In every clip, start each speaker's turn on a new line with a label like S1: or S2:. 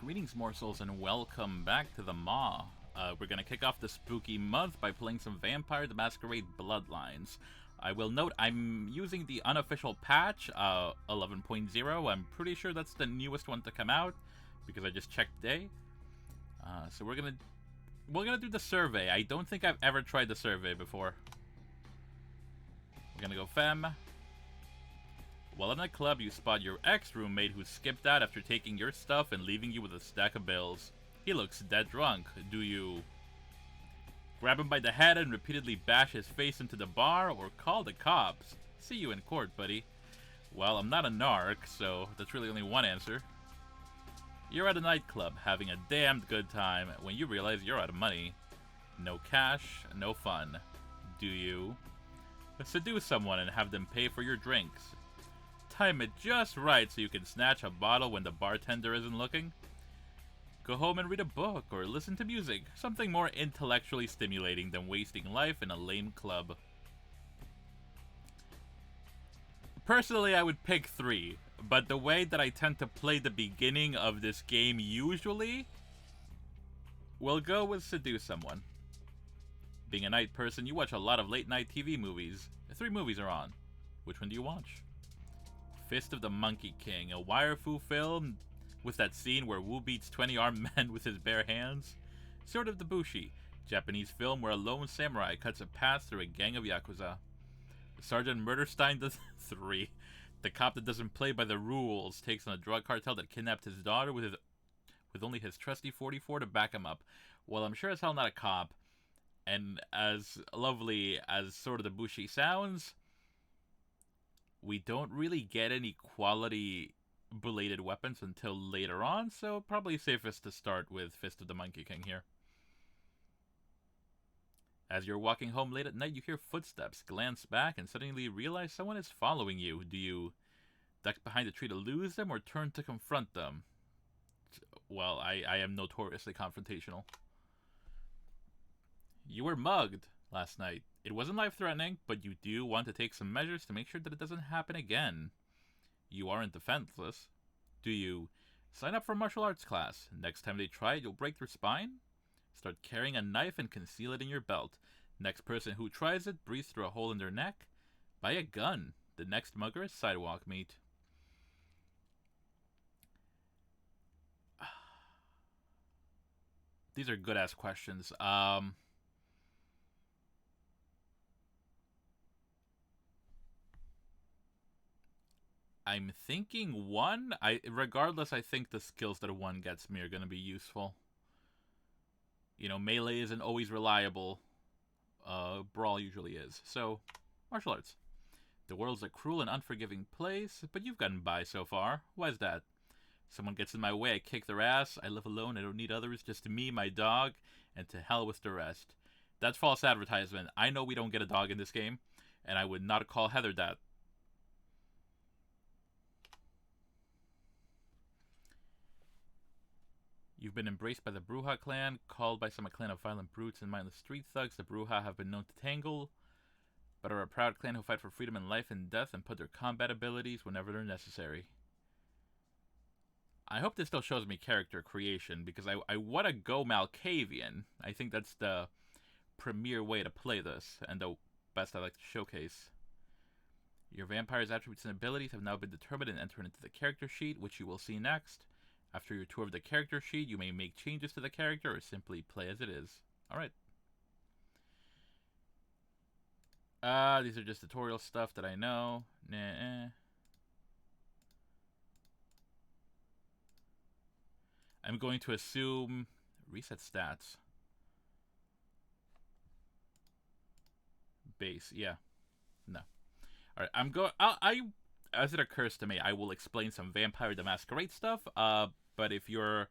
S1: Greetings, morsels, and welcome back to the Maw. We're gonna kick off the spooky month by playing some Vampire the Masquerade Bloodlines. I will note I'm using the Unofficial Patch, 11.0. I'm pretty sure that's the newest one to come out, because I just checked today. So we're gonna do the survey. I don't think I've ever tried the survey before. We're gonna go Femme. While in a club, you spot your ex-roommate who skipped out after taking your stuff and leaving you with a stack of bills. He looks dead drunk. Do you grab him by the head and repeatedly bash his face into the bar, or call the cops? See you in court, buddy. Well, I'm not a narc, so that's really only one answer. You're at a nightclub, having a damned good time, when you realize you're out of money. No cash, no fun. Do you seduce someone and have them pay for your drinks? Time it just right so you can snatch a bottle when the bartender isn't looking? Go home and read a book or listen to music, something more intellectually stimulating than wasting life in a lame club. Personally, I would pick 3, but the way that I tend to play the beginning of this game usually, we'll go with seduce someone. Being a night person, you watch a lot of late night TV movies. 3 movies are on. Which one do you watch? Fist of the Monkey King, a wire-fu film with that scene where Wu beats 20 armed men with his bare hands. Sword of the Bushi, Japanese film where a lone samurai cuts a path through a gang of yakuza. Sergeant Murderstein does 3. The cop that doesn't play by the rules takes on a drug cartel that kidnapped his daughter with only his trusty 44 to back him up. Well, I'm sure as hell not a cop, and as lovely as Sword of the Bushi sounds, we don't really get any quality belated weapons until later on, so probably safest to start with Fist of the Monkey King here. As you're walking home late at night, you hear footsteps, glance back, and suddenly realize someone is following you. Do you duck behind a tree to lose them, or turn to confront them? Well, I am notoriously confrontational. You were mugged last night. It wasn't life-threatening, but you do want to take some measures to make sure that it doesn't happen again. You aren't defenseless. Do you sign up for a martial arts class? Next time they try it, you'll break their spine? Start carrying a knife and conceal it in your belt. Next person who tries it breathes through a hole in their neck. Buy a gun. The next mugger is sidewalk meat. These are good-ass questions. I'm thinking 1. Regardless, I think the skills that 1 gets me are going to be useful. You know, melee isn't always reliable. Brawl usually is. So, martial arts. The world's a cruel and unforgiving place, but you've gotten by so far. Why's that? Someone gets in my way, I kick their ass. I live alone, I don't need others, just me, my dog, and to hell with the rest. That's false advertisement. I know we don't get a dog in this game, and I would not call Heather that. You've been embraced by the Bruja clan, called by some a clan of violent brutes and mindless street thugs. The Bruja have been known to tangle, but are a proud clan who fight for freedom in life and death and put their combat abilities whenever they're necessary. I hope this still shows me character creation, because I want to go Malkavian. I think that's the premier way to play this, and the best I like to showcase. Your vampire's attributes and abilities have now been determined and entered into the character sheet, which you will see next. After your tour of the character sheet, you may make changes to the character or simply play as it is. Alright. These are just tutorial stuff that I know. Nah. I'm going to assume reset stats. Base, yeah. No. Alright, I'm going. As it occurs to me, I will explain some Vampire the Masquerade stuff, but if you're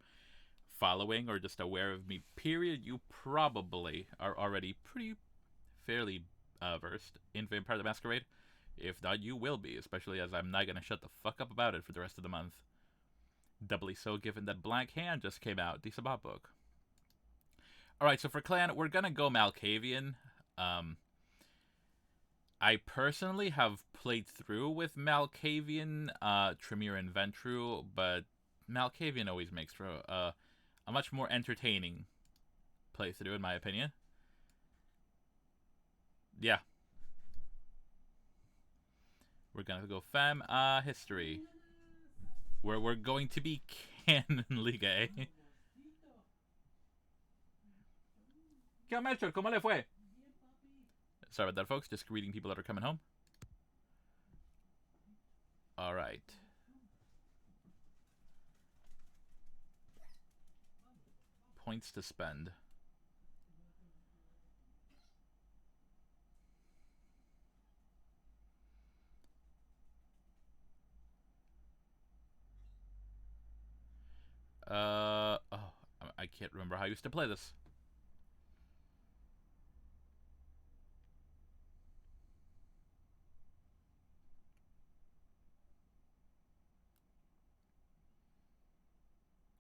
S1: following or just aware of me, period, you probably are already fairly versed in Vampire the Masquerade. If not, you will be, especially as I'm not going to shut the fuck up about it for the rest of the month. Doubly so given that Blank Hand just came out, the Sabbat book. Alright, so for clan, we're going to go Malkavian. I personally have played through with Malkavian, Tremere, and Ventru, but Malkavian always makes for a much more entertaining playthrough, in my opinion. Yeah. We're gonna go fam history. We're going to be canon Liga, eh? ¿Qué ha hecho? ¿Cómo le fue? Sorry about that, folks. Just greeting people that are coming home. Alright. Points to spend. Oh, I can't remember how I used to play this.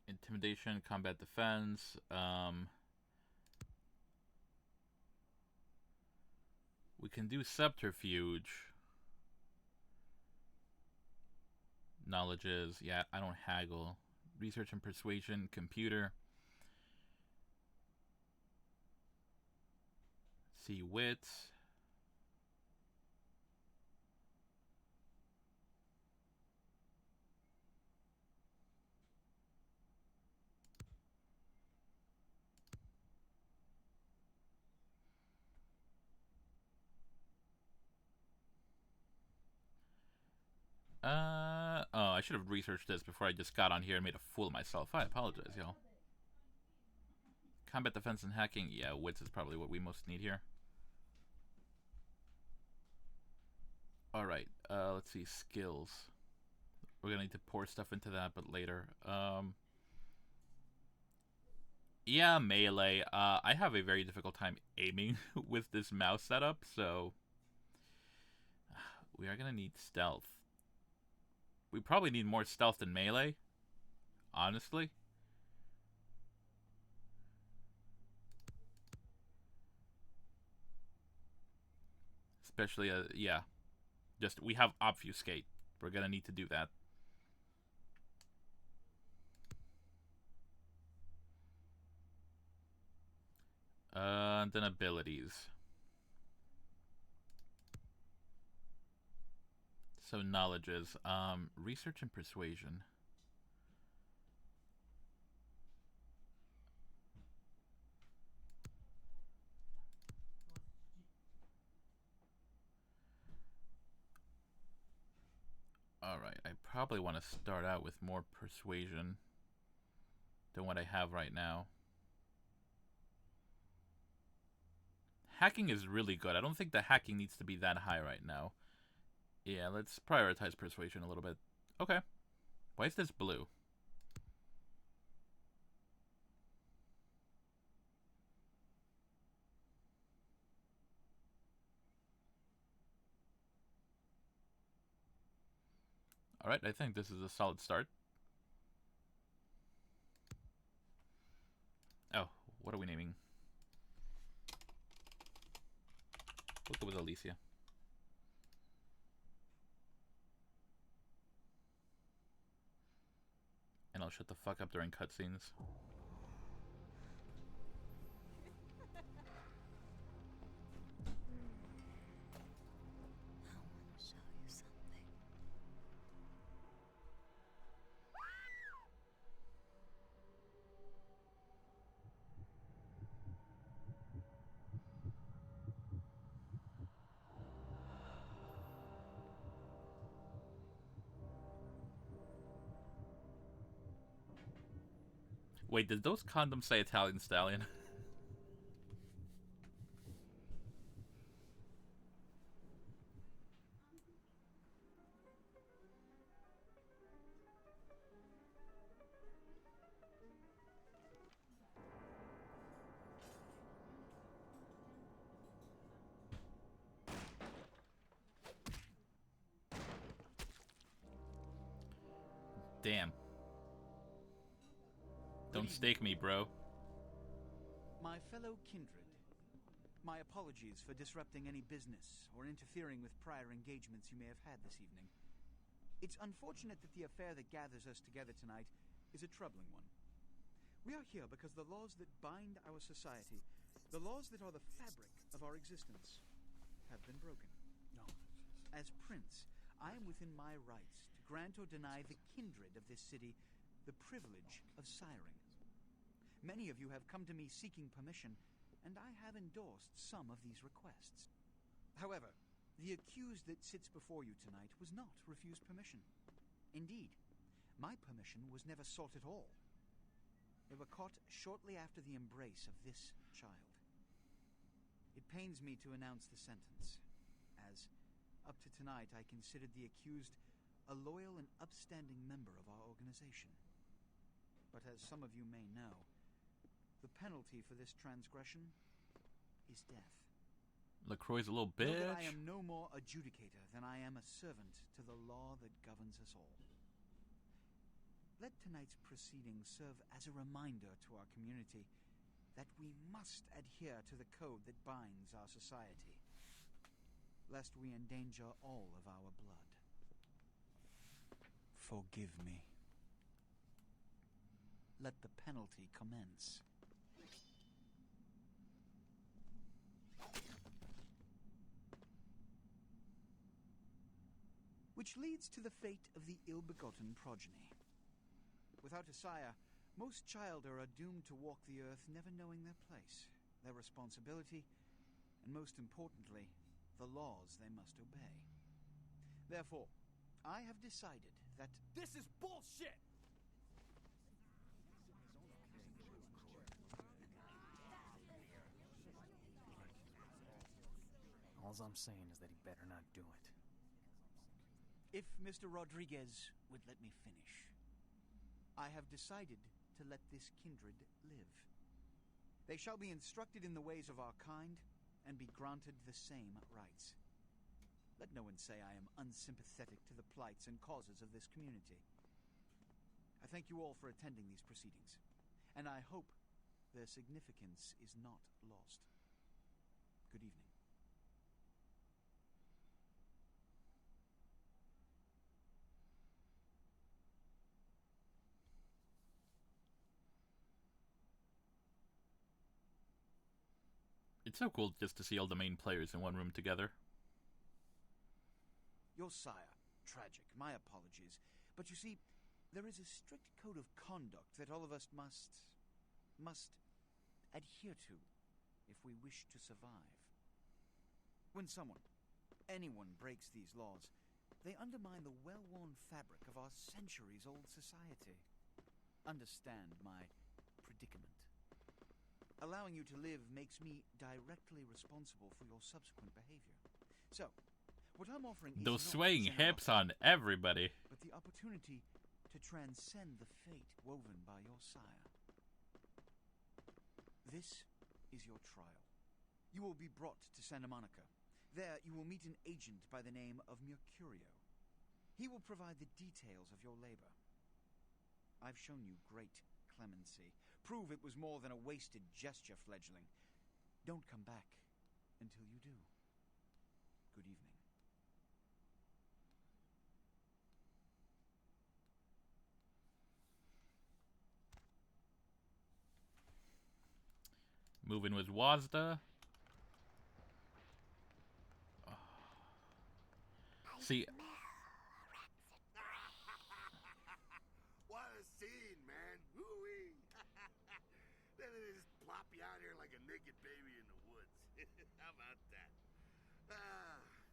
S1: Intimidation, combat defense. We can do subterfuge. Knowledges. Yeah, I don't haggle. Research and persuasion. Computer. See wits. Oh, I should have researched this before I just got on here and made a fool of myself. I apologize, y'all. Combat defense and hacking. Yeah, wits is probably what we most need here. Alright, let's see. Skills. We're gonna need to pour stuff into that, but later. Yeah, melee. I have a very difficult time aiming with this mouse setup, so we are gonna need stealth. We probably need more stealth than melee, honestly. Especially, yeah. Just, we have obfuscate. We're gonna need to do that. Then abilities. So knowledges. Research and persuasion. Alright, I probably want to start out with more persuasion than what I have right now. Hacking is really good. I don't think the hacking needs to be that high right now. Yeah, let's prioritize persuasion a little bit. Okay. Why is this blue? Alright, I think this is a solid start. Oh, what are we naming? We'll go with Alicia. And I'll shut the fuck up during cutscenes. Wait, did those condoms say Italian Stallion? Damn. Don't stake me, bro.
S2: My fellow kindred, my apologies for disrupting any business or interfering with prior engagements you may have had this evening. It's unfortunate that the affair that gathers us together tonight is a troubling one. We are here because the laws that bind our society, the laws that are the fabric of our existence, have been broken.
S3: No.
S2: As prince, I am within my rights to grant or deny the kindred of this city the privilege of siring. Many of you have come to me seeking permission, and I have endorsed some of these requests. However, the accused that sits before you tonight was not refused permission. Indeed, my permission was never sought at all. They were caught shortly after the embrace of this child. It pains me to announce the sentence, as up to tonight I considered the accused a loyal and upstanding member of our organization. But as some of you may know, the penalty for this transgression is death.
S1: LaCroix's a little
S2: Know
S1: bitch.
S2: that I am no more adjudicator than I am a servant to the law that governs us all. Let tonight's proceedings serve as a reminder to our community that we must adhere to the code that binds our society, lest we endanger all of our blood. Forgive me. Let the penalty commence. Which leads to the fate of the ill-begotten progeny. Without a sire, most children are doomed to walk the earth never knowing their place, their responsibility, and most importantly, the laws they must obey. Therefore, I have decided that
S3: This is bullshit! All I'm saying is that he better not do it.
S2: if Mr. Rodriguez would let me finish, I have decided to let this kindred live. They shall be instructed in the ways of our kind and be granted the same rights. Let no one say I am unsympathetic to the plights and causes of this community. I thank you all for attending these proceedings, and I hope their significance is not lost. Good evening.
S1: It's so cool just to see all the main players in one room together.
S2: Your sire, tragic, my apologies. But you see, there is a strict code of conduct that all of us must adhere to if we wish to survive. When anyone breaks these laws, they undermine the well-worn fabric of our centuries-old society. Understand my predicament. Allowing you to live makes me directly responsible for your subsequent behavior. So, what I'm offering is
S1: Those
S2: not
S1: swaying hips on everybody.
S2: but the opportunity to transcend the fate woven by your sire. This is your trial. You will be brought to Santa Monica. There you will meet an agent by the name of Mercurio. He will provide the details of your labor. I've shown you great clemency. Prove it was more than a wasted gesture, fledgling. Don't come back until you do. Good evening.
S1: Moving with Wazda. See,
S4: What a scene, man. Woo-wee. Then they just plop you out here like a naked baby in the woods. How about that?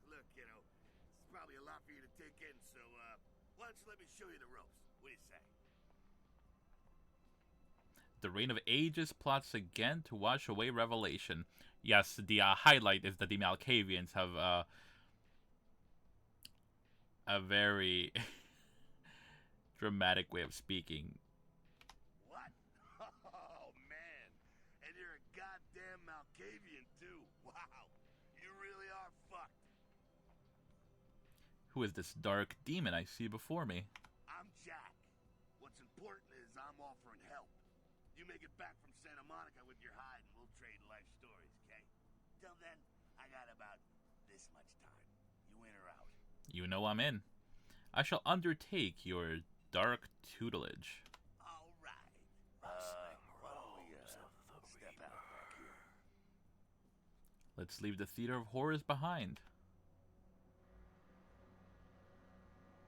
S4: Look, it's probably a lot for you to take in, so, why don't you let me show you the ropes? What do you say?
S1: the Reign of Ages plots again to wash away Revelation. Yes, the highlight is that the Malkavians have a very dramatic way of speaking.
S4: What? Oh, man. And you're a goddamn Malkavian, too. Wow. You really are fucked.
S1: Who is this dark demon I see before me?
S4: I'm Jack. What's important is I'm offering help. You make it back from Santa Monica with your hide and we'll trade life stories, okay? Till then, I got about this much time. You in or out?
S1: You know I'm in. I shall undertake your dark tutelage. Let's leave the theater of horrors behind.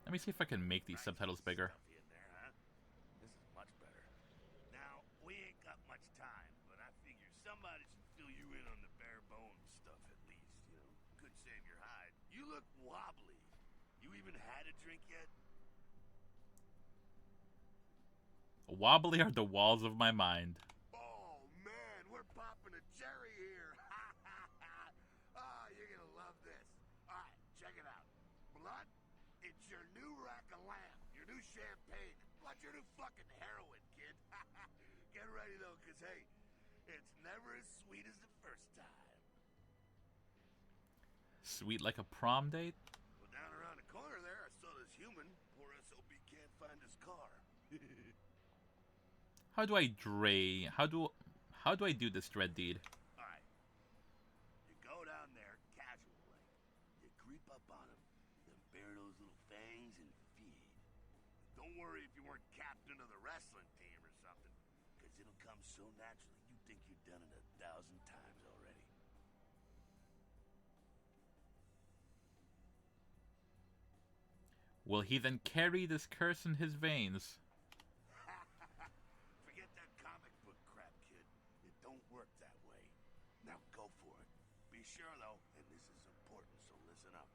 S1: Let me see if I can make these subtitles bigger.
S4: Stuffy in there, huh? This is much better. Now, we ain't got much time, but I figure somebody should fill you in on the bare bones stuff at least, you know. Could save your hide. You look wobbly. You even had a drink yet?
S1: Wobbly are the walls of my mind.
S4: Oh, man, we're popping a cherry here. Oh, you're gonna love this. All right, check it out. Blood, it's your new rack of lamb, your new champagne, plus your new fucking heroin, kid. Get ready, though, because, hey, it's never as sweet as the first time.
S1: Sweet like a prom date?
S4: Well, down around the corner there, I saw this human. Poor SOB can't find his car.
S1: How do I do this dread deed?
S4: Alright. You go down there casual like. You creep up on him, then bare those little fangs and feed. Don't worry if you weren't captain of the wrestling team or something, because it'll come so naturally you think you've done it 1,000 times already.
S1: Will he then carry this curse in his veins?
S4: Forget that comic book crap, kid. It don't work that way. Now go for it. Be sure, though, and this is important, so listen up.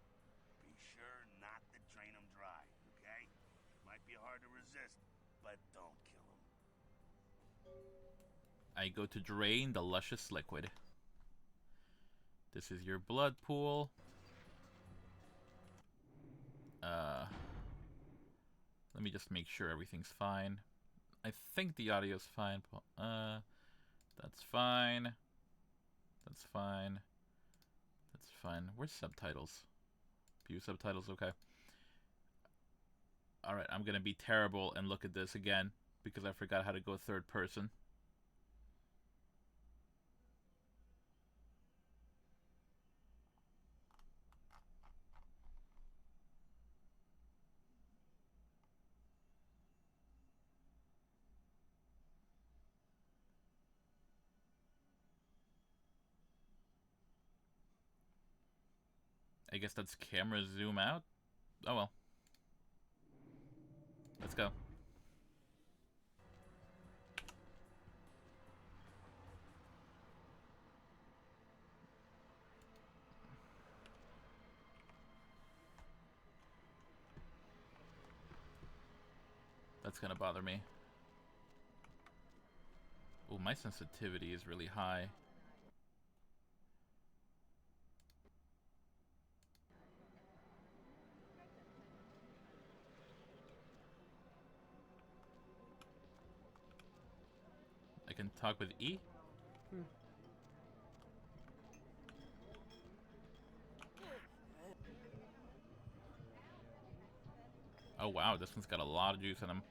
S4: Be sure not to drain him dry, okay? It might be hard to resist, but don't kill him.
S1: I go to drain the luscious liquid. This is your blood pool. Let me just make sure everything's fine. I think the audio's fine. That's fine. That's fine. That's fine. Where's subtitles? View subtitles, okay. Alright, I'm gonna be terrible and look at this again because I forgot how to go third person. I guess that's camera zoom out. Oh well. Let's go. That's gonna bother me. Oh, my sensitivity is really high. I can talk with E? Oh wow, this one's got a lot of juice in him.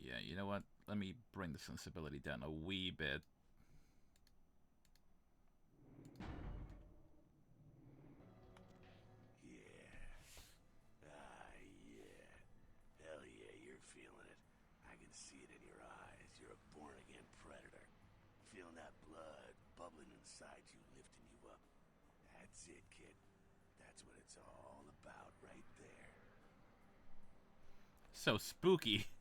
S1: Yeah, you know what? Let me bring the sensibility down a wee bit.
S4: Yeah. Yeah. Hell yeah, you're feeling it. I can see it in your eyes. You're a born-again predator. Feeling that blood bubbling inside you, lifting you up. That's it, kid. That's what it's all about right there.
S1: So spooky.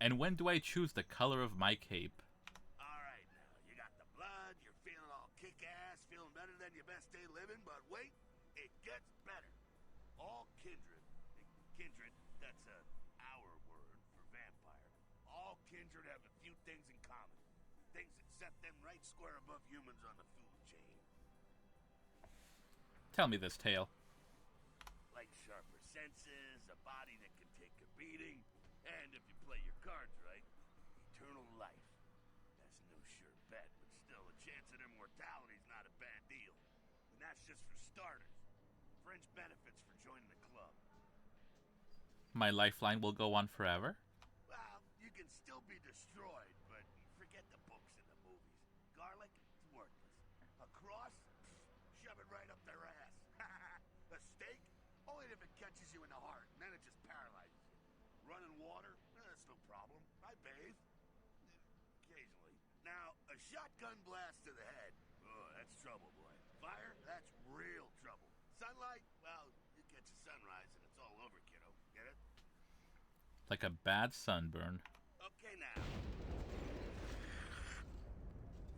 S1: And when do I choose the color of my cape?
S4: Alright now, you got the blood, you're feeling all kick-ass, feeling better than your best day living, but wait, it gets better. All kindred, that's our word for vampire. All kindred have a few things in common. Things that set them right square above humans on the food chain.
S1: Tell me this tale.
S4: Like sharper senses, a body that can take a beating, and if you play your cards right, eternal life. That's no sure bet, but still, a chance at immortality's not a bad deal. And that's just for starters. Fringe benefits for joining the club.
S1: My lifeline will go on forever?
S4: Well, you can still be destroyed, but forget the books and the movies. Garlic, it's worthless. A cross, if it catches you in the heart, and then it just paralyzes you. Running water? That's no problem. I bathe. Occasionally. Now, a shotgun blast to the head. Oh, that's trouble, boy. Fire? That's real trouble. Sunlight? Well, you catch a sunrise and it's all over, kiddo. Get it?
S1: Like a bad sunburn.
S4: Okay, now.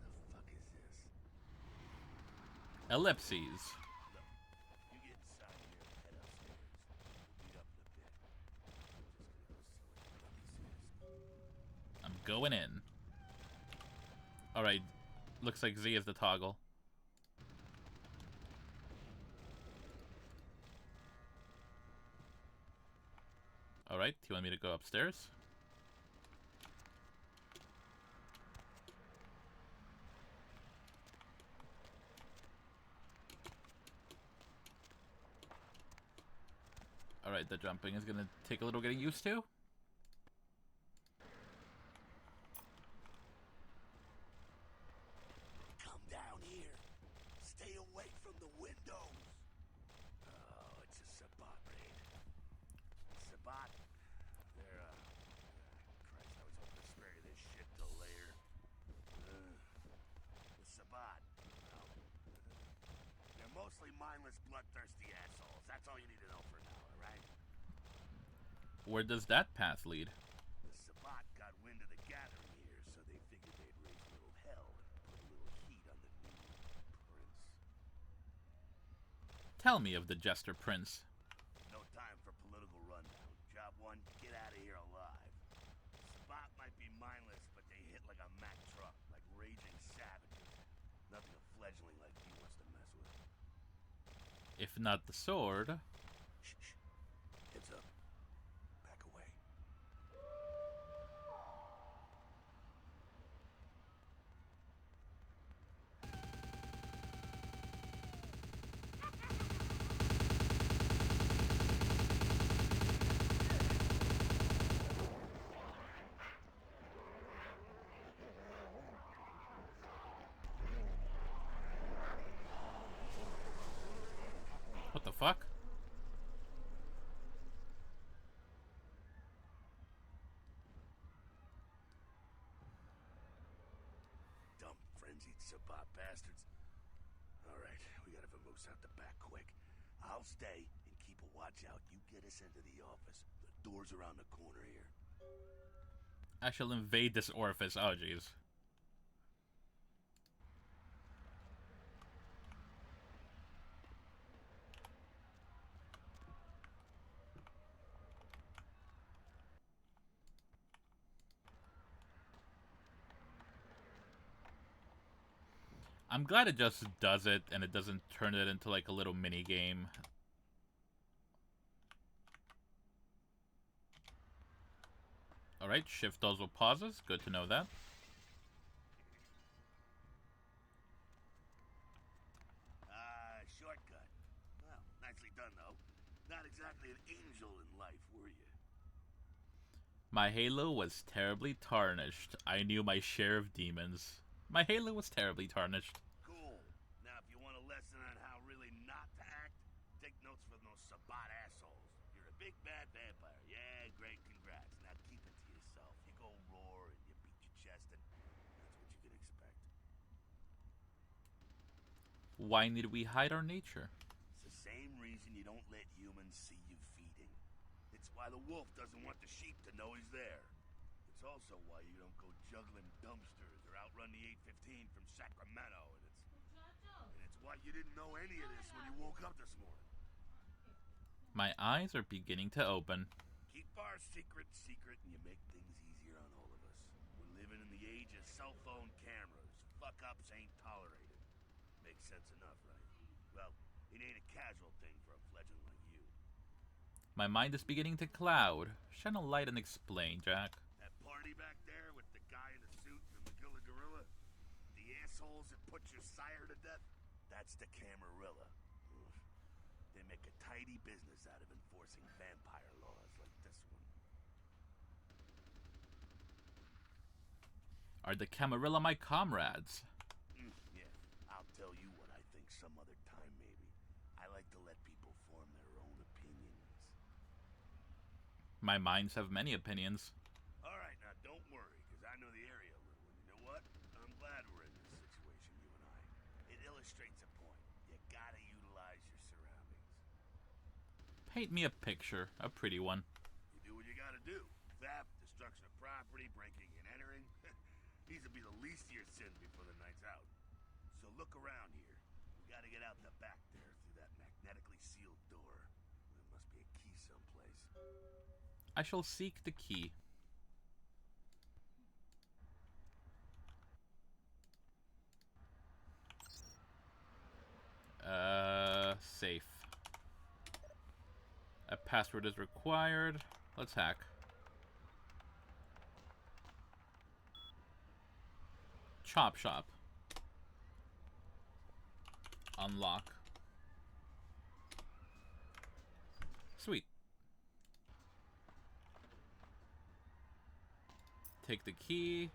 S4: The fuck is this?
S1: Ellipses.
S4: Look, you get inside here and head upstairs. We'll meet up in a bit. I'm just gonna go
S1: I'm going in. Alright. Looks like Z is the toggle. Alright, do you want me to go upstairs? Alright, the jumping is gonna take a little getting used to.
S4: Come down here. Stay away from the windows. Oh, it's a Sabat raid. Sabat? They're, Christ, I was hoping to spare you this shit till later. The Sabat. Well, they're mostly mindless, bloodthirsty assholes. That's all you need to know for now, alright?
S1: Where does that path lead?
S4: The Sabat got wind of the gathering here, so they figured they'd raise a little hell and put a little heat on the new prince.
S1: Tell me of the Jester Prince.
S4: No time for political rundown. Job one, get out of here alive. Sabat might be mindless, but they hit like a Mack truck, like raging savages. Nothing a fledgling like you wants to mess with.
S1: If not the sword.
S4: Shh, shh. Heads up. Back away.
S1: What the fuck?
S4: Dumb, frenzied Sabat bastards. Alright, we gotta vamoose out the back quick. I'll stay and keep a watch out. You get us into the office. The door's around the corner here.
S1: I shall invade this orifice. Oh, jeez. I'm glad it just does it and it doesn't turn it into like a little mini game. Alright, shift also pauses. Good to know that.
S4: Shortcut. Well, nicely done, though. Not exactly an angel in life, were you?
S1: My halo was terribly tarnished. I knew my share of demons. My halo was terribly tarnished.
S4: Cool. Now, if you want a lesson on how really not to act, take notes from those Sabat assholes. You're a big bad vampire. Yeah, great, congrats. Now keep it to yourself. You go roar and you beat your chest, and that's what you can expect.
S1: Why need we hide our nature?
S4: It's the same reason you don't let humans see you feeding. It's why the wolf doesn't want the sheep to know he's there. It's also why you don't go juggling dumpsters or outrun the 815 from Sacramento. And it's why you didn't know any of this when you woke up this morning.
S1: My eyes are beginning to open.
S4: Keep our secret secret and you make things easier on all of us. We're living in the age of cell phone cameras. Fuck-ups ain't tolerated. Makes sense enough, right? Well, it ain't a casual thing for a fledgling like you.
S1: My mind is beginning to cloud. Shine a light and explain, Jack.
S4: That party back there with the guy in the suit and the Magilla Gorilla? The assholes that put your sire to death? That's the Camarilla. Oof. They make a tidy business out of enforcing vampire laws like this one.
S1: Are the Camarilla my comrades?
S4: Yeah, I'll tell you what I think some other time, maybe. I like to let people form their own opinion.
S1: My minds have many opinions.
S4: Alright, now don't worry, because I know the area a little. And you know what? I'm glad we're in this situation, you and I. It illustrates a point. You gotta utilize your surroundings.
S1: Paint me a picture. A pretty one.
S4: You do what you gotta do. Theft, destruction of property, breaking and entering. These will be the least of your sins before the night's out. So look around here. We gotta get out the back there through that magnetically sealed door. There must be a key someplace.
S1: I shall seek the key. Safe. A password is required. Let's hack. Chop shop. Unlock. Sweet. Take the key.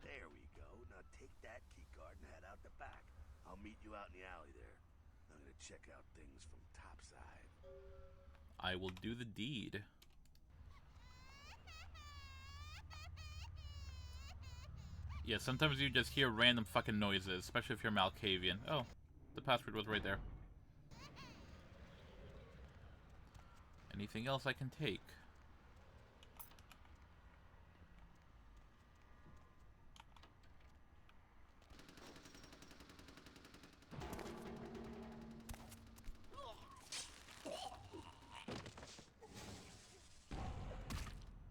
S4: There we go. Now take that key card and head out the back. I'll meet you out in the alley there. I'm gonna check out things from topside.
S1: I will do the deed. Yeah, sometimes you just hear random fucking noises, especially if you're Malkavian. Oh, the password was right there. Anything else I can take?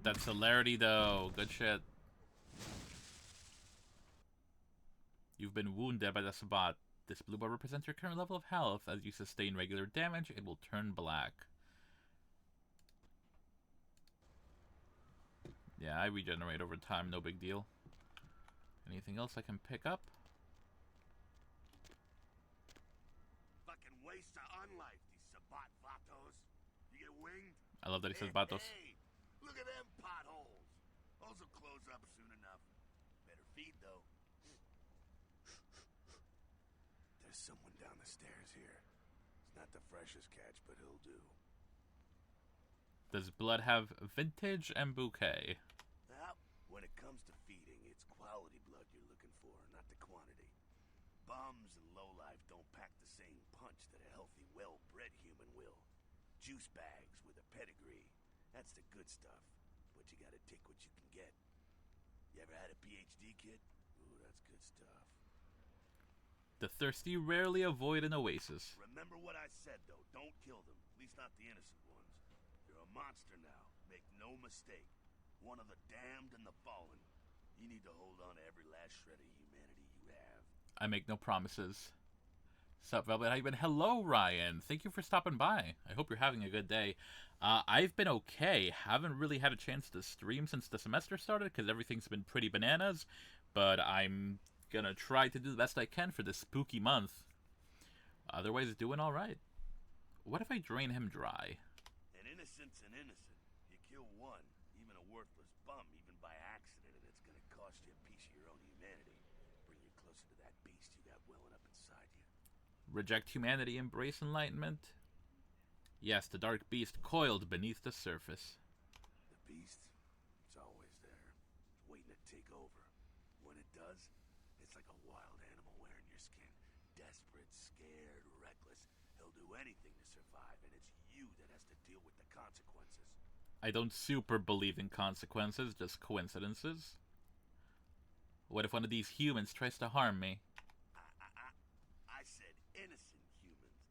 S1: That celerity, though. Good shit. You've been wounded by the Sabbat. This blue bar represents your current level of health. As you sustain regular damage, it will turn black. Yeah, I regenerate over time, no big deal. Anything else I can pick up?
S4: Fucking waste of unlife, these Sabbat vatos. You get winged?
S1: I love that he says Batos.
S4: Hey, look at them potholes. Those will close up soon enough. Better feed, though. There's someone down the stairs here. It's not the freshest catch, but he'll do.
S1: Does blood have vintage and bouquet?
S4: Now, when it comes to feeding, it's quality blood you're looking for, not the quantity. Bums and lowlife don't pack the same punch that a healthy, well-bred human will. Juice bags with a pedigree. That's the good stuff. But you gotta take what you can get. You ever had a PhD, kid? Ooh, that's good stuff.
S1: The thirsty rarely avoid an oasis.
S4: Remember what I said, though. Don't kill them. At least not the innocent ones. You're a monster now. Make no mistake. One of the damned and the fallen. You need to hold on to every last shred of humanity you have.
S1: I make no promises. Sup, Velvet? How you been? Hello, Ryan. Thank you for stopping by. I hope you're having a good day. I've been okay. Haven't really had a chance to stream since the semester started because everything's been pretty bananas. But I'm gonna try to do the best I can for this spooky month. Otherwise, doing all right. What if I drain him dry?
S4: An innocent's an innocent. You kill one, even a worthless bum, even by accident, and it's gonna cost you a piece of your own humanity. Bring you closer to that beast you got welling up inside you.
S1: Reject humanity, embrace enlightenment? Yes, the dark beast coiled beneath the surface.
S4: The beast, it's always there, waiting to take over. When it does, it's like a wild animal wearing your skin. Desperate, scared, reckless. He'll do anything to survive, and it's you that has to deal with the consequences.
S1: I don't super believe in consequences, just coincidences. What if one of these humans tries to harm me?
S4: I said innocent humans.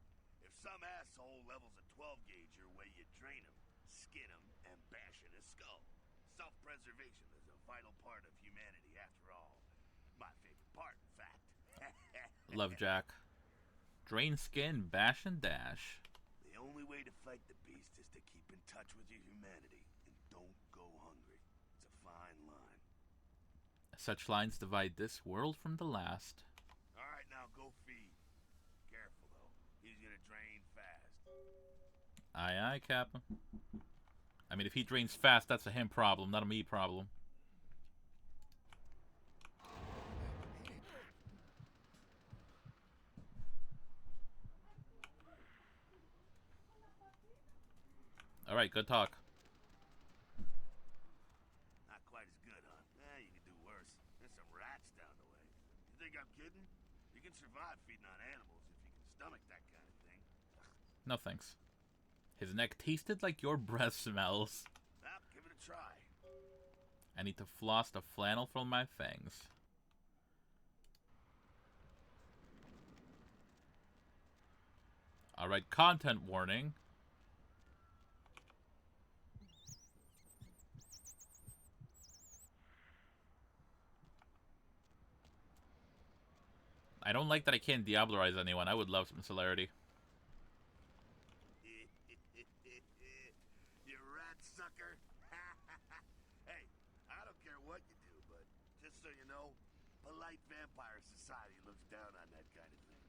S4: If some asshole levels a 12 gauge your way, you drain him, skin him, and bash in his skull. Self-preservation is a vital part of humanity after all. My favorite part, in fact.
S1: Love Jack. Drain skin, bash and dash.
S4: The only way to fight the beast is to keep in touch with your humanity and don't go hungry. It's a fine line.
S1: Such lines divide this world from the last.
S4: All right, now go feed. Careful, though. He's gonna drain fast.
S1: Aye, aye, Captain. I mean, if he drains fast, that's a him problem, not a me problem. Alright, good talk.
S4: can survive feeding on animals if you can stomach that kind of thing.
S1: No thanks. His neck tasted like your breath smells.
S4: Well, give it a try.
S1: I need to floss the flannel from my fangs. Alright, content warning. I don't like that I can't Diablerize anyone. I would love some celerity.
S4: You rat sucker. Hey, I don't care what you do, but just so you know, polite vampire society looks down on that kind of thing.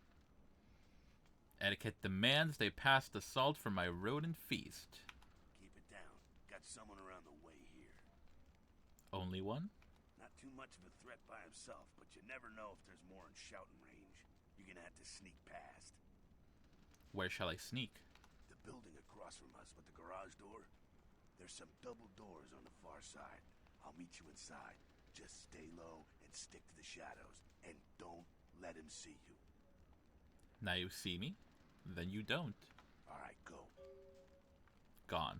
S1: Etiquette demands they pass the salt for my rodent feast.
S4: Keep it down. Got someone around the way here.
S1: Only one?
S4: Not too much of a threat by himself, but you never know if there's more in shouting range. You're gonna have to sneak past.
S1: Where shall I sneak?
S4: The building across from us with the garage door. There's some double doors on the far side. I'll meet you inside. Just stay low and stick to the shadows. And don't let him see you.
S1: Now you see me, then you don't.
S4: Alright, go.
S1: Gone.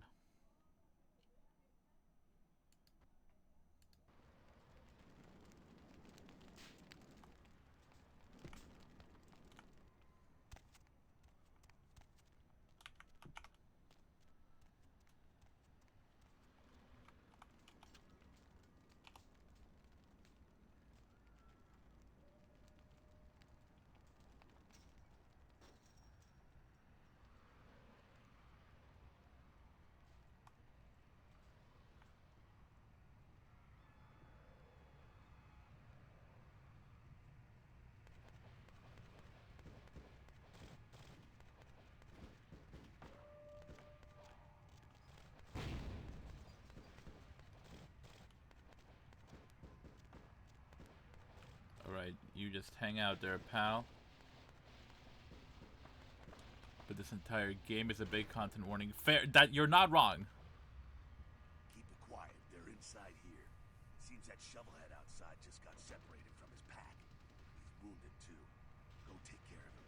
S1: Alright, you just hang out there, pal. But this entire game is a big content warning. Fair, that you're not wrong.
S4: Keep it quiet. They're inside here. Seems that shovelhead outside just got separated from his pack. He's wounded too. Go take care of him.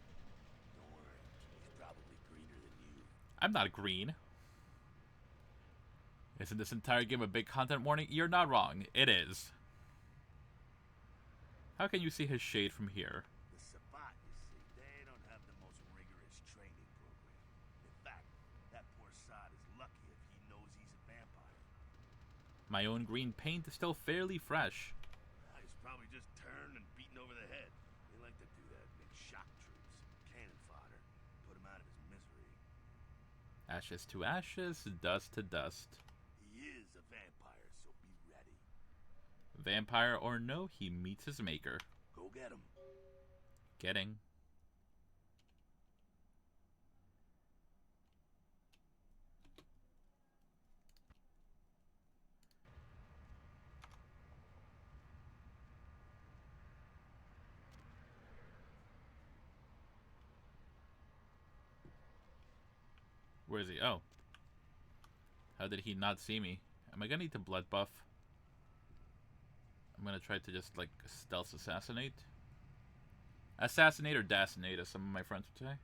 S4: Don't worry. He's probably greener than you.
S1: I'm not green. Isn't this entire game a big content warning? You're not wrong. It is. How can you see his shade from here?
S4: The Sabbat, you see, they don't have the most rigorous training program. In fact, that poor sod is lucky if he knows he's a vampire.
S1: My own green paint is still fairly fresh.
S4: He's probably just turned and beaten over the head. They like to do that, make shock troops, cannon fodder, put him out of his misery.
S1: Ashes to ashes, dust to dust.
S4: He is a vampire, so be ready.
S1: Vampire or no, he meets his maker.
S4: Go get him.
S1: Getting. Where is he? Oh. How did he not see me? Am I gonna need to blood buff? I'm gonna try to just, like, stealth assassinate. Assassinate or dassinate, as some of my friends would say.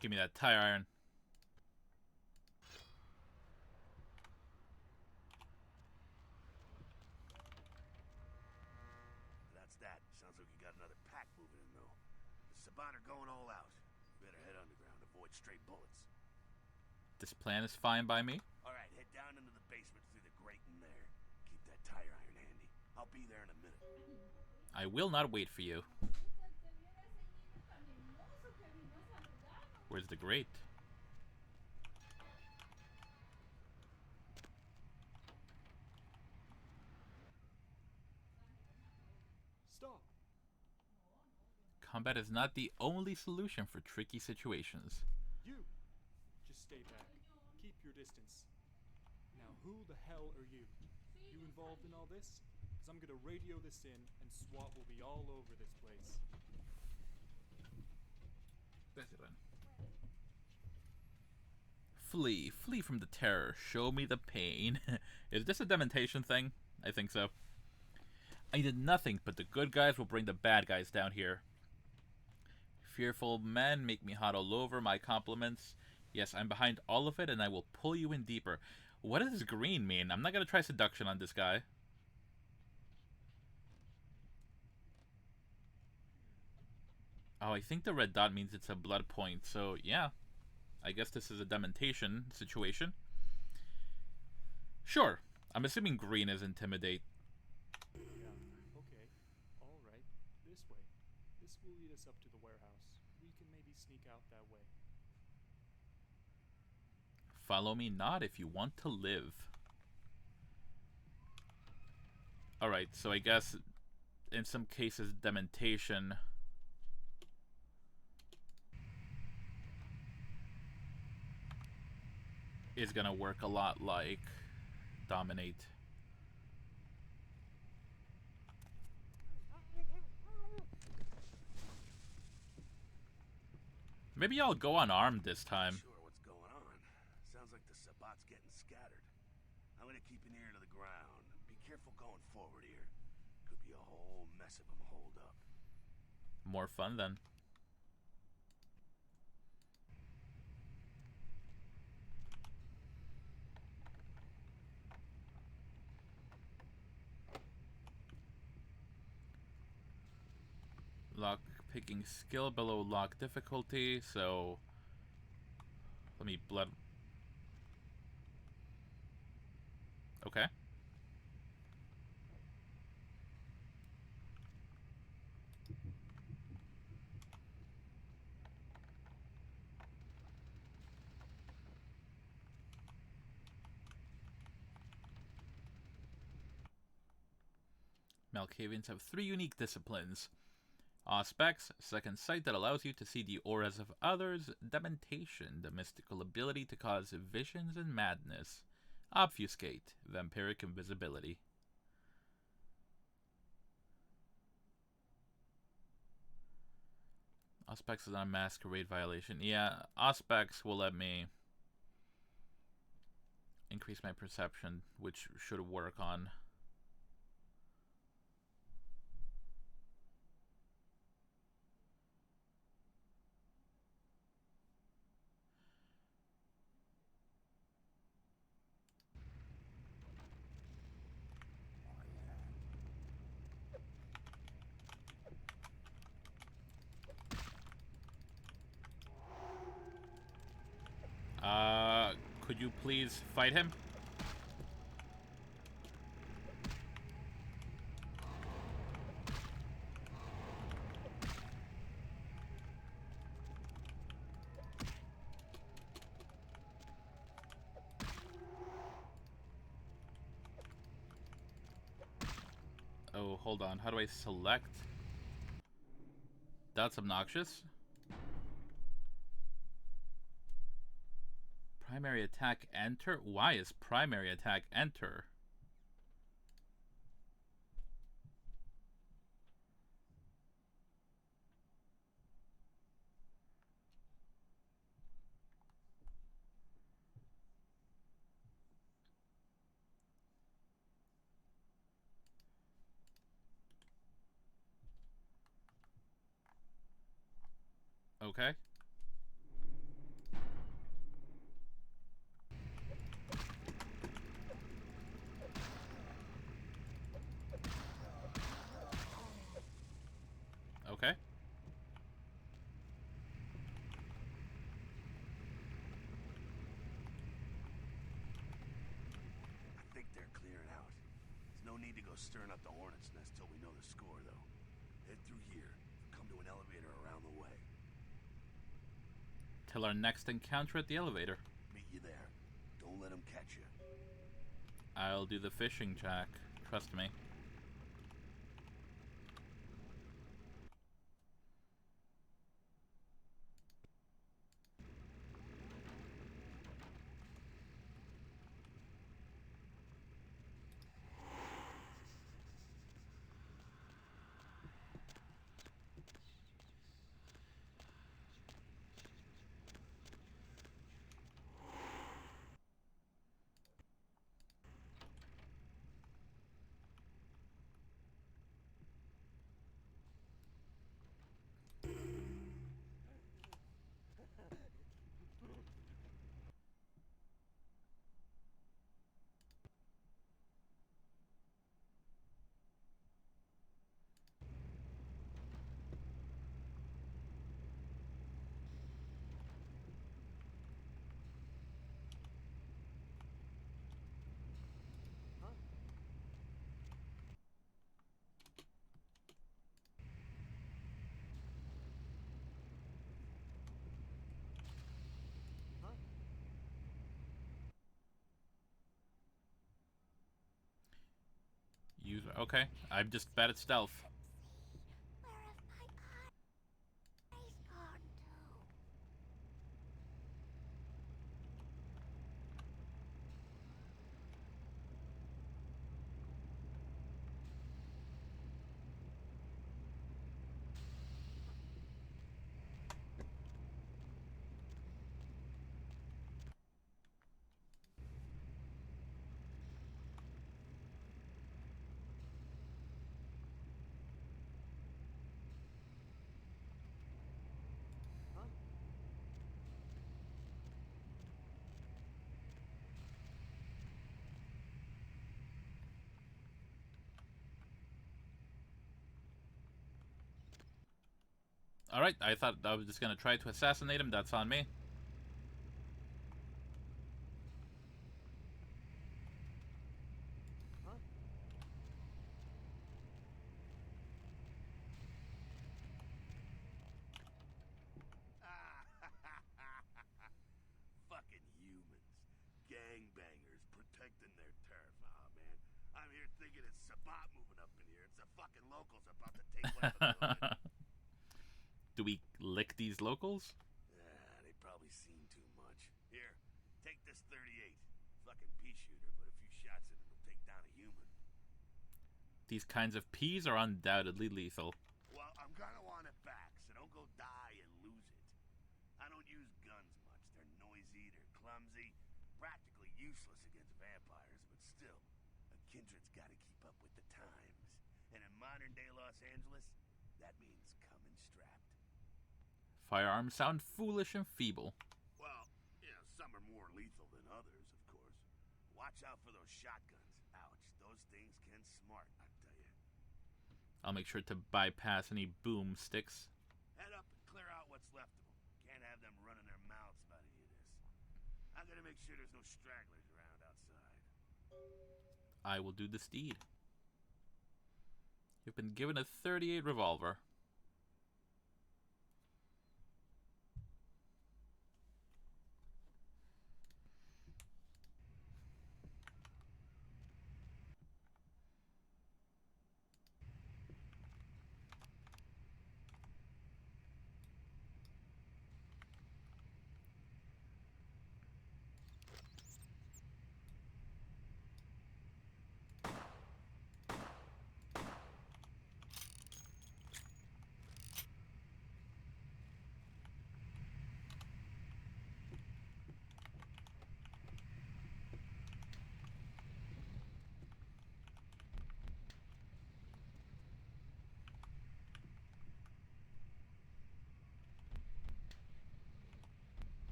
S1: Give me that tire iron.
S4: That's that. Sounds like you got another pack moving in, though. The Sabbat are going all out. You better head underground, avoid straight bullets.
S1: This plan is fine by me.
S4: Alright, head down into the basement through the grate in there. Keep that tire iron handy. I'll be there in a minute.
S1: I will not wait for you. Where's the grate?
S3: Stop.
S1: Combat is not the only solution for tricky situations.
S3: You. Just stay back. Keep your distance. Now who the hell are you? You involved in all this? 'cause I'm gonna radio this in, and SWAT will be all over this place.
S1: Flee. Flee from the terror. Show me the pain. Is this a demontation thing? I think so. I did nothing, but the good guys will bring the bad guys down here. Fearful men make me hot all over. My compliments. Yes, I'm behind all of it, and I will pull you in deeper. What does green mean? I'm not going to try seduction on this guy. Oh, I think the red dot means it's a blood point, so yeah. I guess this is a demontation situation. Sure. I'm assuming green is intimidate.
S3: Yeah, okay. Alright, this way. This will lead us up to the warehouse. We can maybe sneak out that way.
S1: Follow me not if you want to live. Alright, so I guess in some cases demontation is gonna work a lot like dominate. Maybe I'll go unarmed this time.
S4: Sure, what's going on? Sounds like the Sabbat's getting scattered. I'm gonna keep an ear to the ground. Be careful going forward here. Could be a whole mess of them holed up.
S1: More fun then. Lock picking skill below lock difficulty, so let me blood. Okay. Malkavians have 3 unique disciplines. Auspex, second sight that allows you to see the auras of others. Dementation, the mystical ability to cause visions and madness. Obfuscate, vampiric invisibility. Auspex is not a masquerade violation. Yeah, Auspex will let me increase my perception, which should work on. Could you please fight him? Oh, hold on. How do I select? That's obnoxious. Primary attack enter? Why is primary attack enter? Okay. Okay.
S4: I think they're clearing out. There's no need to go stirring up the hornet's nest till we know the score, though. Head through here. Come to an elevator around the way.
S1: Till our next encounter at the elevator.
S4: Meet you there. Don't let them catch you.
S1: I'll do the fishing jack. Trust me. Okay, I'm just bad at stealth.
S5: Where have my eyes gone to?
S1: Alright, I thought I was just gonna try to assassinate him. That's on me.
S4: Fucking humans. Gangbangers protecting their turf. Oh, man. I'm here thinking it's Sabat moving up in here. It's the fucking locals about to take one for the hood.
S1: Do we lick these locals?
S4: They probably seen too much. Here, take this 38. Fucking pea shooter, but a few shots in it'll take down a human.
S1: These kinds of peas are undoubtedly lethal.
S4: Well, I'm gonna want it back, so don't go die and lose it. I don't use guns much. They're noisy, they're clumsy, practically useless against vampires, but still, a kindred's gotta keep up with the times. And in modern-day Los Angeles, that means coming strapped.
S1: Firearms sound foolish and feeble.
S4: Well, some are more lethal than others, of course. Watch out for those shotguns. Ouch, those things can smart, I tell you.
S1: I'll make sure to bypass any boomsticks.
S4: Head up and clear out what's left of them. Can't have them running their mouths about any of this. I'm gonna make sure there's no stragglers around outside.
S1: I will do this deed. You've been given a 38 revolver.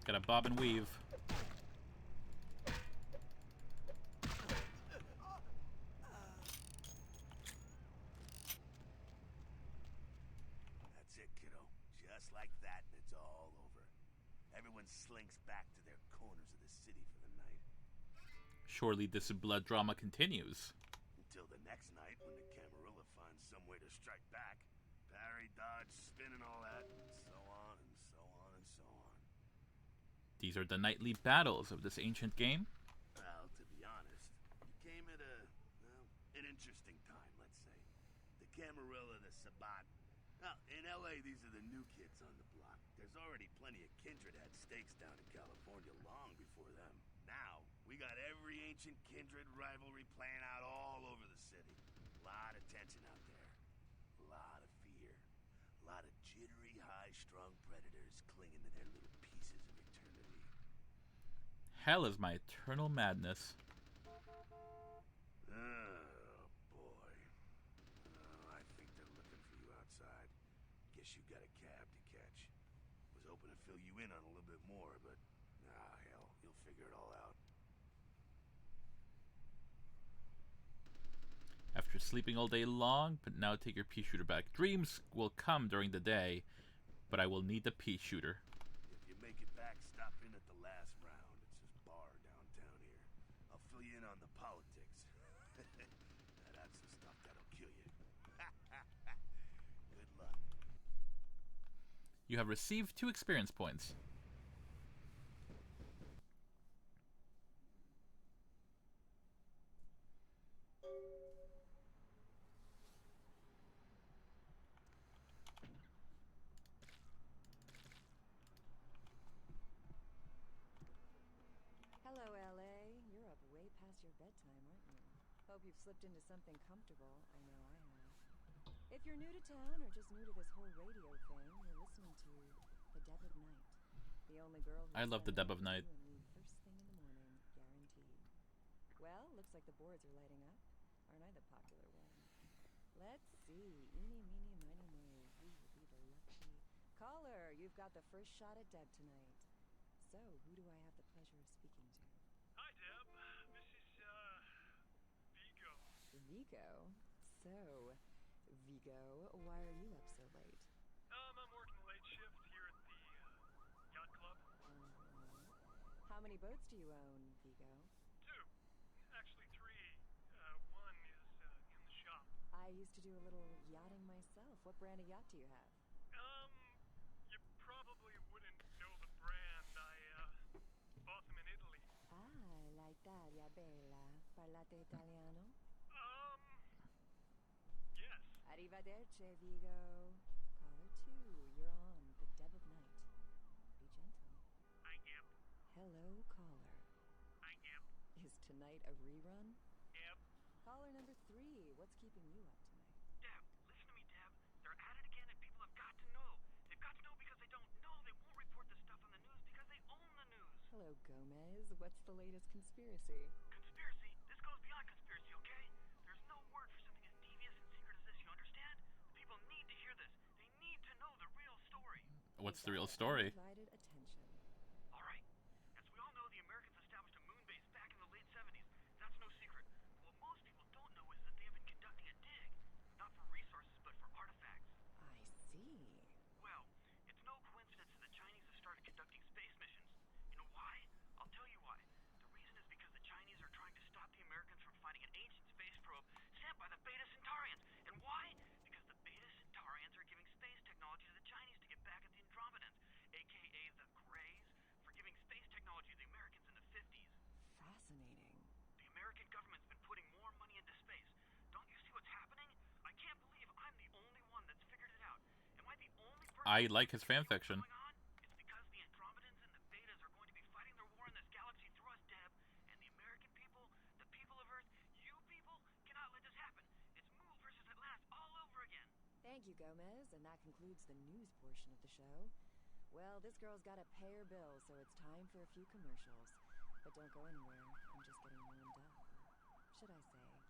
S1: Gotta bob and weave.
S4: That's it, kiddo. Just like that, and it's all over. Everyone slinks back to their corners of the city for the night.
S1: Surely this blood drama continues.
S4: Until the next night, when the Camarilla finds some way to strike back. Parry, dodge, spin, and all that, and so on, and so on, and so on.
S1: These are the nightly battles of this ancient game.
S4: Well, to be honest, you came at an interesting time, let's say. The Camarilla, the Sabat. Now, in LA, these are the new kids on the block. There's already plenty of kindred had stakes down in California long before them. Now, we got every ancient kindred rivalry playing out all over the city. A lot of tension out there. A lot of fear. A lot of jittery, high-strung predators clinging to their little pieces of eternity.
S1: Hell is my eternal madness.
S4: Oh, boy. I think they're looking for you outside. Guess you got a cab to catch. Was hoping to fill you in on a little bit more, but hell, you'll figure it all out.
S1: After sleeping all day long, but now take your pea shooter back. Dreams will come during the day, but I will need the pea shooter.
S4: If you make it back, stop in at the last round. It's this bar downtown here. I'll fill you in on the politics. That's the stuff that'll kill you. Good luck.
S1: You have received 2 experience points.
S6: Hello, LA. You're up way past your bedtime, aren't you? Hope you've slipped into something comfortable. I know I have. If you're new to town or just new to this whole radio thing, you're listening to The Deb of Night. The only girl who
S1: I love The Deb of Night.
S6: and leave first thing in the morning, guaranteed. Well, looks like the boards are lighting up. Aren't I the popular one? Let's see. Eeny, meeny, miny, mo. Who will be the lucky caller? You've got the first shot at Deb tonight. So, who do I have the pleasure of speaking to?
S3: Hi, Deb. This is, Vigo.
S6: Vigo? So, Vigo, why are you up so late?
S3: I'm working late shift here at the, yacht club.
S6: How many boats do you own, Vigo?
S3: 2. Actually 3. One is, in the shop.
S6: I used to do a little yachting myself. What brand of yacht do you have?
S3: You probably wouldn't know the brand. I, bought them in Italy.
S6: Ah, la Italia bella. Parlate italiano?
S3: Yes.
S6: Arrivederci, Vigo. Caller 2, you're on The Deb of Night. Be gentle.
S3: I am.
S6: Hello, caller.
S3: I am.
S6: Is tonight a rerun?
S3: Deb.
S6: Caller number 3, what's keeping you up tonight?
S3: Deb, listen to me, Deb. They're at it again and people have got to know. They've got to know because they don't know. They won't report the stuff on the news because they own the news.
S6: Hello, Gomez. What's the latest conspiracy?
S3: Conspiracy? This goes beyond conspiracy, okay? There's no word for something as devious and secret as this, you understand? The people need to hear this. They need to know the real story.
S1: What's the real story?
S6: Undivided attention.
S3: All right. As we all know, the Americans established a moon base back in the late 70s. That's no secret. What most people don't know is that they have been conducting a dig. Not for resources, but for artifacts.
S6: I see.
S3: Well, it's no coincidence that the Chinese have started conducting space missions. You know why? I'll tell you why. The reason is because the Chinese are trying to stop the Americans from finding an ancient space probe sent by the Beta Centaurians. And why? Because the Beta Centaurians are giving space technology to the Chinese to get back at the Andromedans, aka the Greys, for giving space technology to the Americans in the 50s.
S6: Fascinating.
S3: The American government's been putting more money into space. Don't you see what's happening? I can't believe I'm the only one that's figured it out. Am I the only person?
S1: I like his fan fiction.
S3: Going on? It's because the Andromedans and the Betas are going to be fighting their war in this galaxy through us, Deb. And the American people, the people of Earth, you people cannot let this happen. It's Mool versus Atlantis all over again.
S6: Thank you, Gomez, and that concludes the news portion of the show. Well, this girl's got to pay her bills, so it's time for a few commercials. But don't go anywhere. I'm just getting warmed up. Should I say hot?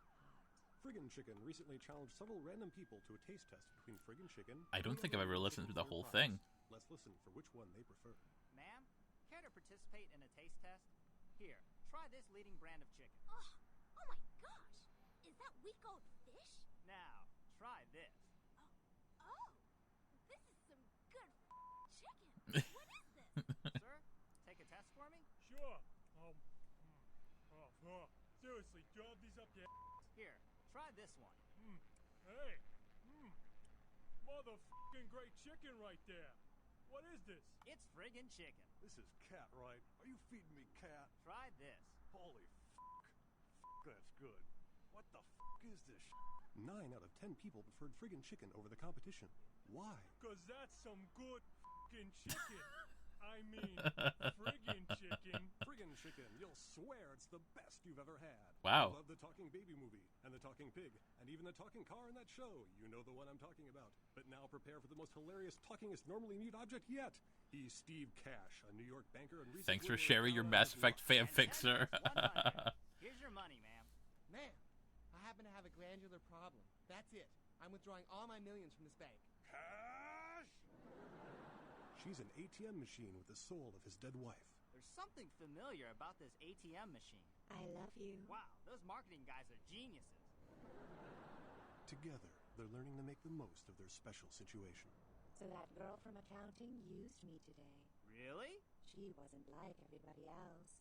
S7: Friggin' Chicken recently challenged several random people to a taste test between Friggin' Chicken.
S1: I don't think I've ever listened to the whole thing.
S7: Let's listen for which one they prefer.
S2: Ma'am, care to participate in a taste test? Here, try this leading brand of chicken.
S5: Oh my gosh! Is that week-old fish?
S2: Now, try this.
S5: Oh, this is some good chicken. What is this?
S2: Sir, take a test for me?
S3: Sure. Seriously, drop these up your
S2: Here, try this one.
S3: Hey. Motherfucking great chicken right there. What is this?
S2: It's friggin' chicken.
S7: This is cat, right? Are you feeding me cat?
S2: Try this.
S7: Holy that's good. What the is this 9 out of 10 people preferred Friggin' Chicken over the competition. Why?
S3: Cause that's some good fucking chicken. I mean, friggin' chicken.
S7: Friggin' Chicken, you'll swear it's the best you've ever had.
S1: Wow.
S7: I love the talking baby movie, and the talking pig, and even the talking car in that show. You know the one I'm talking about. But now prepare for the most hilarious talkingest normally mute object yet. He's Steve Cash, a New York banker and recent
S1: Thanks for
S7: winner of
S1: sharing your Mass Effect fanfic, sir.
S2: 100. Here's your money, ma'am.
S8: Ma'am, I happen to have a glandular problem. That's it. I'm withdrawing all my millions from this bank.
S7: Cash! She's an ATM machine with the soul of his dead wife.
S2: There's something familiar about this ATM machine.
S5: I love you.
S2: Wow, those marketing guys are geniuses.
S7: Together, they're learning to make the most of their special situation.
S5: So that girl from accounting used me today.
S2: Really?
S5: She wasn't like everybody else.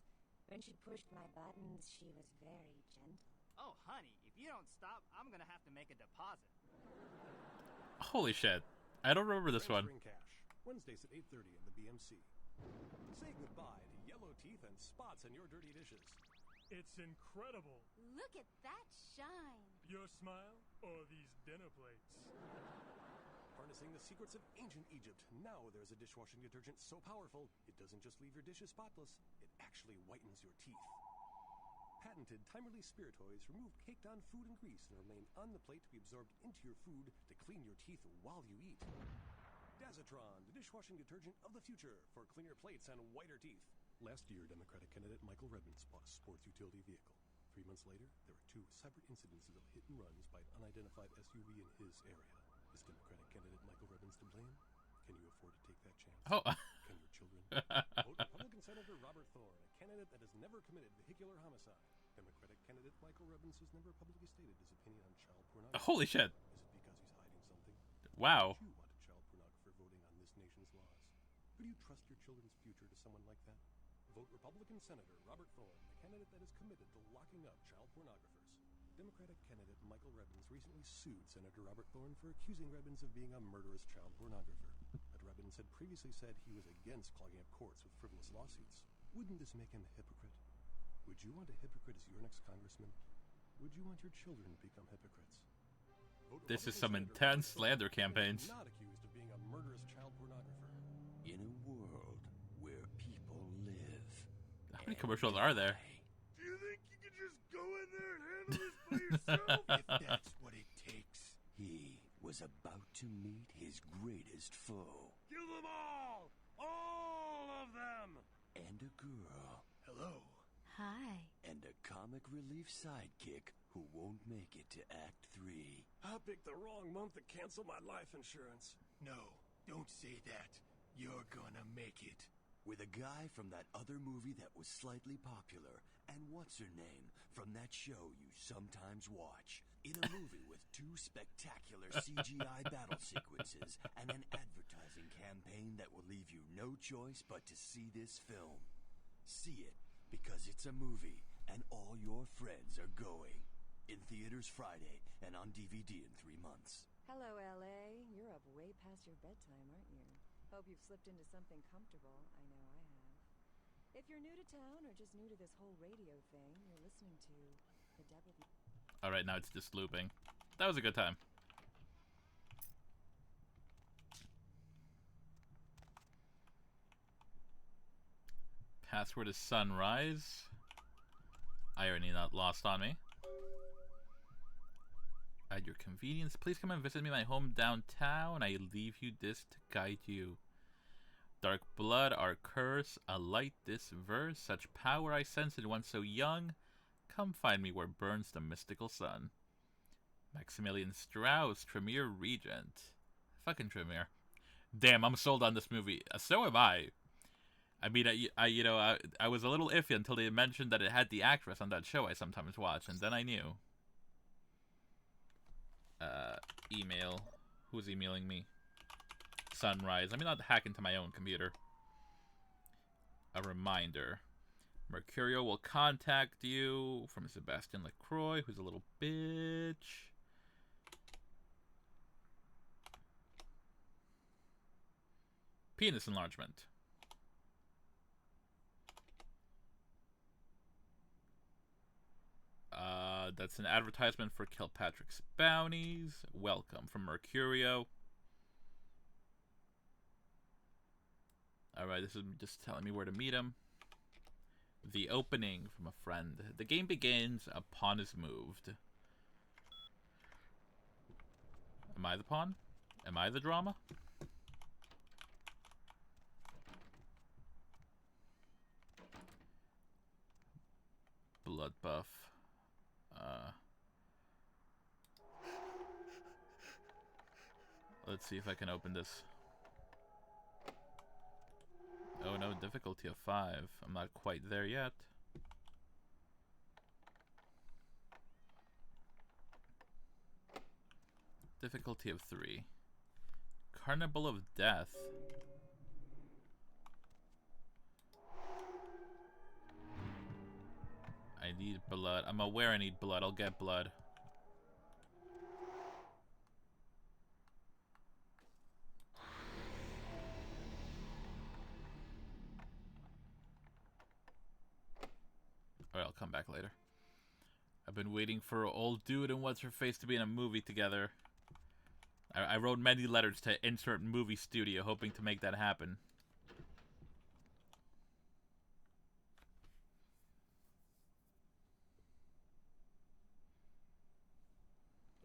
S6: When she pushed my buttons, she was very gentle.
S9: Oh, honey, if you don't stop, I'm gonna have to make a deposit.
S1: Holy shit. I don't remember this one.
S7: Transferring cash. Wednesdays at 8:30 in the BMC. Say goodbye to yellow teeth and spots in your dirty dishes.
S10: It's incredible.
S5: Look at that shine.
S10: Your smile or these dinner plates?
S7: Harnessing the secrets of ancient Egypt. Now there's a dishwashing detergent so powerful, it doesn't just leave your dishes spotless, it actually whitens your teeth. Patented time-release spiritoids remove caked-on food and grease and remain on the plate to be absorbed into your food to clean your teeth while you eat. Dazatron, the dishwashing detergent of the future for cleaner plates and whiter teeth. Last year, Democratic candidate Michael Redmond bought a sports utility vehicle. 3 months later, there were 2 separate incidences of hit and runs by an unidentified SUV in his area. Is Democratic candidate Michael Redmond to blame? Can you afford to take that chance?
S1: Oh.
S7: Can your children? Vote Republican Senator Robert Thorne, a candidate that has never committed vehicular homicide. Democratic candidate Michael Redmond has never publicly stated his opinion on child pornography.
S1: Holy shit.
S7: Is it because he's hiding something?
S1: Wow.
S7: Would you want a child pornographer voting on this nation's laws? Could you trust your children's future to someone like that? Vote Republican Senator Robert Thorne, the candidate that is committed to locking up child pornographers. Democratic candidate Michael Redmond recently sued Senator Robert Thorne for accusing Redmond of being a murderous child pornographer. But Redmond had previously said he was against clogging up courts with frivolous lawsuits. Wouldn't this make him a hypocrite? Would you want a hypocrite as your next congressman? Would you want your children to become hypocrites? Vote
S1: This is
S7: Republican
S1: some
S7: Senator
S1: intense
S7: Robert
S1: slander
S7: Thorne,
S1: campaigns.
S7: not accused of being a murderous child pornographer.
S11: In a world where people live.
S1: How many commercials are there?
S4: Do you think you can just go in there and handle this by yourself?
S11: If that's what it takes. He was about to meet his greatest foe.
S4: Kill them all! All of them!
S11: And a girl.
S4: Hello.
S5: Hi.
S11: And a comic relief sidekick who won't make it to Act 3.
S7: I picked the wrong month to cancel my life insurance.
S4: No, don't say that. You're gonna make it.
S11: With a guy from that other movie that was slightly popular, and what's her name from that show you sometimes watch. In a movie with 2 spectacular CGI battle sequences and an advertising campaign that will leave you no choice but to see this film. See it because it's a movie and all your friends are going. In theaters Friday and on DVD in 3 months.
S6: Hello, LA. You're up way past your bedtime, aren't you? Hope you've slipped into something comfortable. I know I have. If you're new to town or just new to this whole radio thing, you're listening to the Devil.
S1: Alright, now it's just looping. That was a good time. Password is sunrise. Irony not lost on me. At your convenience, please come and visit me in my home downtown. I leave you this to guide you. Dark blood, our curse, a light this verse, such power I sense in one so young. Come find me where burns the mystical sun. Maximilian Strauss, Tremere Regent. Fucking Tremere. Damn, I'm sold on this movie. So am I. I mean, I was a little iffy until they mentioned that it had the actress on that show I sometimes watch, and then I knew. Email. Who's emailing me? Sunrise. Let me not hack into my own computer. A reminder. Mercurio will contact you from Sebastian LaCroix, who's a little bitch. Penis enlargement. That's an advertisement for Kilpatrick's Bounties. Welcome from Mercurio. Alright, this is just telling me where to meet him. The opening from a friend. The game begins, a pawn is moved. Am I the pawn? Am I the drama? Blood buff. Let's see if I can open this. Oh no, difficulty of 5. I'm not quite there yet. Difficulty of 3. Carnival of Death. Need blood. I'm aware I need blood. I'll get blood. Alright, I'll come back later. I've been waiting for old dude and what's-her-face to be in a movie together. I wrote many letters to insert movie studio hoping to make that happen.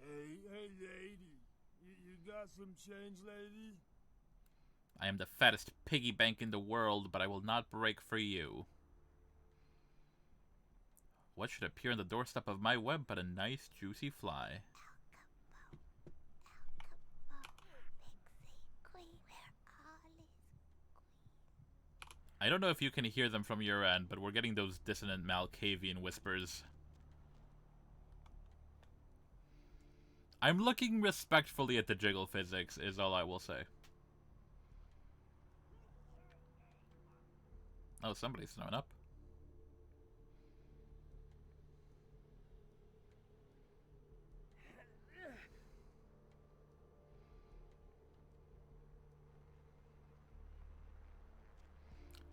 S12: Hey, lady. You got some change, lady?
S1: I am the fattest piggy bank in the world, but I will not break for you. What should appear on the doorstep of my web but a nice, juicy fly? I don't know if you can hear them from your end, but we're getting those dissonant Malkavian whispers. I'm looking respectfully at the jiggle physics, is all I will say. Oh, somebody's throwing up.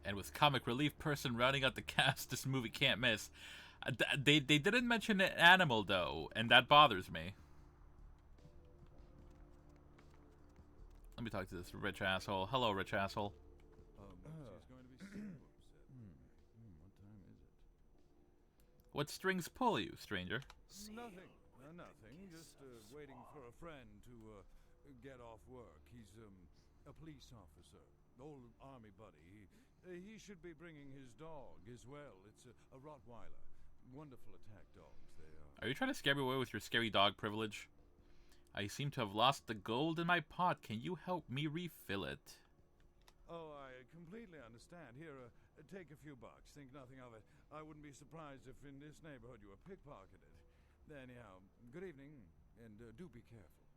S1: And with comic relief person rounding out the cast, this movie can't miss. They didn't mention an animal, though, and that bothers me. Let me talk to this rich asshole. Hello, rich asshole. What strings pull you, stranger?
S12: Nothing. Nothing. Just waiting for a friend to get off work. He's a police officer. Old army buddy. He should be bringing his dog as well. It's a Rottweiler. Wonderful attack dogs they are.
S1: Are you trying to scare me away with your scary dog privilege? I seem to have lost the gold in my pot. Can you help me refill it?
S12: Oh, I completely understand. Here, take a few bucks. Think nothing of it. I wouldn't be surprised if in this neighborhood you were pickpocketed. Anyhow, good evening, and do be careful.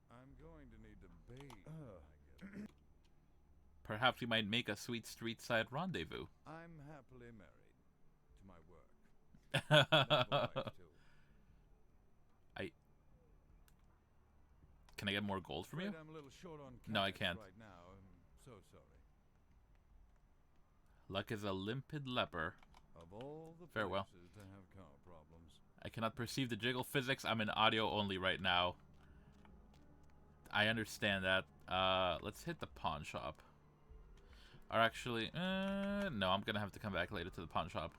S12: I'm going to need to bathe. I guess.
S1: Perhaps we might make a sweet street-side rendezvous.
S12: I'm happily married to my work. Love wife, too.
S1: Can I get more gold from you?
S12: I'm a little short on cash
S1: no, I can't.
S12: Right now. I'm so sorry.
S1: Luck is a limpid leper.
S12: Of all the
S1: Farewell.
S12: places to have car problems.
S1: I cannot perceive the jiggle physics. I'm in audio only right now. I understand that. Let's hit the pawn shop. Or actually, no, I'm gonna have to come back later to the pawn shop.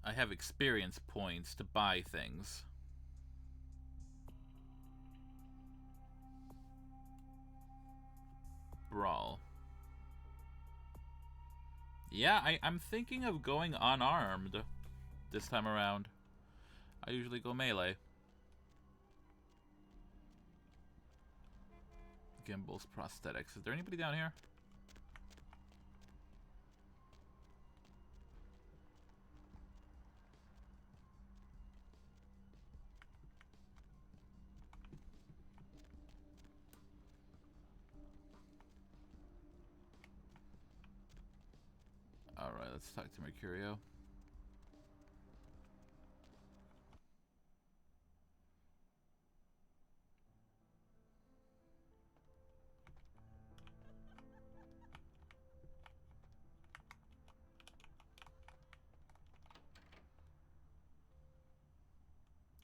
S1: I have experience points to buy things. Brawl. Yeah, I'm thinking of going unarmed this time around. I usually go melee. Gimbals, prosthetics. Is there anybody down here? Alright, let's talk to Mercurio.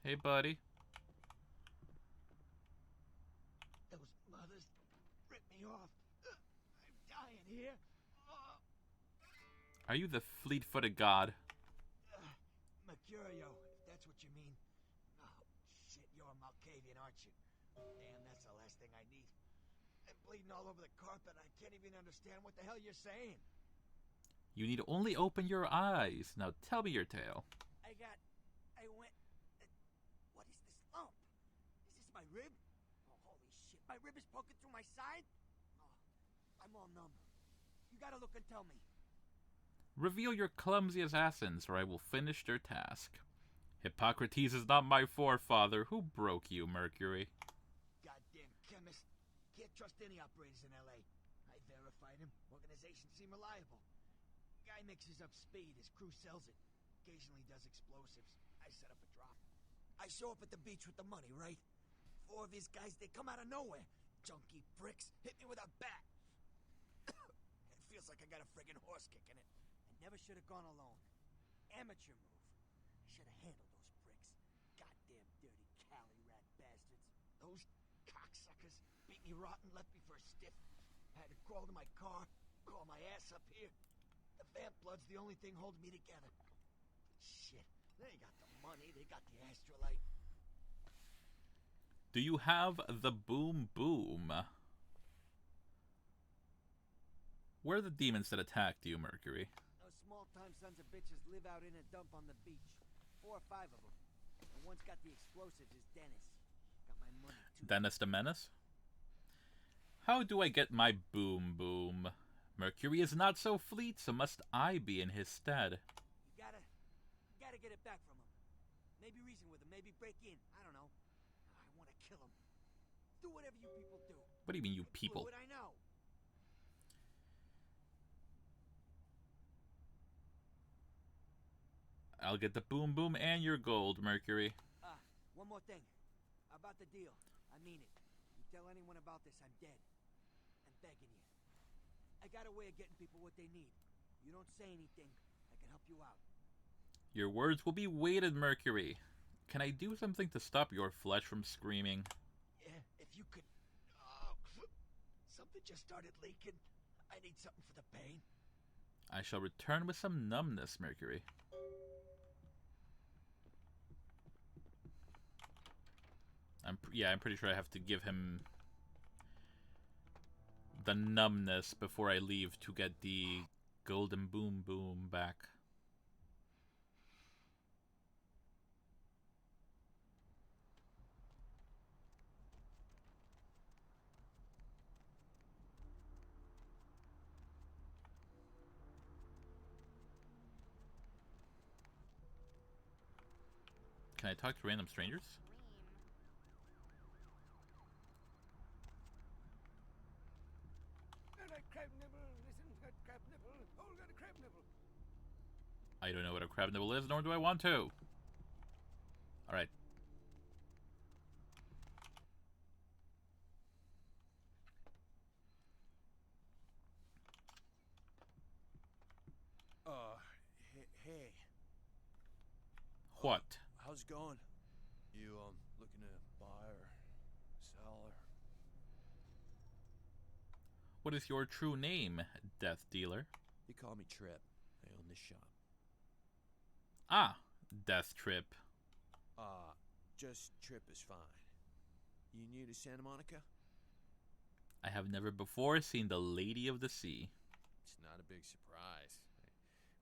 S1: Hey, buddy.
S13: Those mothers ripped me off. I'm dying here.
S1: Are you the fleet-footed god?
S13: Mercurio, if that's what you mean. Oh, shit, you're a Malkavian, aren't you? Damn, that's the last thing I need. I'm bleeding all over the carpet. I can't even understand what the hell you're saying.
S1: You need only open your eyes. Now tell me your tale.
S13: What is this lump? Is this my rib? Oh, holy shit, my rib is poking through my side? Oh, I'm all numb. You gotta look and tell me.
S1: Reveal your clumsy assassins, or I will finish their task. Hippocrates is not my forefather. Who broke you, Mercury?
S13: Goddamn chemist. Can't trust any operators in L.A. I verified him. Organization seem reliable. Guy mixes up speed. His crew sells it. Occasionally does explosives. I set up a drop. I show up at the beach with the money, right? 4 of his guys, they come out of nowhere. Junky pricks hit me with a bat. It feels like I got a friggin' horse kicking it. I never should have gone alone. Amateur move. Should have handled those pricks. Goddamn dirty Cali rat bastards. Those cocksuckers beat me rotten, left me for a stiff. I had to crawl to my car, crawl my ass up here. The vamp blood's the only thing holding me together. Shit, they got the money, they got the astrolite.
S1: Do you have the boom boom? Where are the demons that attacked you, Mercury?
S13: Those small-time sons of bitches live out in a dump on the beach. 4 or 5 of them. The one's got the explosives is Dennis. Got my money too.
S1: Dennis the Menace? How do I get my boom boom? Mercury is not so fleet, so must I be in his stead.
S13: You gotta get it back from him. Maybe reason with him, maybe break in. I don't know. I want to kill him. Do whatever you people do.
S1: What do you mean, you people?
S13: Do what I know.
S1: I'll get the boom boom and your gold, Mercury.
S13: One more thing. About the deal. I mean it. You tell anyone about this, I'm dead. I'm begging you. I got a way of getting people what they need. You don't say anything, I can help you out.
S1: Your words will be weighted, Mercury. Can I do something to stop your flesh from screaming?
S13: Yeah, if you could... Oh, something just started leaking. I need something for the pain.
S1: I shall return with some numbness, Mercury. I'm pretty sure I have to give him the numbness before I leave to get the golden boom boom back. Can I talk to random strangers? I don't know what a crab nibble is, nor do I want to. Alright.
S14: Hey.
S1: What?
S14: How's it going? You, looking to buy or sell or...
S1: What is your true name, Death Dealer?
S14: You call me Trip. I own this shop.
S1: Ah, Death Trip.
S14: Just Trip is fine. You new to Santa Monica?
S1: I have never before seen the Lady of the Sea.
S14: It's not a big surprise.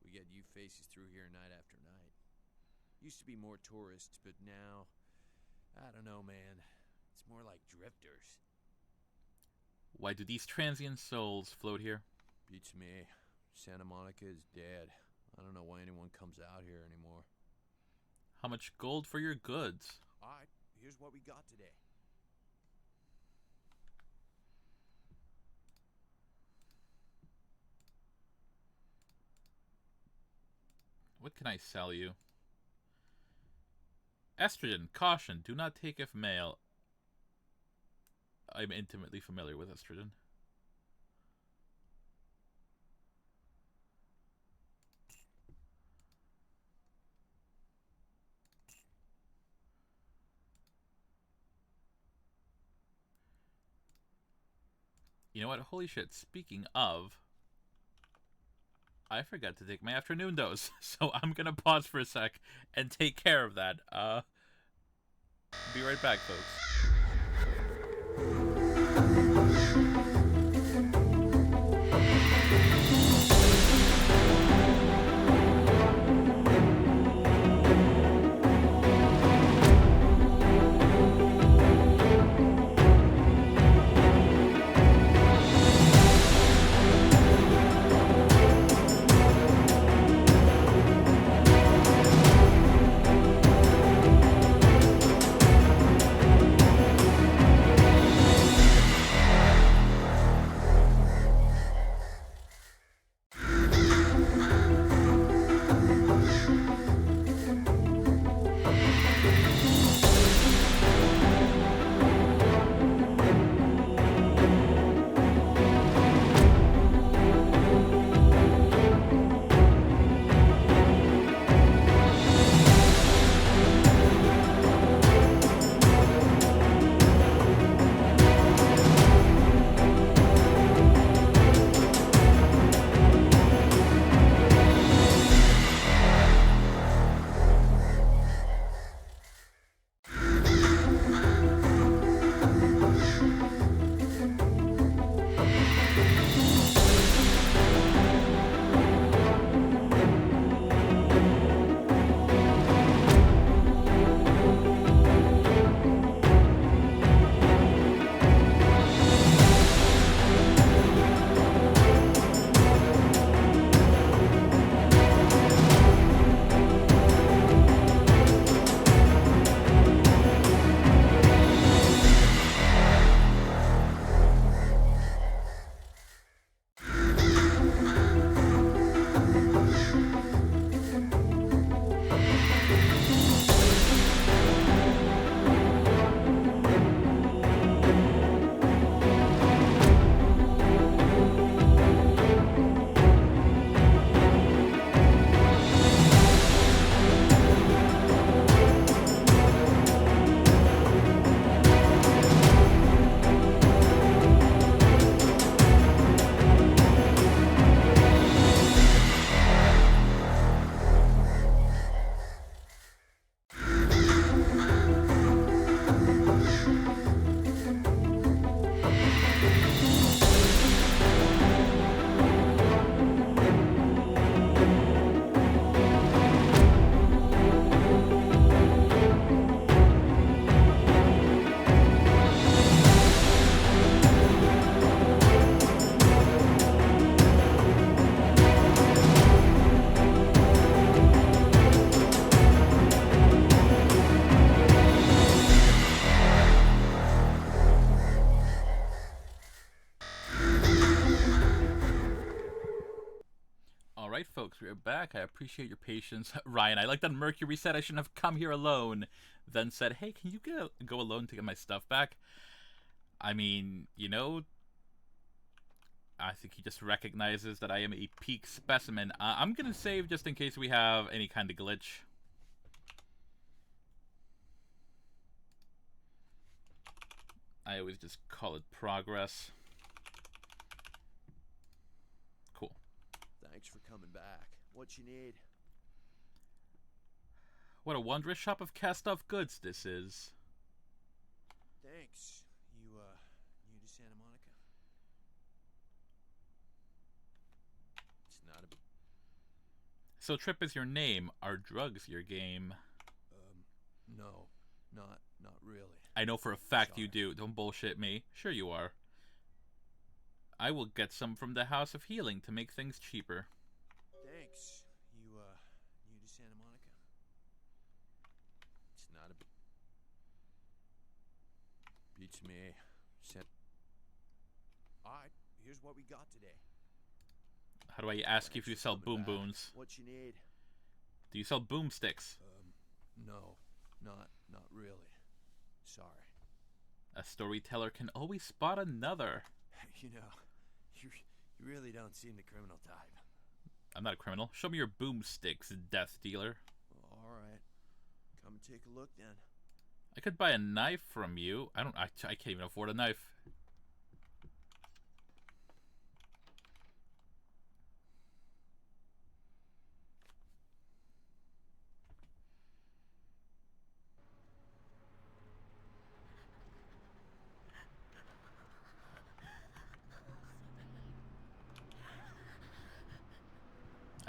S14: We get you faces through here night after night. Used to be more tourists, but now, I don't know, man. It's more like drifters.
S1: Why do these transient souls float here?
S14: Beats me. Santa Monica is dead. I don't know why anyone comes out here anymore.
S1: How much gold for your goods?
S14: Alright, here's what we got today.
S1: What can I sell you? Estrogen, caution, do not take if male. I'm intimately familiar with estrogen. You know what? Holy shit. Speaking of, I forgot to take my afternoon dose. So I'm going to pause for a sec and take care of that. Be right back, folks. folks, we are back. I appreciate your patience. Ryan, I like that Mercury said I shouldn't have come here alone. Then said, hey, can you go alone to get my stuff back? I mean, you know, I think he just recognizes that I am a peak specimen. I'm going to save just in case we have any kind of glitch. I always just call it progress. Cool.
S14: Thanks for coming back. What you need?
S1: What a wondrous shop of cast-off goods this is.
S14: Thanks. You, new to Santa Monica? It's not a...
S1: So Trip is your name. Are drugs your game?
S14: No. Not really.
S1: I know for a fact you do. Don't bullshit me. Sure you are. I will get some from the House of Healing to make things cheaper.
S14: Thanks. You, new to Santa Monica? It's not a... Beats me. Alright, here's what we got today.
S1: How do I ask you if you sell boom booms?
S14: What you need?
S1: Do you sell boomsticks?
S14: No. Not really. Sorry.
S1: A storyteller can always spot another.
S14: You know, you really don't seem the criminal type.
S1: I'm not a criminal. Show me your boomsticks, death dealer.
S14: Alright. Come and take a look then.
S1: I could buy a knife from you. I can't even afford a knife.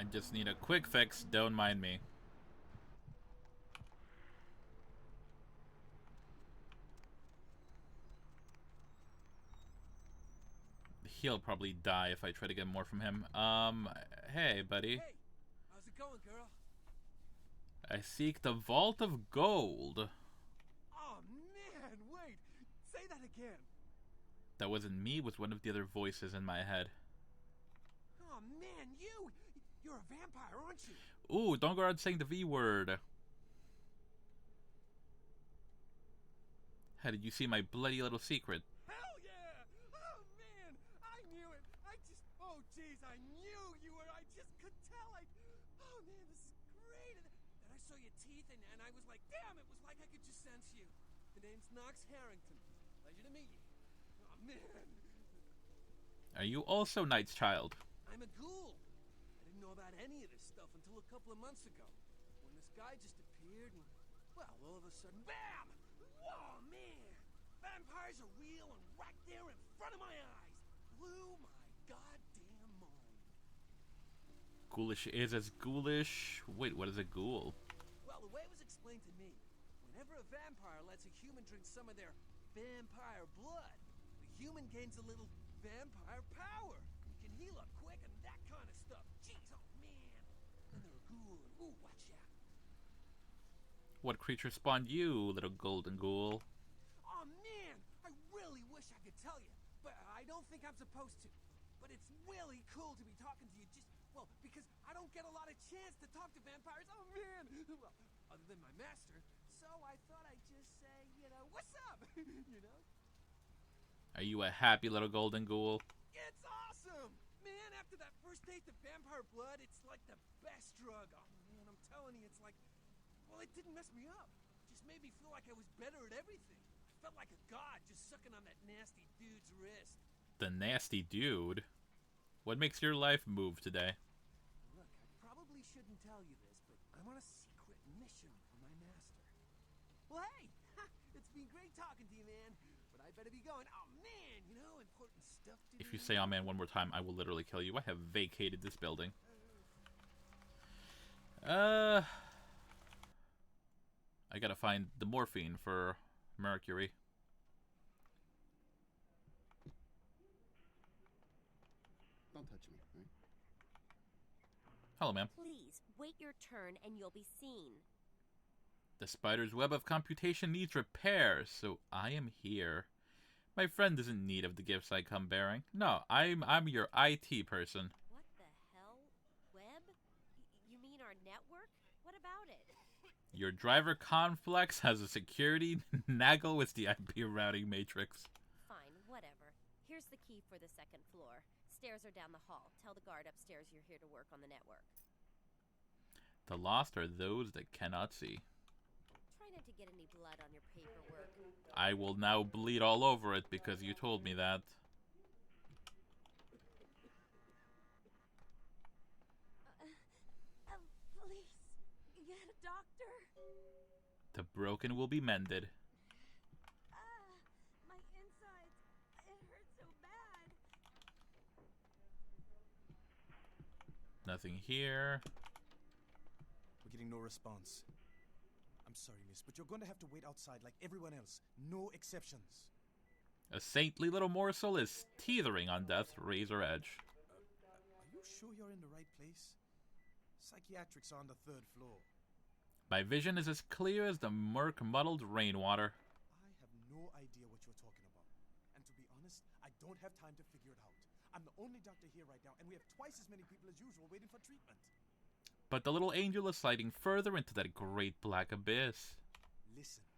S1: I just need a quick fix, don't mind me. He'll probably die if I try to get more from him. Hey, buddy.
S8: Hey, how's it going, girl?
S1: I seek the Vault of Gold.
S8: Oh, man, wait. Say that again.
S1: That wasn't me, it was one of the other voices in my head.
S8: Oh, man, you're a vampire, aren't you?
S1: Ooh, don't go around saying the V word. How did you see my bloody little secret?
S8: Hell yeah! Oh, man, I knew it. Oh, jeez, I knew you were. I just could tell. Oh, man, this is great. And then I saw your teeth, and I was like, damn, it was like I could just sense you. The name's Knox Harrington. Pleasure to meet you. Oh, man.
S1: Are you also Knight's Child?
S8: I'm a ghoul. I didn't know about any of this stuff until a couple of months ago, when this guy just appeared and, well, all of a sudden, BAM! Whoa, man! Vampires are real and right there in front of my eyes. Blew my goddamn mind.
S1: Ghoulish is as ghoulish. Wait, what is a ghoul?
S8: Well, the way it was explained to me, whenever a vampire lets a human drink some of their vampire blood, the human gains a little vampire power. You can heal up quick and that kind of stuff. Jeez, oh man. And they're a ghoul and ooh, watch out.
S1: What creature spawned you, little golden ghoul?
S8: Oh man, I really wish I could tell you, but I don't think I'm supposed to. But it's really cool to be talking to you because I don't get a lot of chance to talk to vampires. Oh man. Well, other than my master, so I thought I'd just say, what's up?
S1: Are you a happy little golden ghoul?
S8: It's awesome! Man, after that first taste of vampire blood, it's like the best drug. Oh, man, I'm telling you, it's like... Well, it didn't mess me up. It just made me feel like I was better at everything. I felt like a god just sucking on that nasty dude's wrist.
S1: The nasty dude? What makes your life move today?
S8: Look, I probably shouldn't tell you this, but I'm on a secret mission for my master. Well, hey! It's been great talking to you, man. But I better be going. Oh, man, important stuff to do.
S1: If you say "oh man" one more time, I will literally kill you. I have vacated this building. I gotta find the morphine for Mercury.
S15: Don't touch me, right?
S1: Hello, ma'am.
S5: Please, wait your turn and you'll be seen.
S1: The spider's web of computation needs repair, so I am here. My friend is in need of the gifts I come bearing. No, I'm your IT person.
S5: What the hell? Web?
S1: Your driver complex has a security naggle with the IP routing matrix.
S16: Fine, whatever. Here's the key for the second floor. Stairs are down the hall. Tell the guard upstairs you're here to work on the network.
S1: The lost are those that cannot see.
S16: Try not to get any blood on your paperwork.
S1: I will now bleed all over it because you told me that.
S5: Please, get a doctor.
S1: The broken will be mended.
S5: My insides, it hurts so bad.
S1: Nothing here.
S17: We're getting no response. I'm sorry, miss, but you're going to have to wait outside like everyone else. No exceptions.
S1: A saintly little morsel is teetering on death's razor edge.
S17: Are you sure you're in the right place? Psychiatrics are on the 3rd floor.
S1: My vision is as clear as the murk muddled rainwater.
S17: I have no idea what you're talking about. And to be honest, I don't have time to figure it out. I'm the only doctor here right now, and we have twice as many people as usual waiting for treatment.
S1: But the little angel is sliding further into that great black abyss.
S17: Listen,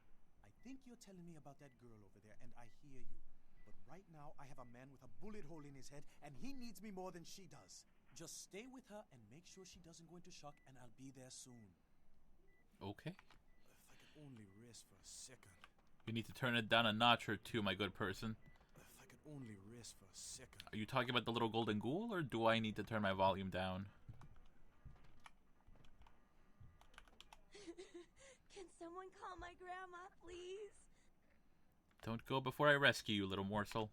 S17: I think you're telling me about that girl over there, and I hear you. But right now, I have a man with a bullet hole in his head, and he needs me more than she does. Just stay with her and make sure she doesn't go into shock, and I'll be there soon.
S1: Okay.
S17: If I could only rest for a second.
S1: You need to turn it down a notch or two, my good person.
S17: If I could only rest for a second.
S1: Are you talking about the little golden ghoul, or do I need to turn my volume down?
S5: Can someone call my grandma, please?
S1: Don't go before I rescue you, little morsel.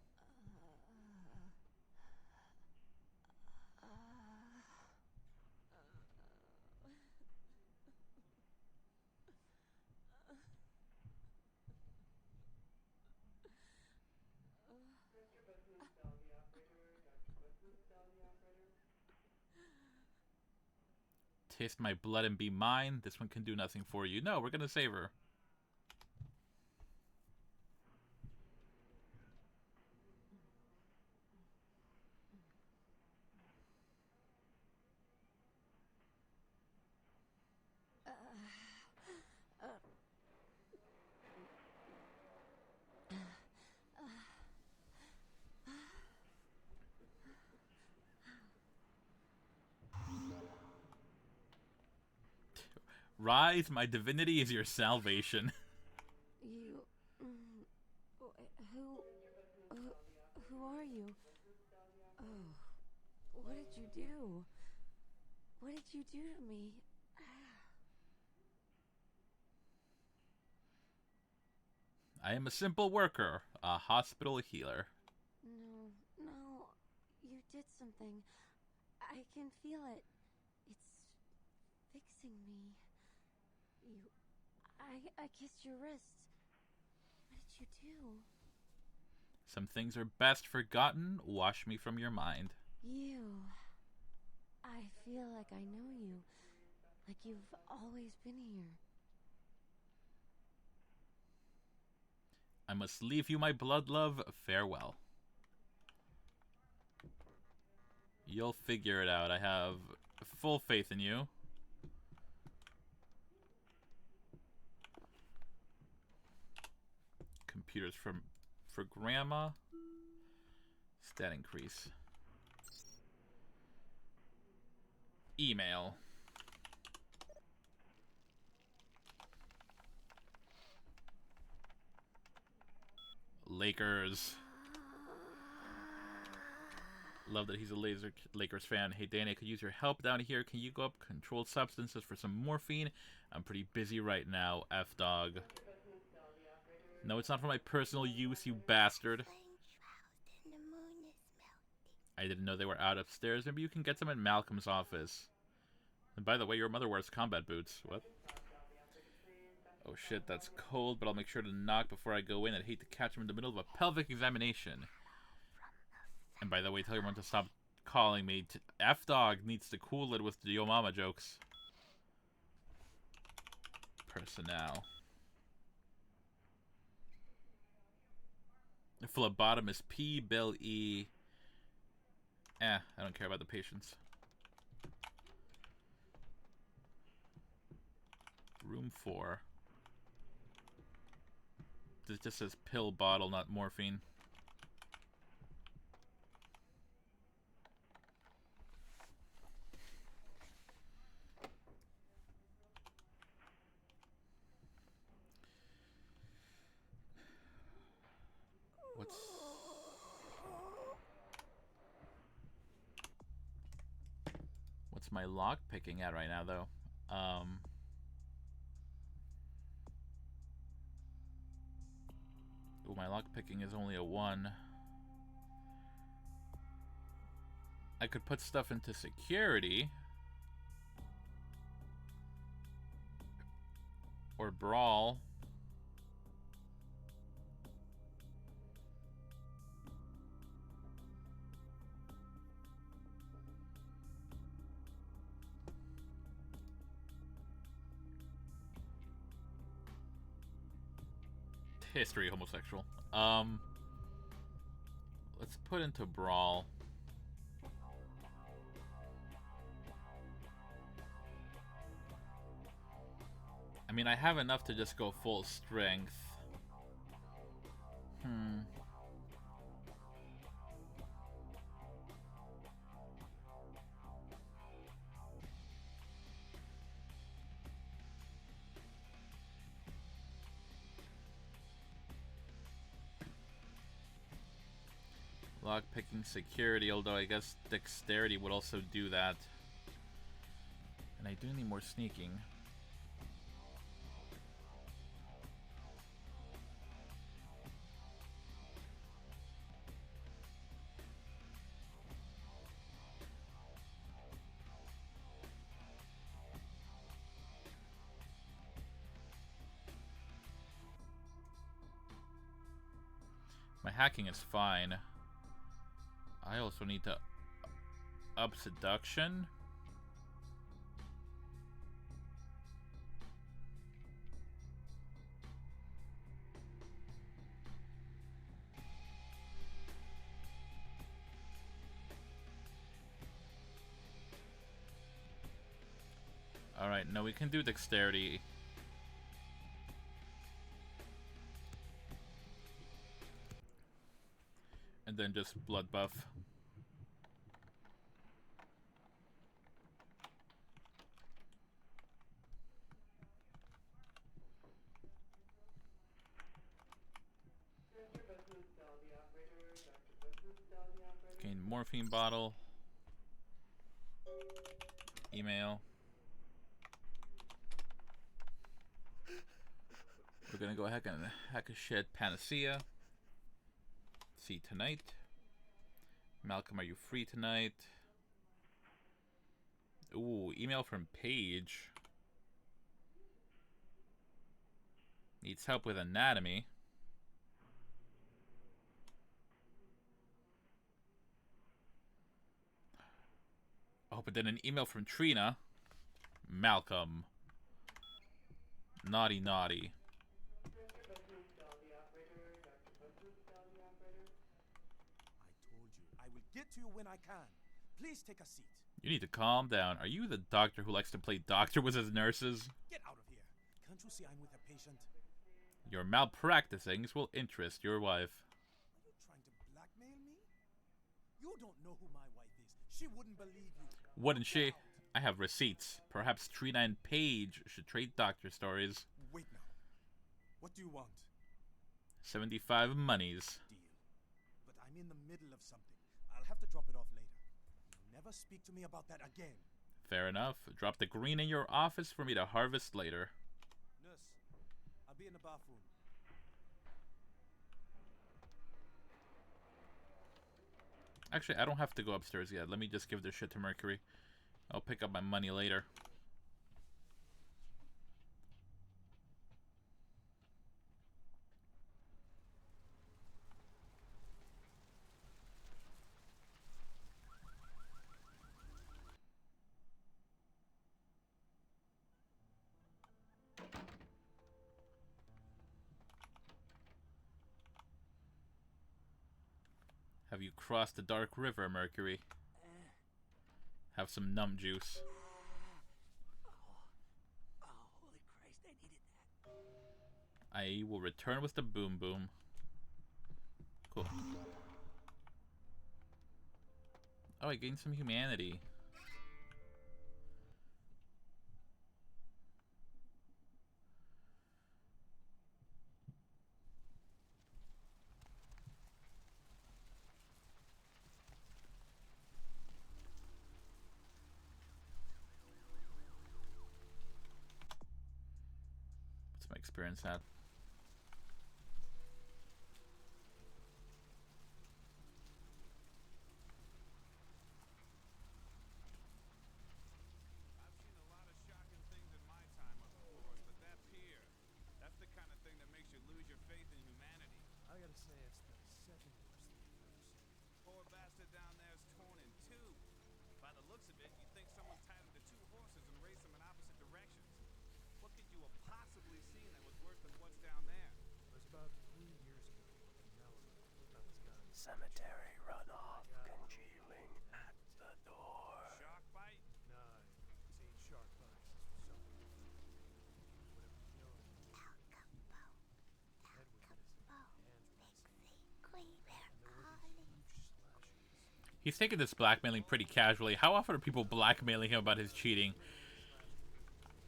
S1: Taste my blood and be mine. This one can do nothing for you. No, we're gonna save her. Rise, my divinity is your salvation.
S5: You... Who are you? Oh, what did you do? What did you do to me?
S1: I am a simple worker, a hospital healer.
S5: No, you did something. I can feel it. It's fixing me. I kissed your wrist. What did you do?
S1: Some things are best forgotten. Wash me from your mind.
S5: You. I feel like I know you. Like you've always been here.
S1: I must leave you, my blood love. Farewell. You'll figure it out. I have full faith in you. Computers for grandma. Stat increase. Email. Lakers. Love that he's a Lakers fan. Hey, Danny, I could use your help down here. Can you go up controlled substances for some morphine? I'm pretty busy right now, F-dog. No, it's not for my personal use, you bastard. I didn't know they were out upstairs. Maybe you can get some at Malcolm's office. And by the way, your mother wears combat boots. What? Oh shit, that's cold, but I'll make sure to knock before I go in. I'd hate to catch him in the middle of a pelvic examination. And by the way, tell everyone to stop calling me. F-Dog needs to cool it with the Yo Mama jokes. Personnel. Phlebotomist P, Bill E. I don't care about the patients. Room 4. This just says pill bottle, not morphine. What's my lock picking at right now, though? Oh, my lock picking is only a 1. I could put stuff into security. Or brawl. History homosexual. Let's put into brawl. I mean, I have enough to just go full strength. Lockpicking security, although I guess dexterity would also do that. And I do need more sneaking. My hacking is fine. I also need to up seduction. Alright, no, we can do dexterity. And then just blood buff. Gain morphine bottle. Email. We're gonna go ahead and hack a shit panacea. See tonight. Malcolm, are you free tonight? Ooh, email from Paige. Needs help with anatomy. Oh, but then an email from Trina. Malcolm. Naughty, naughty.
S17: I will get to you when I can. Please take a seat.
S1: You need to calm down. Are you the doctor who likes to play doctor with his nurses?
S17: Get out of here. Can't you see I'm with a patient?
S1: Your malpracticings will interest your wife.
S17: Are you trying to blackmail me? You don't know who my wife is. She wouldn't believe you.
S1: Wouldn't she? I have receipts. Perhaps Trina and Paige should trade doctor stories.
S17: Wait now. What do you want?
S1: 75 monies.
S17: Deal. But I'm in the middle of something. I'll have to drop it off later. Never speak to me about that again.
S1: Fair enough. Drop the green in your office for me to harvest later.
S17: Nurse, I'll be in the bathroom.
S1: Actually, I don't have to go upstairs yet. Let me just give this shit to Mercury. I'll pick up my money later. Have you crossed the dark river, Mercury? Have some numb juice.
S13: Oh, holy Christ.
S1: I will return with the boom boom. Cool. Oh, I gained some humanity. What's my experience at?
S8: I gotta say, it's the second worst thing I've ever seen.
S3: Poor bastard down there is torn in two. By the looks of it, you'd think someone tied him to two horses and raced them in opposite directions. What could you have possibly seen that was worse than what's down there?
S8: It was about 3 years ago, and now about his gun.
S18: Cemetery runoff congealing at the door.
S3: Shark bite?
S8: Nah, I've seen shark bites. So, whatever killed him. Head was missing, hands were missing.
S1: He's taking this blackmailing pretty casually. How often are people blackmailing him about his cheating?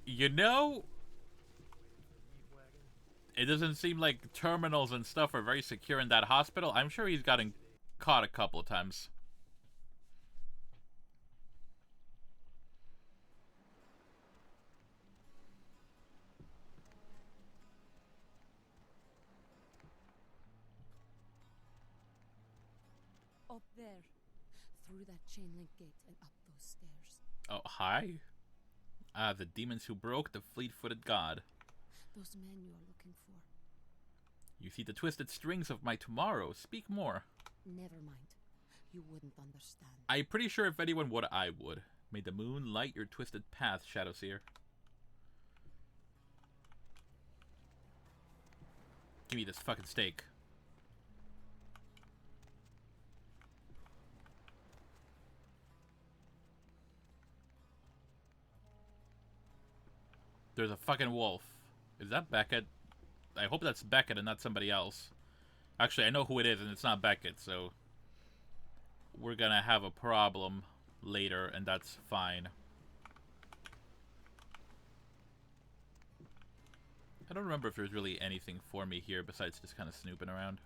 S1: You know, it doesn't seem like terminals and stuff are very secure in that hospital. I'm sure he's gotten caught a couple of times.
S19: Up there. Through that chain link gate and up those stairs.
S1: Oh, hi. Ah, the demons who broke the fleet-footed god.
S19: Those men you are looking for.
S1: You see the twisted strings of my tomorrow. Speak more.
S19: Never mind. You wouldn't understand.
S1: I'm pretty sure if anyone would, I would. May the moon light your twisted path, Shadowseer. Give me this fucking steak. There's a fucking wolf. Is that Beckett? I hope that's Beckett and not somebody else. Actually, I know who it is, and it's not Beckett, so we're gonna have a problem later, and that's fine. I don't remember if there's really anything for me here besides just kind of snooping around.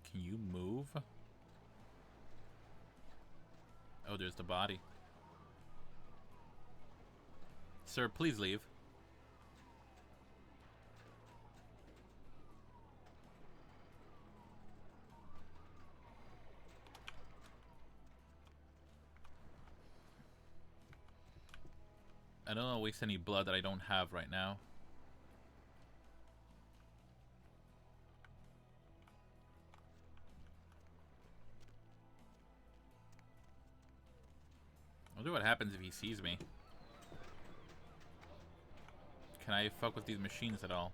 S1: Can you move? Oh, there's the body. Sir, please leave. I don't want to waste any blood that I don't have right now. I wonder what happens if he sees me. Can I fuck with these machines at all?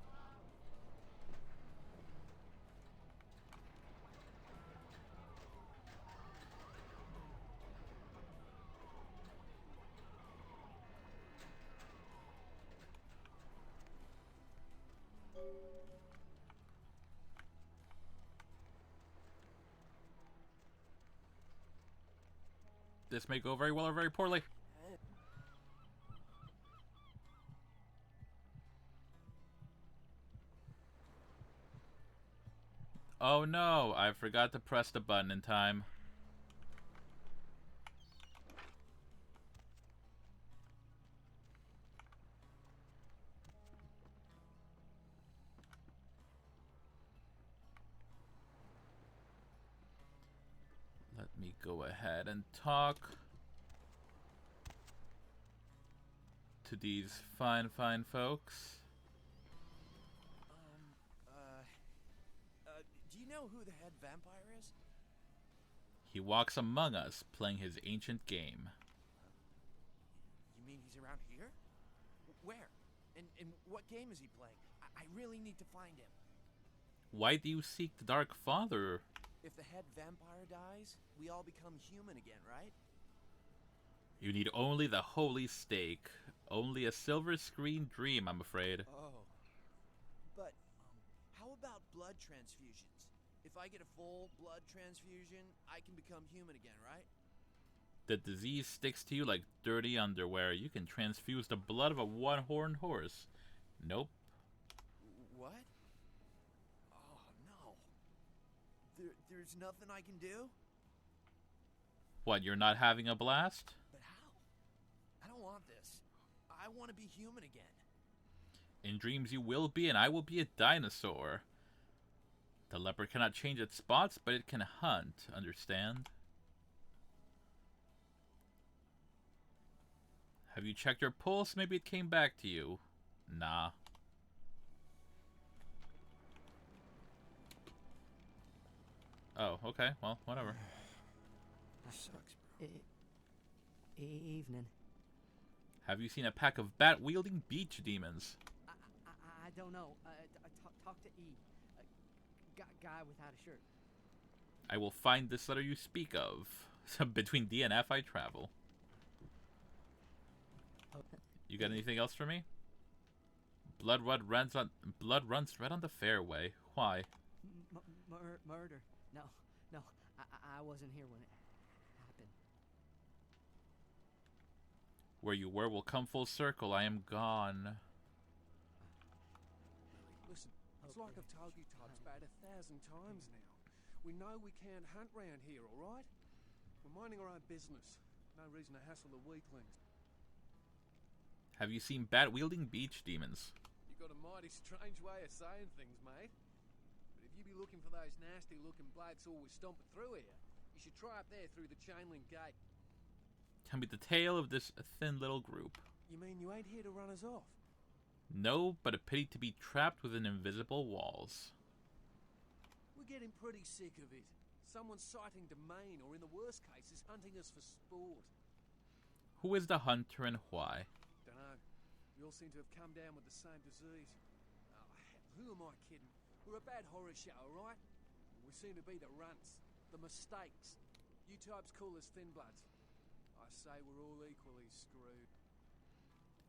S1: This may go very well or very poorly. Oh no, I forgot to press the button in time. Let me go ahead and talk to these fine folks.
S18: Do you know who the head vampire is?
S1: He walks among us, playing his ancient game.
S18: You mean he's around here? Where? And what game is he playing? I really need to find him.
S1: Why do you seek the Dark Father?
S18: If the head vampire dies, we all become human again, right?
S1: You need only the holy stake. Only a silver screen dream, I'm afraid.
S18: Oh. But, how about blood transfusions? If I get a full blood transfusion, I can become human again, right?
S1: The disease sticks to you like dirty underwear. You can transfuse the blood of a one-horned horse. Nope.
S18: What? Oh, no. There's nothing I can do?
S1: What, you're not having a blast?
S18: But how? I don't want this. I want to be human again.
S1: In dreams you will be, and I will be a dinosaur. The leopard cannot change its spots, but it can hunt, understand? Have you checked your pulse? Maybe it came back to you. Nah. Oh, okay. Well, whatever.
S18: That sucks,
S9: bro. Evening.
S1: Have you seen a pack of bat-wielding beach demons?
S9: I don't know. Talk to E. Guy without a shirt.
S1: I will find this letter you speak of. Between D and F, I travel. You got anything else for me? Blood runs red on the fairway. Why?
S9: Murder. No. I wasn't here when it happened.
S1: Where you were will come full circle. I am gone.
S7: Listen, it's like I've told you types about 1,000 times now. We know we can't hunt round here, alright? We're minding our own business. No reason to hassle the weaklings.
S1: Have you seen bat-wielding beach demons?
S7: You got a mighty strange way of saying things, mate. But if you be looking for those nasty-looking blokes always stomping through here, you should try up there through the chain-link gate.
S1: Tell me the tale of this thin little group.
S7: You mean you ain't here to run us off?
S1: No, but a pity to be trapped within invisible walls.
S7: We're getting pretty sick of it. Someone's sighting domain, or in the worst cases, hunting us for sport.
S1: Who is the hunter and why?
S7: Dunno. We all seem to have come down with the same disease. Oh, who am I kidding? We're a bad horror show, alright? We seem to be the runts, the mistakes. You types call us thin bloods. I say we're all equally screwed.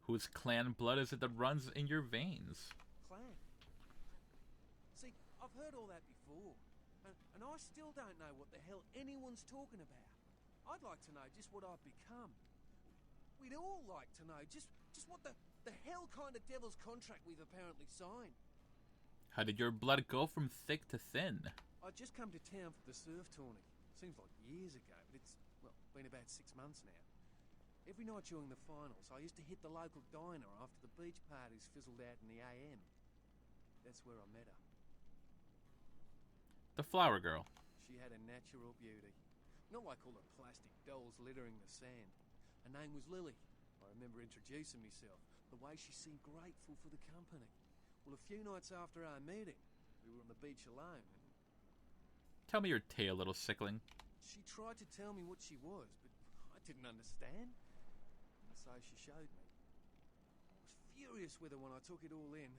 S1: Whose clan blood is it that runs in your veins?
S7: Clan? See, I've heard all that before. And I still don't know what the hell anyone's talking about. I'd like to know just what I've become. We'd all like to know just what the hell kind of devil's contract we've apparently signed.
S1: How did your blood go from thick to thin?
S7: I'd just come to town for the surf tourney. Seems like years ago, but it's, well, been about 6 months now. Every night during the finals, I used to hit the local diner after the beach parties fizzled out in the AM. That's where I met her.
S1: The flower girl.
S7: She had a natural beauty. Not like all the plastic dolls littering the sand. Her name was Lily. I remember introducing myself. The way she seemed grateful for the company. Well, a few nights after our meeting, we were on the beach alone. And
S1: tell me your tale, little sickling.
S7: she tried to tell me what she was, but I didn't understand. And so she showed me. I was furious with her when I took it all in.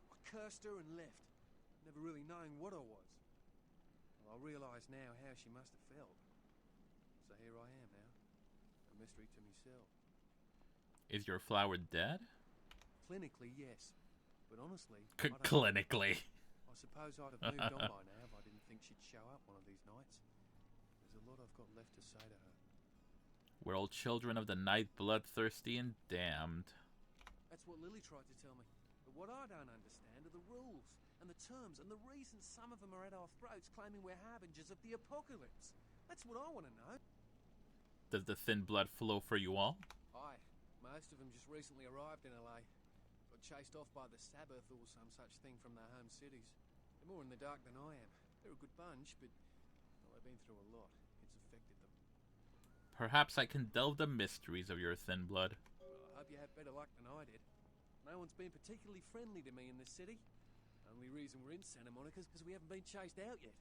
S7: I cursed her and left, never really knowing what I was. Well, I realise now how she must have felt. So here I am now, a mystery to myself.
S1: Is your flower dead?
S7: Clinically, yes. But honestly...
S1: Clinically.
S7: I suppose I'd have moved on by now if I didn't think she'd show up one of these nights. There's a lot I've got left to say to her.
S1: We're all children of the night, bloodthirsty and damned.
S7: That's what Lily tried to tell me. But what I don't understand are the rules, and the terms, and the reasons some of them are at our throats claiming we're harbingers of the apocalypse. That's what I want to know.
S1: Does the thin blood flow for you all?
S7: Aye. Most of them just recently arrived in LA. Got chased off by the Sabbath or some such thing from their home cities. They're more in the dark than I am. They're a good bunch, but well, they've been through a lot. It's affected them.
S1: Perhaps I can delve the mysteries of your thin blood.
S7: Well, I hope you have better luck than I did. No one's been particularly friendly to me in this city. Only reason we're in Santa Monica is because we haven't been chased out yet.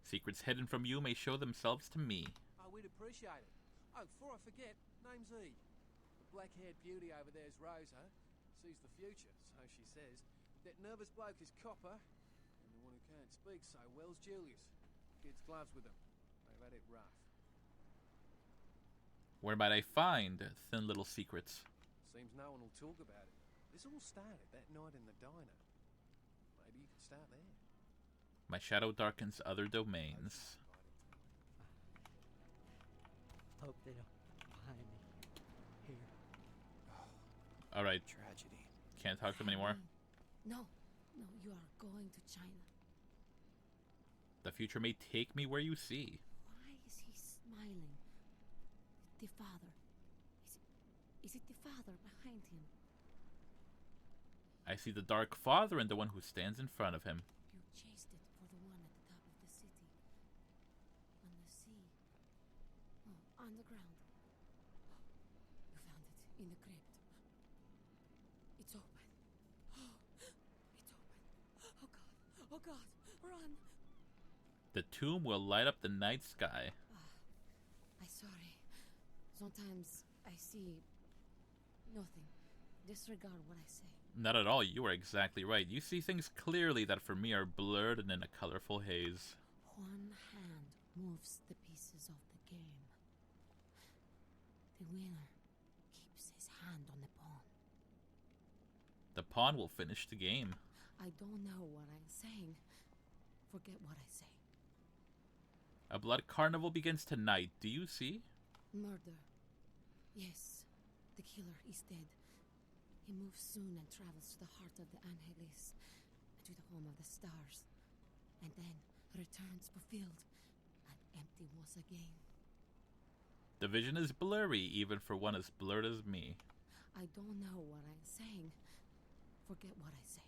S1: Secrets hidden from you may show themselves to me.
S7: Oh, we'd appreciate it. Oh, before I forget, name's E. The black-haired beauty over there's Rosa.
S18: Sees the future, so she says. That nervous bloke is Copper, and the one who can't speak so well's Julius. Kids gloves with them. They've had it rough.
S1: Where might I find thin little secrets?
S18: Seems no one will talk about it. This all started that night in the diner. Maybe you could start there.
S1: My shadow darkens other domains.
S9: Hope they don't find me here.
S1: Alright.
S18: Tragedy.
S1: Can't talk to him anymore.
S19: No, no, you are going to China.
S1: The future may take me where you see.
S19: Why is he smiling? The father. Is it the father behind him?
S1: I see the Dark Father and the one who stands in front of him.
S19: You chased it for the one at the top of the city. On the sea. Oh, on the ground. You found it in the crypt. It's open. It's open. Oh God. Oh God. Run.
S1: The tomb will light up the night sky.
S19: I'm sorry. Sometimes I see nothing. Disregard what I say.
S1: Not at all, you are exactly right. You see things clearly that for me are blurred and in a colorful haze.
S19: One hand moves the pieces of the game. The winner keeps his hand on the pawn.
S1: The pawn will finish the game.
S19: I don't know what I'm saying. Forget what I say.
S1: A blood carnival begins tonight. Do you see?
S19: Murder. Yes, the killer is dead. He moves soon and travels to the heart of the Angeles, to the home of the stars, and then returns fulfilled and empty once again.
S1: The vision is blurry, even for one as blurred as me.
S19: I don't know what I'm saying. Forget what I say.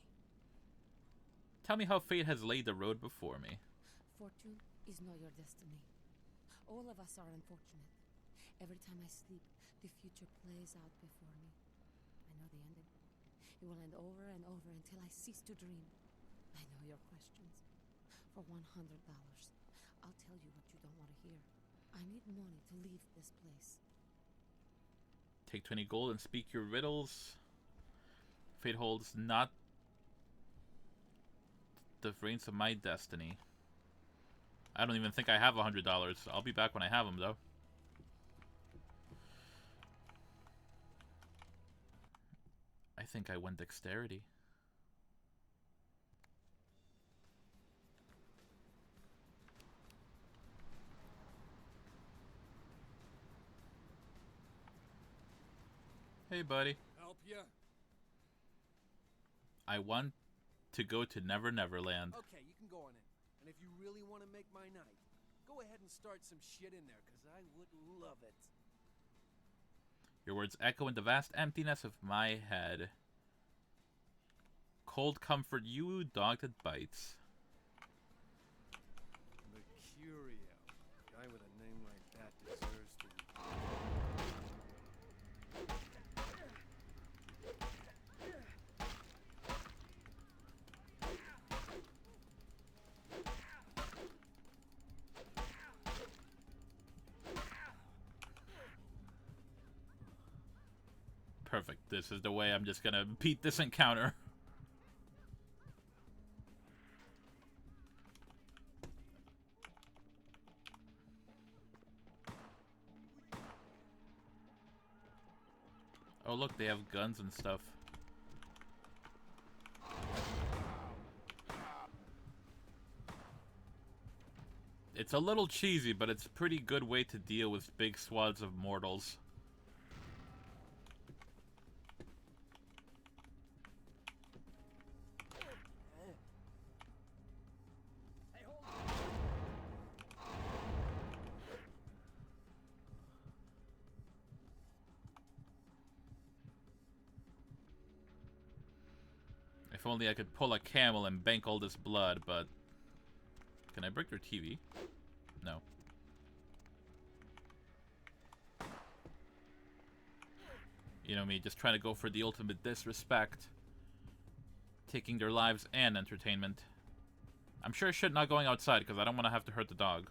S1: Tell me how fate has laid the road before me.
S19: Fortune is not your destiny. All of us are unfortunate. Every time I sleep, the future plays out before me. I know the ending. It will end over and over until I cease to dream. I know your questions. For $100, I'll tell you what you don't want to hear. I need money to leave this place.
S1: Take 20 gold and speak your riddles. Fate holds not the reins of my destiny. I don't even think I have $100. I'll be back when I have them, though. I think I won dexterity. Hey, buddy.
S18: Help ya?
S1: I want to go to Never Never Land.
S18: Okay, you can go on in. And if you really want to make my night, go ahead and start some shit in there, because I would love it.
S1: Your words echo in the vast emptiness of my head. Cold comfort you, dog that bites.
S18: Mercurio. A guy with a name like that deserves to...
S1: Perfect. This is the way I'm just gonna beat this encounter. Oh look, they have guns and stuff. It's a little cheesy, but it's a pretty good way to deal with big swaths of mortals. If only I could pull a camel and bank all this blood, but... Can I break their TV? No. You know me, just trying to go for the ultimate disrespect. Taking their lives and entertainment. I'm sure shit not going outside, because I don't want to have to hurt the dog.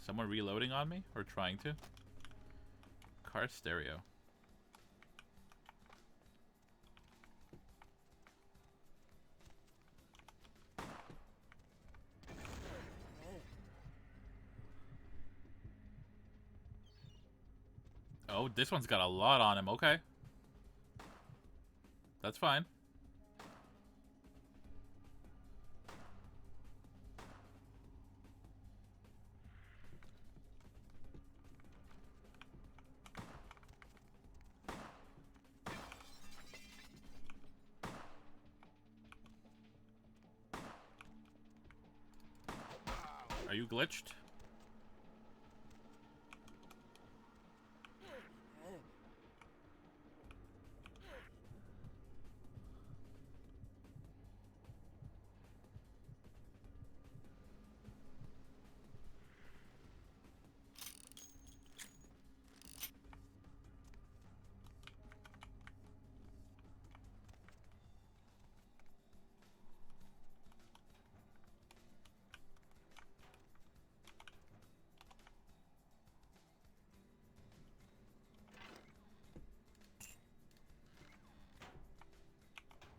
S1: Someone reloading on me? Or trying to? Car stereo. Oh, this one's got a lot on him. Okay. That's fine. Are you glitched?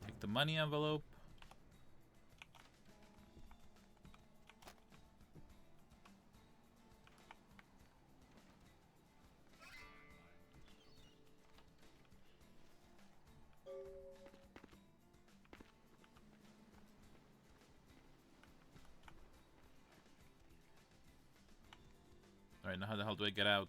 S1: Take the money envelope. Alright, now how the hell do I get out?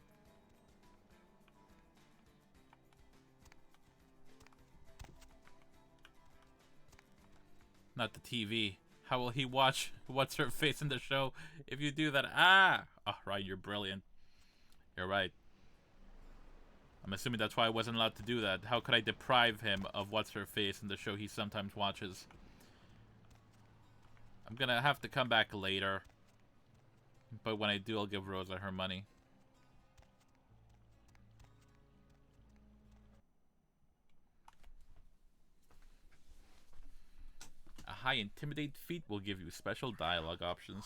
S1: Not the TV. How will he watch what's her face in the show if you do that? Ah! Oh, right, you're brilliant. You're right. I'm assuming that's why I wasn't allowed to do that. How could I deprive him of what's her face in the show he sometimes watches? I'm gonna have to come back later. But when I do, I'll give Rosa her money. A high intimidate feat will give you special dialogue options.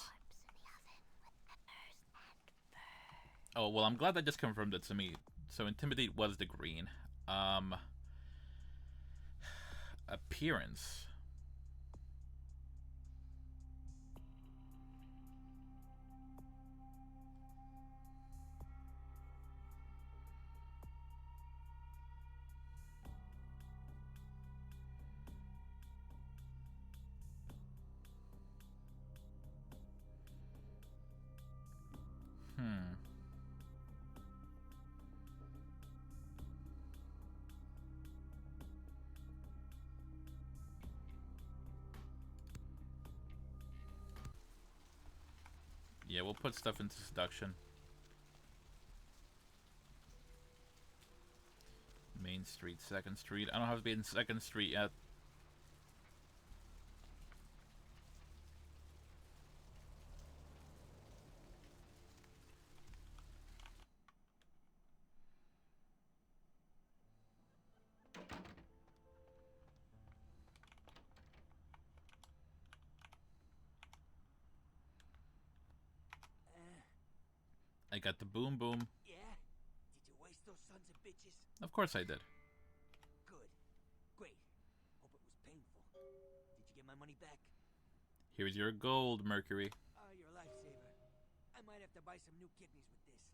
S1: Oh, well, I'm glad that just confirmed it to me. So intimidate was the green. Appearance. Yeah, we'll put stuff into seduction. Main Street, 2nd Street. I don't have to be in 2nd Street yet. I got the boom boom.
S13: Yeah? Did you waste those sons of bitches?
S1: Of course I did.
S13: Good. Great. Hope it was painful. Did you get my money back?
S1: Here's your gold, Mercury.
S13: Oh, you're a lifesaver. I might have to buy some new kidneys with this.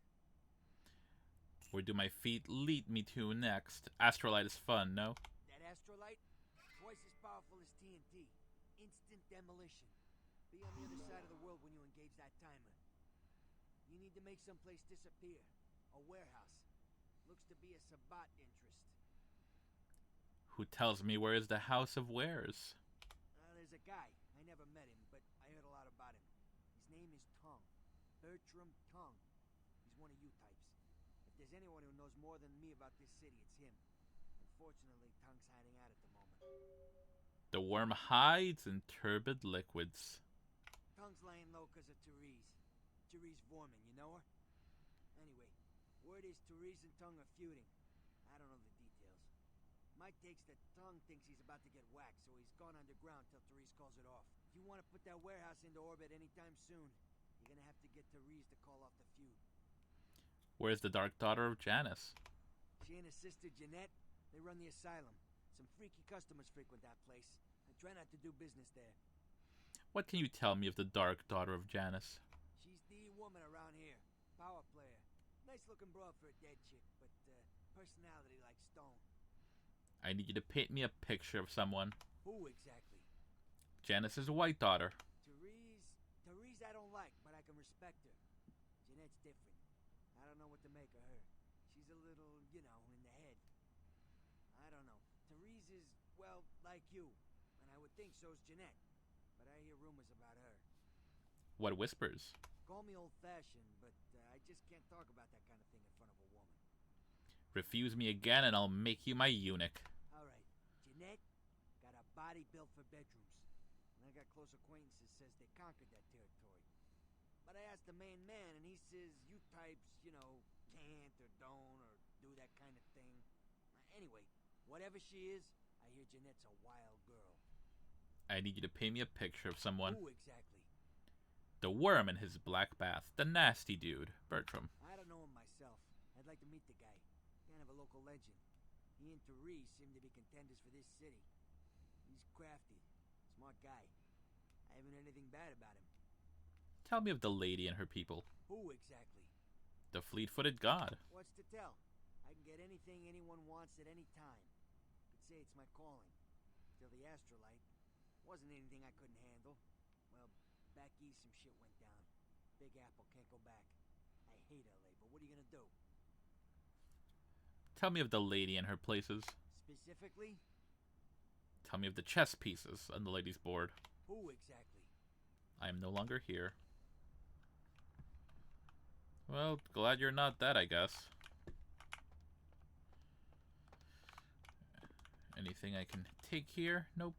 S1: Where do my feet lead me to next? Astrolite is fun, no?
S13: That astrolite? Twice as powerful as TNT. Instant demolition. Be on the other side of the world when you engage that timer. You need to make someplace disappear. A warehouse. Looks to be a Sabat interest.
S1: Who tells me where is the House of Wares?
S13: There's a guy. I never met him, but I heard a lot about him. His name is Tong. Bertram Tong. He's one of you types. If there's anyone who knows more than me about this city, it's him. Unfortunately, Tong's hiding out at the moment.
S1: The worm hides in turbid liquids.
S13: Tong's laying low because of Therese. Therese Vorman, you know her? Anyway, word is Therese and Tong are feuding. I don't know the details. Mike takes that Tong thinks he's about to get whacked, so he's gone underground till Therese calls it off. If you want to put that warehouse into orbit anytime soon, you're gonna have to get Therese to call off the feud.
S1: Where's the dark daughter of Janice?
S13: She and his sister Jeanette, they run the asylum. Some freaky customers frequent that place. I try not to do business there.
S1: What can you tell me of the dark daughter of Janice?
S13: She's the woman around here. Power player. Nice looking broad for a dead chick, but Personality like stone.
S1: I need you to paint me a picture of someone.
S13: Who exactly?
S1: Janice's white daughter.
S13: Therese I don't like, but I can respect her. Jeanette's different. I don't know what to make of her. She's a little, in the head. I don't know. Therese is, well, like you. And I would think so's Jeanette. But I hear rumors about her.
S1: What whispers?
S13: Call me old-fashioned, but I just can't talk about that kind of thing in front of a woman.
S1: Refuse me again and I'll make you my eunuch.
S13: All right. Jeanette got a body built for bedrooms. And I got close acquaintances says they conquered that territory. But I asked the main man, and he says you types, can't or don't or do that kind of thing. Anyway, whatever she is, I hear Jeanette's a wild girl.
S1: I need you to paint me a picture of someone.
S13: Who exactly?
S1: The worm in his black bath. The nasty dude. Bertram.
S13: I don't know him myself. I'd like to meet the guy. Kind of a local legend. He and Therese seem to be contenders for this city. He's crafty. Smart guy. I haven't heard anything bad about him.
S1: Tell me of the lady and her people.
S13: Who exactly?
S1: The fleet-footed god.
S13: What's to tell? I can get anything anyone wants at any time. Could say it's my calling. Till the astrolite. Wasn't anything I couldn't handle. Well, back east some shit went down. Big Apple can't go back. I hate LA, but what are you gonna do?
S1: Tell me of the lady and her places.
S13: Specifically?
S1: Tell me of the chess pieces on the lady's board.
S13: Who exactly?
S1: I am no longer here. Well, glad you're not that, I guess. Anything I can take here? Nope.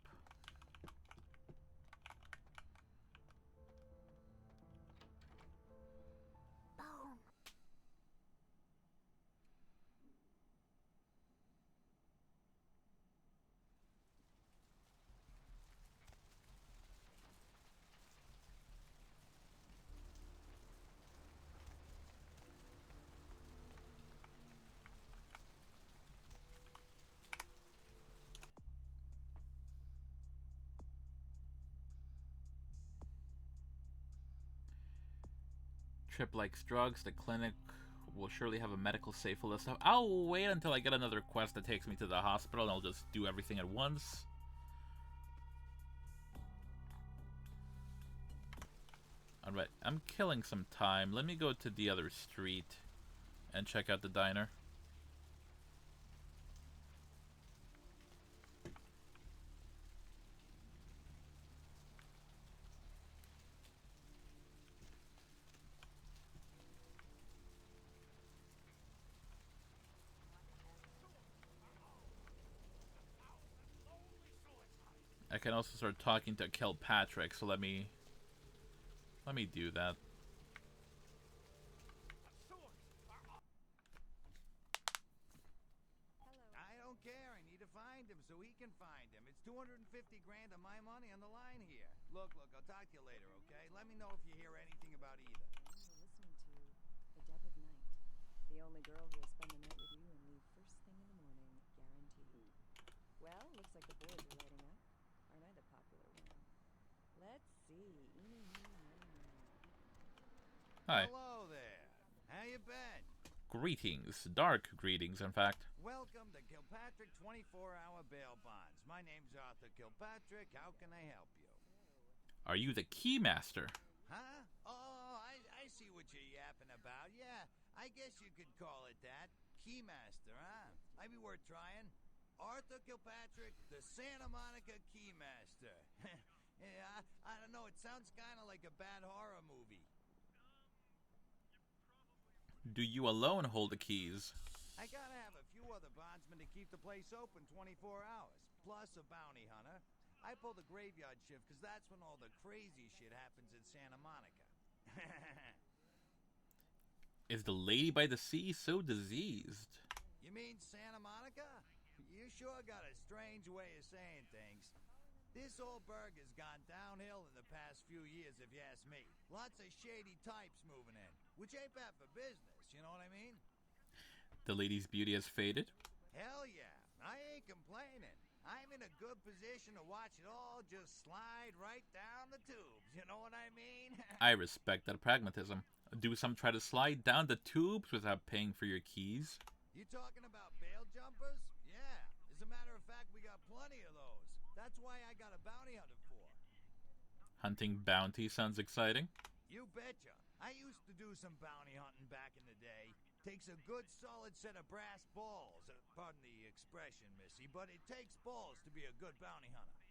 S1: Trip likes drugs. The clinic will surely have a medical safe full of stuff. I'll wait until I get another quest that takes me to the hospital and I'll just do everything at once. Alright, I'm killing some time. Let me go to the other street and check out the diner. I can also start talking to Kilpatrick, so let me do that.
S12: I don't care. I need to find him so he can find him. It's 250 grand of my money on the line here. Look, I'll talk to you later, okay? Let me know if you hear anything about either.
S6: You're listening to The Deb of Night. The only girl who will spend the night with you and leave first thing in the morning, guaranteed. Well, looks like the boards are lighting up. Aren't I the popular one? Let's see. Eeny, meeny, miny, moe.
S1: Hi.
S12: Hello there. How you been?
S1: Greetings. Dark greetings, in fact.
S12: Welcome to Kilpatrick 24-hour bail bonds. My name's Arthur Kilpatrick. How can I help you?
S1: Are you the Keymaster?
S12: Huh? Oh, I see what you're yapping about. Yeah, I guess you could call it that. Keymaster, huh? Might be worth trying. Arthur Kilpatrick, the Santa Monica Keymaster. Yeah, I don't know. It sounds kind of like a bad horror movie.
S1: Do you alone hold the keys?
S12: I gotta have a few other bondsmen to keep the place open 24 hours, plus a bounty hunter. I pull the graveyard shift because that's when all the crazy shit happens in Santa Monica.
S1: Is the lady by the sea so diseased?
S12: You mean Santa Monica? You sure got a strange way of saying things. This old burg has gone downhill in the past few years, if you ask me. Lots of shady types moving in, which ain't bad for business, you know what I mean?
S1: The lady's beauty has faded?
S12: Hell yeah, I ain't complaining. I'm in a good position to watch it all just slide right down the tubes, you know what I mean?
S1: I respect that pragmatism. Do some try to slide down the tubes without paying for your keys?
S13: You talking about bail jumpers? Yeah. As a matter of fact, we got plenty of those. That's why I got a bounty hunter for.
S1: Hunting bounty sounds exciting.
S13: You betcha. I used to do some bounty hunting back in the day. Takes a good solid set of brass balls. Pardon the expression, Missy, but it takes balls to be a good bounty hunter.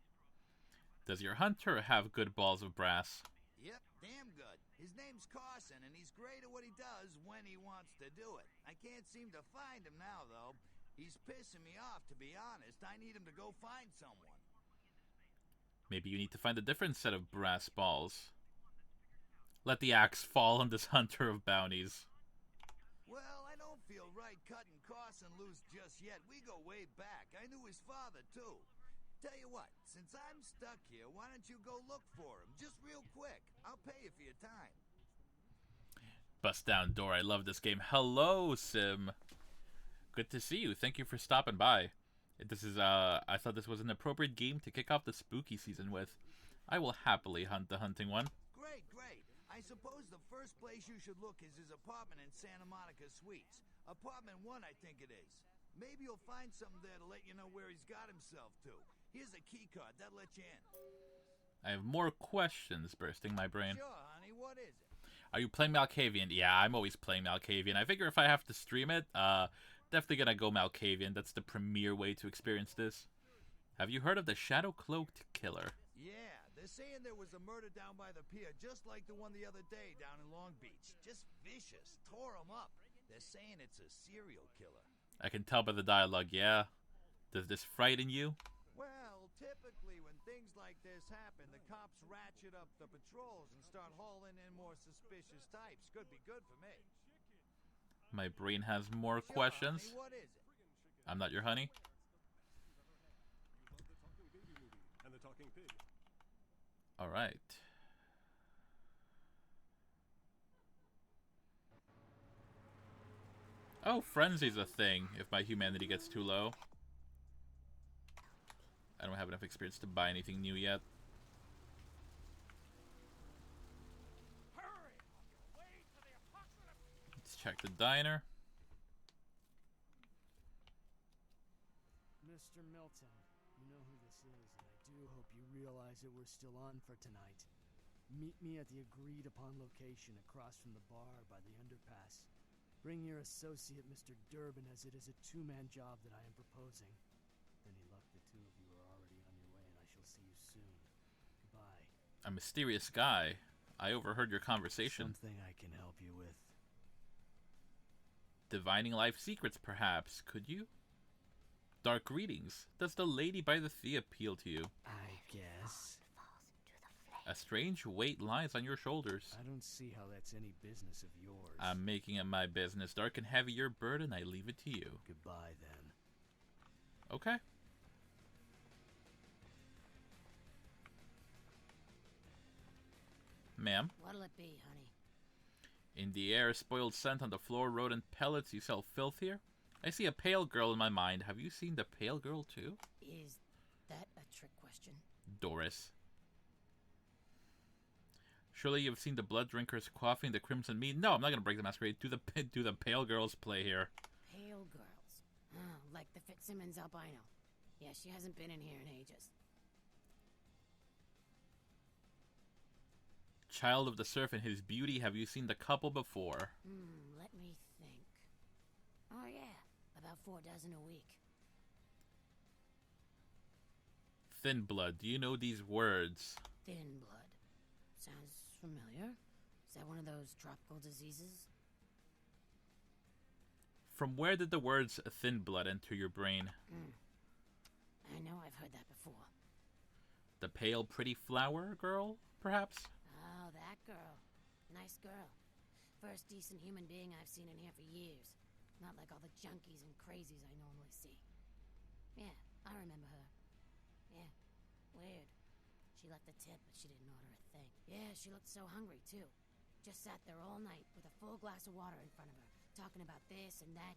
S1: Does your hunter have good balls of brass?
S13: Yep, damn good. His name's Carson, and he's great at what he does when he wants to do it. I can't seem to find him now, though. He's pissing me off, to be honest. I need him to go find someone.
S1: Maybe you need to find a different set of brass balls. Let the axe fall on this hunter of bounties.
S13: Well, I don't feel right cutting Carson loose just yet. We go way back. I knew his father, too. Tell you what, since I'm stuck here, why don't you go look for him? Just real quick. I'll pay you for your time.
S1: Bust down door. I love this game. Hello, Sim. Good to see you. Thank you for stopping by. This is, I thought this was an appropriate game to kick off the spooky season with. I will happily hunt the hunting one.
S13: Great, great. I suppose the first place you should look is his apartment in Santa Monica Suites. Apartment 1, I think it is. Maybe you'll find something there to let you know where he's got himself to. Here's a key card. That'll let you in.
S1: I have more questions bursting my brain.
S13: Sure, honey. What is it?
S1: Are you playing Malkavian? Yeah, I'm always playing Malkavian. I figure if I have to stream it, definitely gonna go Malkavian. That's the premier way to experience this. Have you heard of the Shadow-Cloaked Killer?
S13: Yeah, they're saying there was a murder down by the pier, just like the one the other day down in Long Beach. Just vicious. Tore them up. They're saying it's a serial killer.
S1: I can tell by the dialogue, yeah. Does this frighten you?
S13: Well, typically when things like this happen, the cops ratchet up the patrols and start hauling in more suspicious types. Could be good for me.
S1: My brain has more questions.
S13: Honey, what is it?
S1: I'm not your honey.
S7: And the talking pig.
S1: All right. Oh, frenzy's a thing if my humanity gets too low. I don't have enough experience to buy anything new yet. Let's check the diner.
S9: Mr. Milton, you know who this is, and I do hope you realize that we're still on for tonight. Meet me at the agreed-upon location across from the bar by the underpass. Bring your associate, Mr. Durbin, as it is a two-man job that I am proposing. Any luck, the two of you are already on your way, and I shall see you soon. Goodbye.
S1: A mysterious guy. I overheard your conversation.
S9: Something I can help you with.
S1: Divining life secrets, perhaps. Could you? Dark readings. Does the lady by the sea appeal to you?
S9: I guess.
S1: A strange weight lies on your shoulders.
S9: I don't see how that's any business of yours.
S1: I'm making it my business. Dark and heavy your burden, I leave it to you.
S9: Goodbye, then.
S1: Okay. Ma'am?
S19: What'll it be, honey?
S1: In the air, spoiled scent on the floor, rodent pellets. You sell filth here? I see a pale girl in my mind. Have you seen the pale girl, too?
S19: Is that a trick question?
S1: Doris. Surely you've seen the blood drinkers quaffing the crimson mead. No, I'm not gonna break the masquerade. Do the pale girls play here?
S19: Pale girls. Oh, like the Fitzsimmons albino. Yeah, she hasn't been in here in ages.
S1: Child of the surf and his beauty. Have you seen the couple before?
S19: Let me think. Oh yeah, about 4 dozen a week.
S1: Thin blood. Do you know these words?
S19: Thin blood. Sounds familiar. Is that one of those tropical diseases?
S1: From where did the words thin blood enter your brain?
S19: I know I've heard that before.
S1: The pale, pretty flower girl, perhaps?
S19: Oh, that girl. Nice girl. First decent human being I've seen in here for years. Not like all the junkies and crazies I normally see. Yeah, I remember her. Yeah, weird. She left a tip, but she didn't order a thing. Yeah, she looked so hungry, too. Just sat there all night with a full glass of water in front of her, talking about this and that.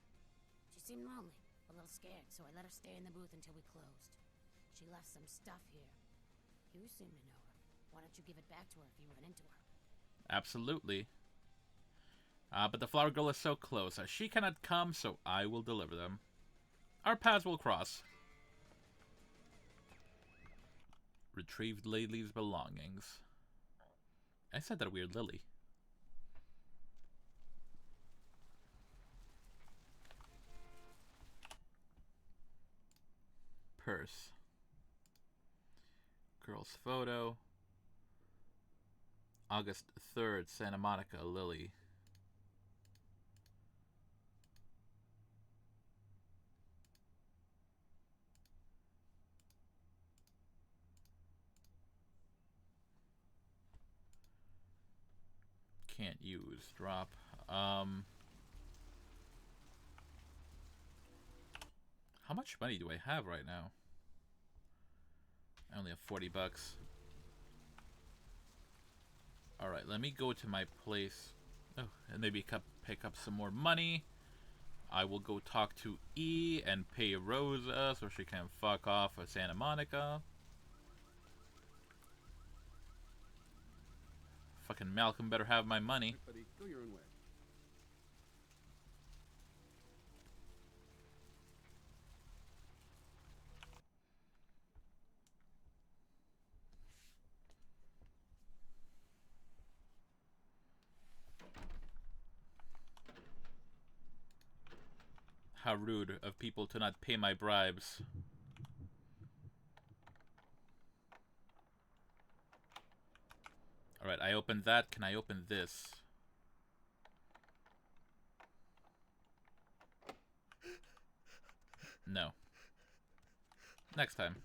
S19: She seemed lonely, a little scared, so I let her stay in the booth until we closed. She left some stuff here. You seem to know her. Why don't you give it back to her if you run into her?
S1: Absolutely. But the flower girl is so close. She cannot come, so I will deliver them. Our paths will cross. Retrieved Lily's belongings. I said that weird Lily. Purse. Girl's photo. August 3rd, Santa Monica, Lily. Can't use. Drop. How much money do I have right now? I only have 40 bucks. Alright, let me go to my place. Oh, and maybe pick up some more money. I will go talk to E and pay Rosa so she can fuck off with Santa Monica. Fucking Malcolm better have my money.
S15: Buddy, go your own way.
S1: How rude of people to not pay my bribes. Alright, I opened that. Can I open this? No. Next time.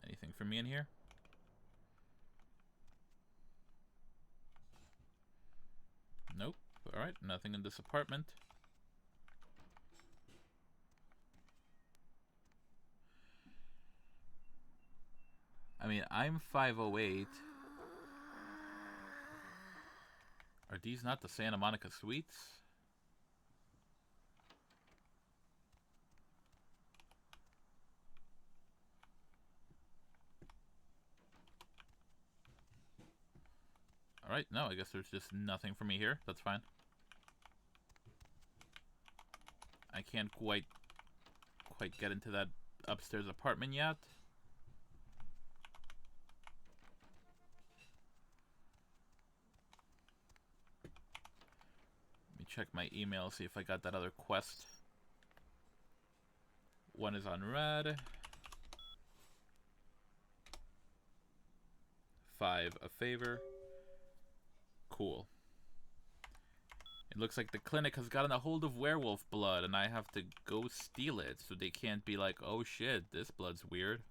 S1: Anything for me in here? Nope. Alright, nothing in this apartment. I mean, I'm 508. Are these not the Santa Monica Suites? Alright, no, I guess there's just nothing for me here. That's fine. I can't quite get into that upstairs apartment yet. Let me check my email, see if I got that other quest. One is on red. 5 a favor. Cool. It looks like the clinic has gotten a hold of werewolf blood and I have to go steal it so they can't be like, oh shit, this blood's weird.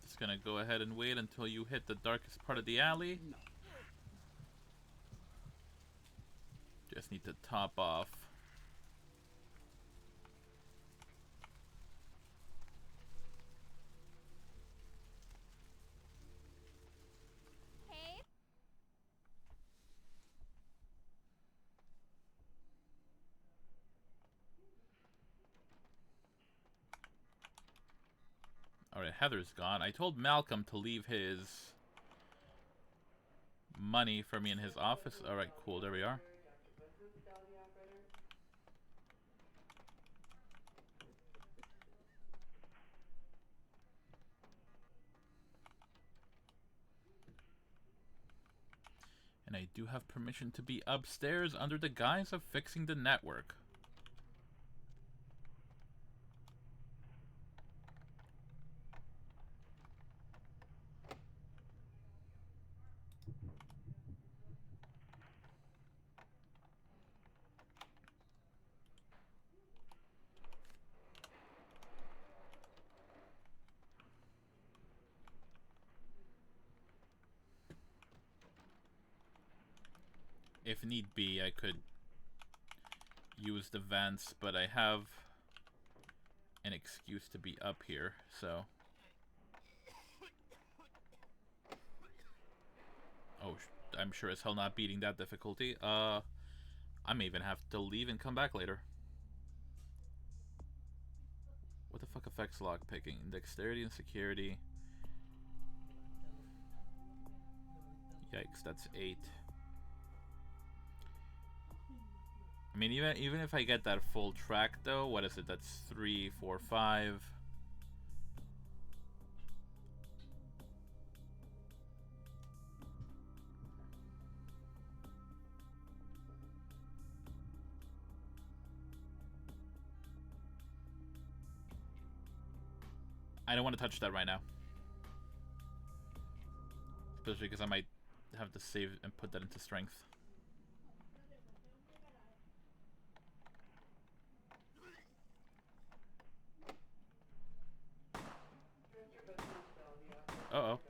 S1: Just gonna go ahead and wait until you hit the darkest part of the alley.
S15: No.
S1: Just need to top off.
S16: Hey.
S1: Alright, Heather's gone. I told Malcolm to leave his money for me in his office. Alright, cool, there we are. And I do have permission to be upstairs under the guise of fixing the network. if need be, I could use the vents, but I have an excuse to be up here, so... Oh, I'm sure as hell not beating that difficulty. I may even have to leave and come back later. What the fuck affects lockpicking? Dexterity and security. Yikes, that's 8. I mean, even if I get that full track, though, what is it? That's 3, 4, 5. I don't want to touch that right now. Especially because I might have to save and put that into strength. Uh-oh.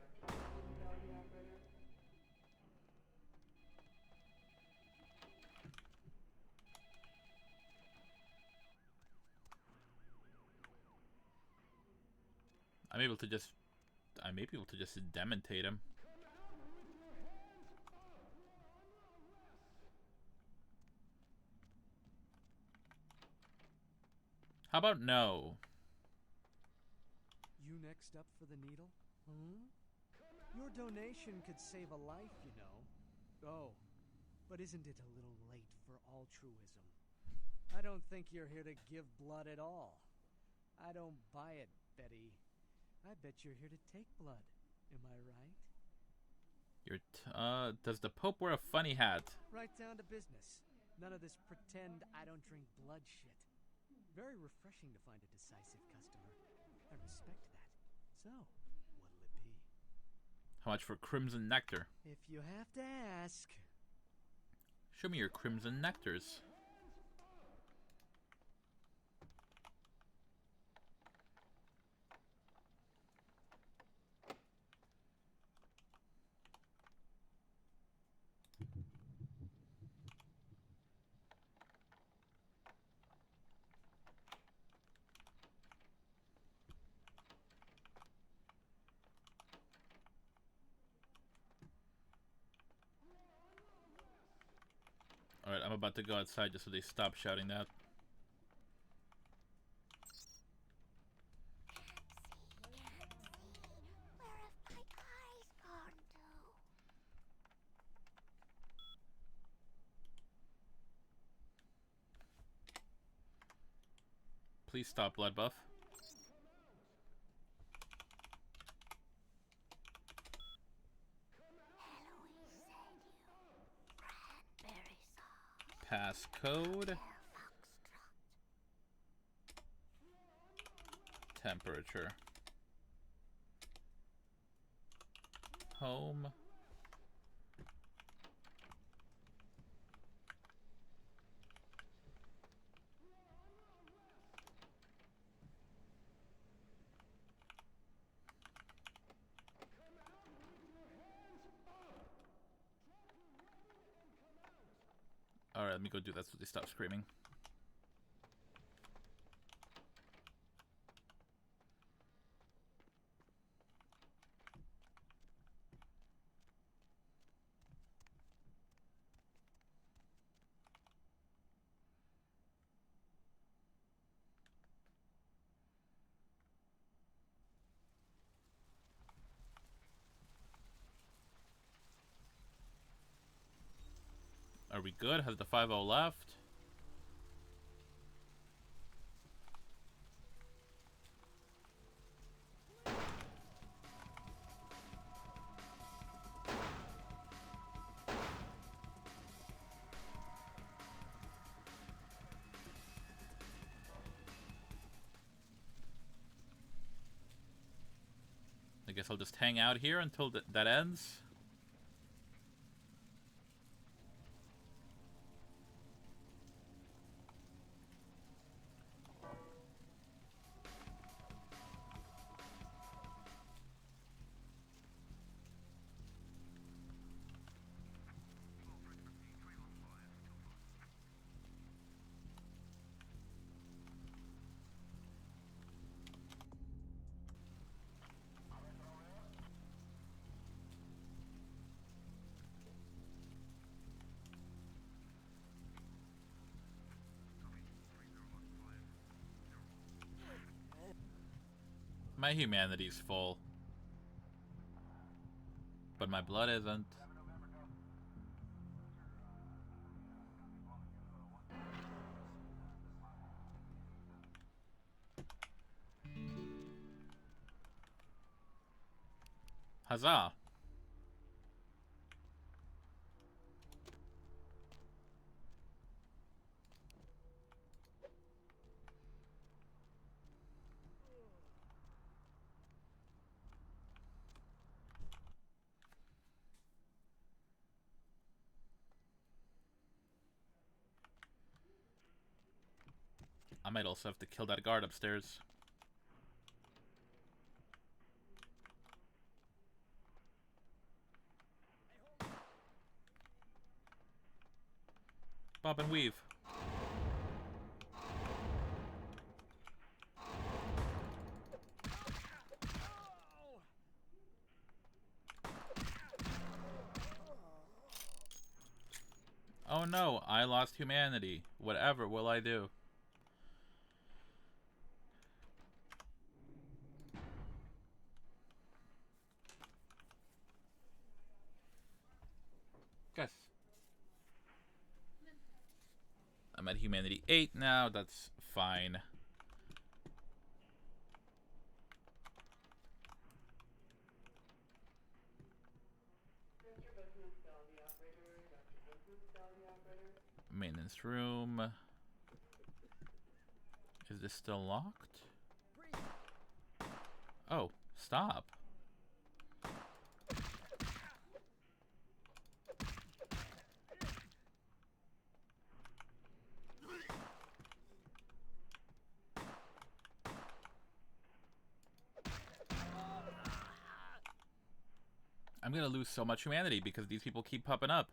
S1: I may be able to just demontate him. How about no?
S9: You next up for the needle? Hmm? Your donation could save a life, you know. Oh, but isn't it a little late for altruism? I don't think you're here to give blood at all. I don't buy it, Betty. I bet you're here to take blood. Am I right?
S1: Does the Pope wear a funny hat?
S9: Right down to business. None of this pretend I don't drink blood shit. Very refreshing to find a decisive customer. I respect that. So, what'll it be?
S1: How much for Crimson Nectar?
S9: If you have to ask.
S1: Show me your Crimson Nectars. Alright, I'm about to go outside just so they stop shouting that. Please stop, blood buff. Passcode. Temperature. Home. Alright, let me go do that so they stop screaming. Are we good? Has the 5-0 left? I guess I'll just hang out here until that ends. My humanity's full. But my blood isn't. Huzzah! I might also have to kill that guard upstairs. Bob and weave. Oh no, I lost humanity. Whatever will I do? Guys. I'm at humanity 8 now, that's fine. Maintenance room. Is this still locked? Oh, stop. I'm gonna lose so much humanity because these people keep popping up.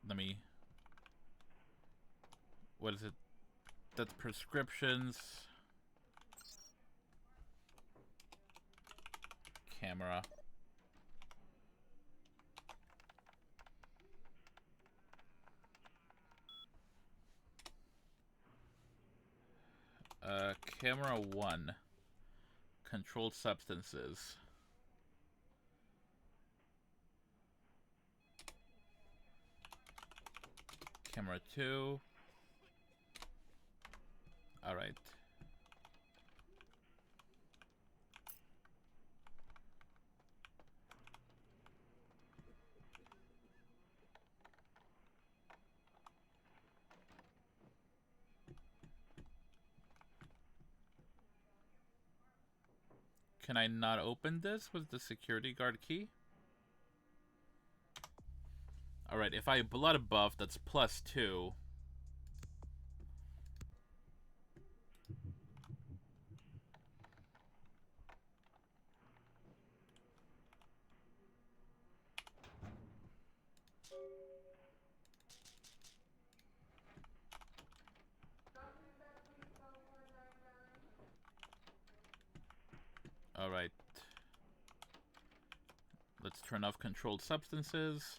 S1: Let me... What is it? That's prescriptions. Camera. Camera 1. Controlled substances. Camera 2. Alright. Can I not open this with the security guard key? Alright, if I blood buff, that's +2. Alright. Let's turn off controlled substances.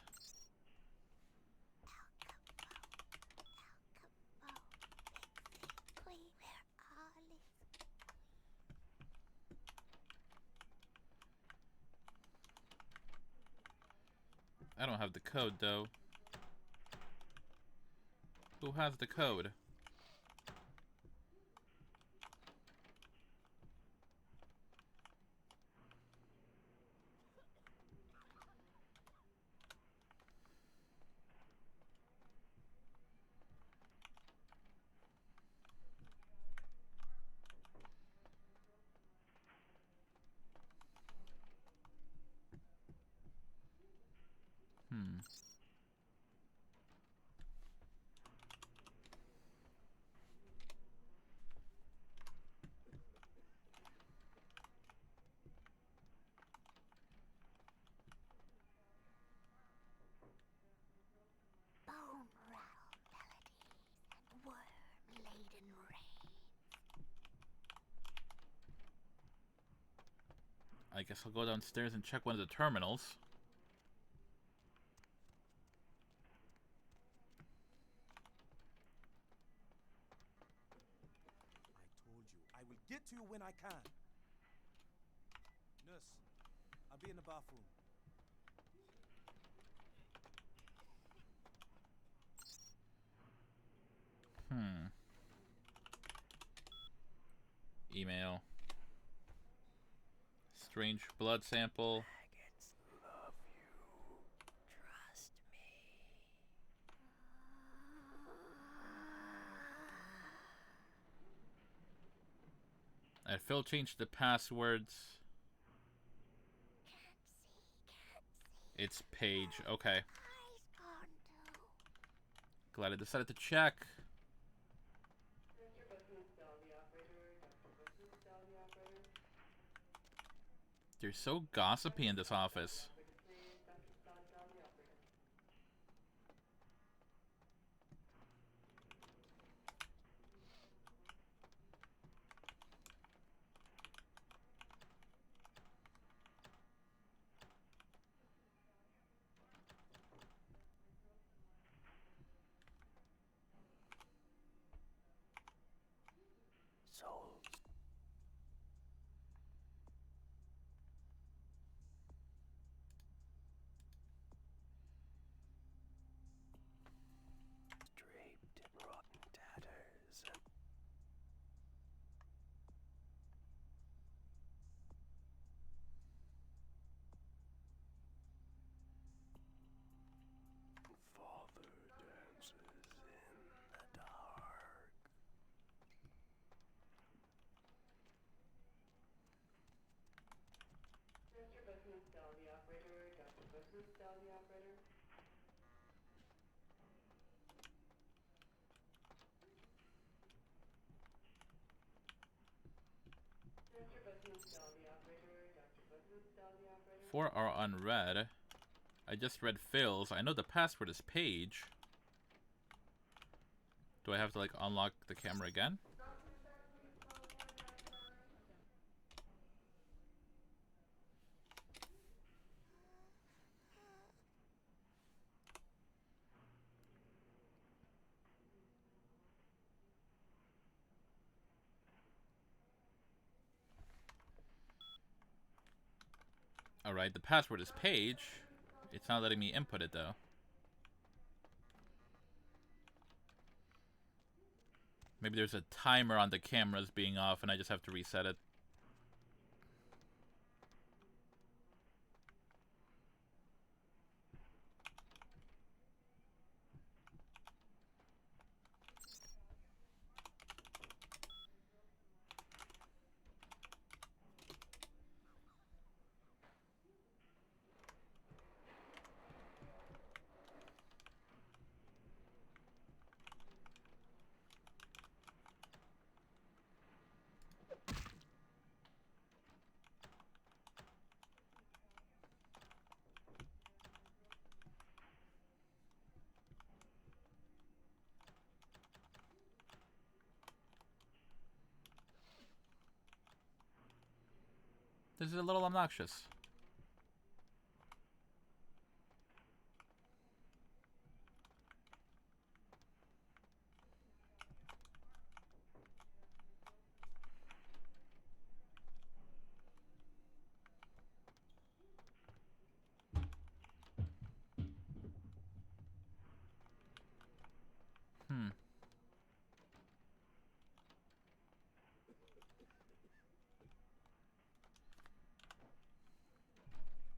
S1: I don't have the code, though. Who has the code? I guess I'll go downstairs and check one of the terminals.
S17: I told you, I will get to you when I can. Nurse, I'll be in the bathroom.
S1: Email. Strange blood sample.
S18: Maggots love you. Trust me.
S1: Phil changed the passwords. It's Paige. Okay. Glad I decided to check. They're so gossipy in this office.
S18: Souls. Draped in rotten tatters and father dances in the dark.
S20: Mr. Business Cell, the operator. Dr. Business Cell, the operator. Mr. Business Cell, the operator. Dr. Business Cell, the operator.
S1: 4 are unread. I just read Phil's. I know the password is Paige. Do I have to like unlock the camera again? Alright, the password is Paige. It's not letting me input it though. Maybe there's a timer on the cameras being off and I just have to reset it. This is a little obnoxious.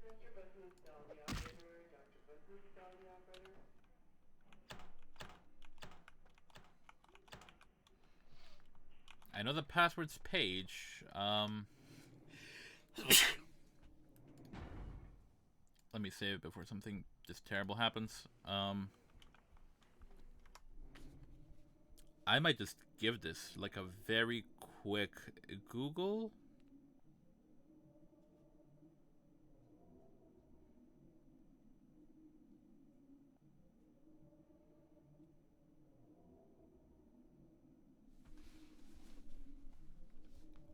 S20: Mr. Business Cell, the operator. Dr. Business Cell, the operator.
S1: I know the password's Paige. Let me save it before something just terrible happens. I might just give this like a very quick Google.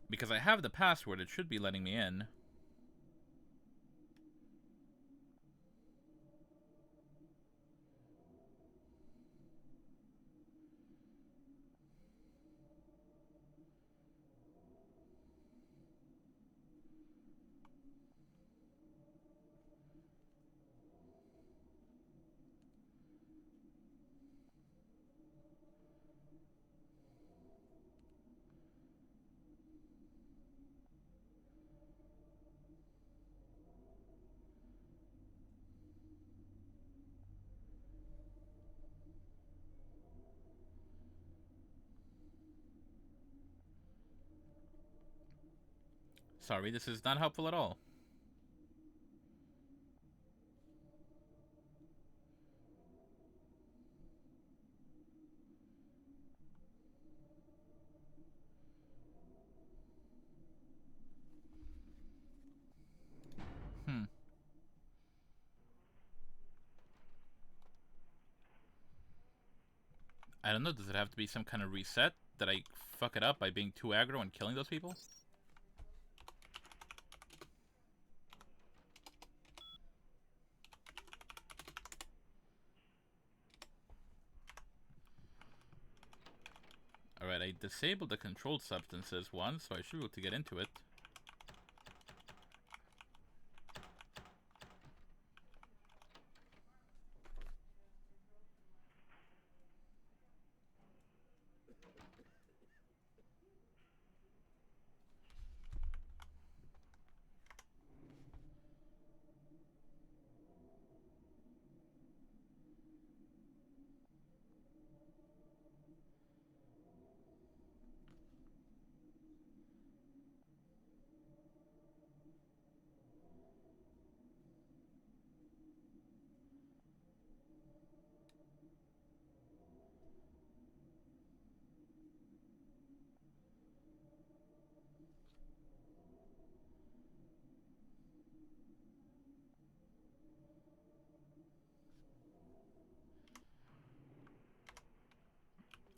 S1: Because I have the password, it should be letting me in. Sorry, this is not helpful at all. I don't know, does it have to be some kind of reset? Did I fuck it up by being too aggro and killing those people? Alright, I disabled the controlled substances one, so I should be able to get into it.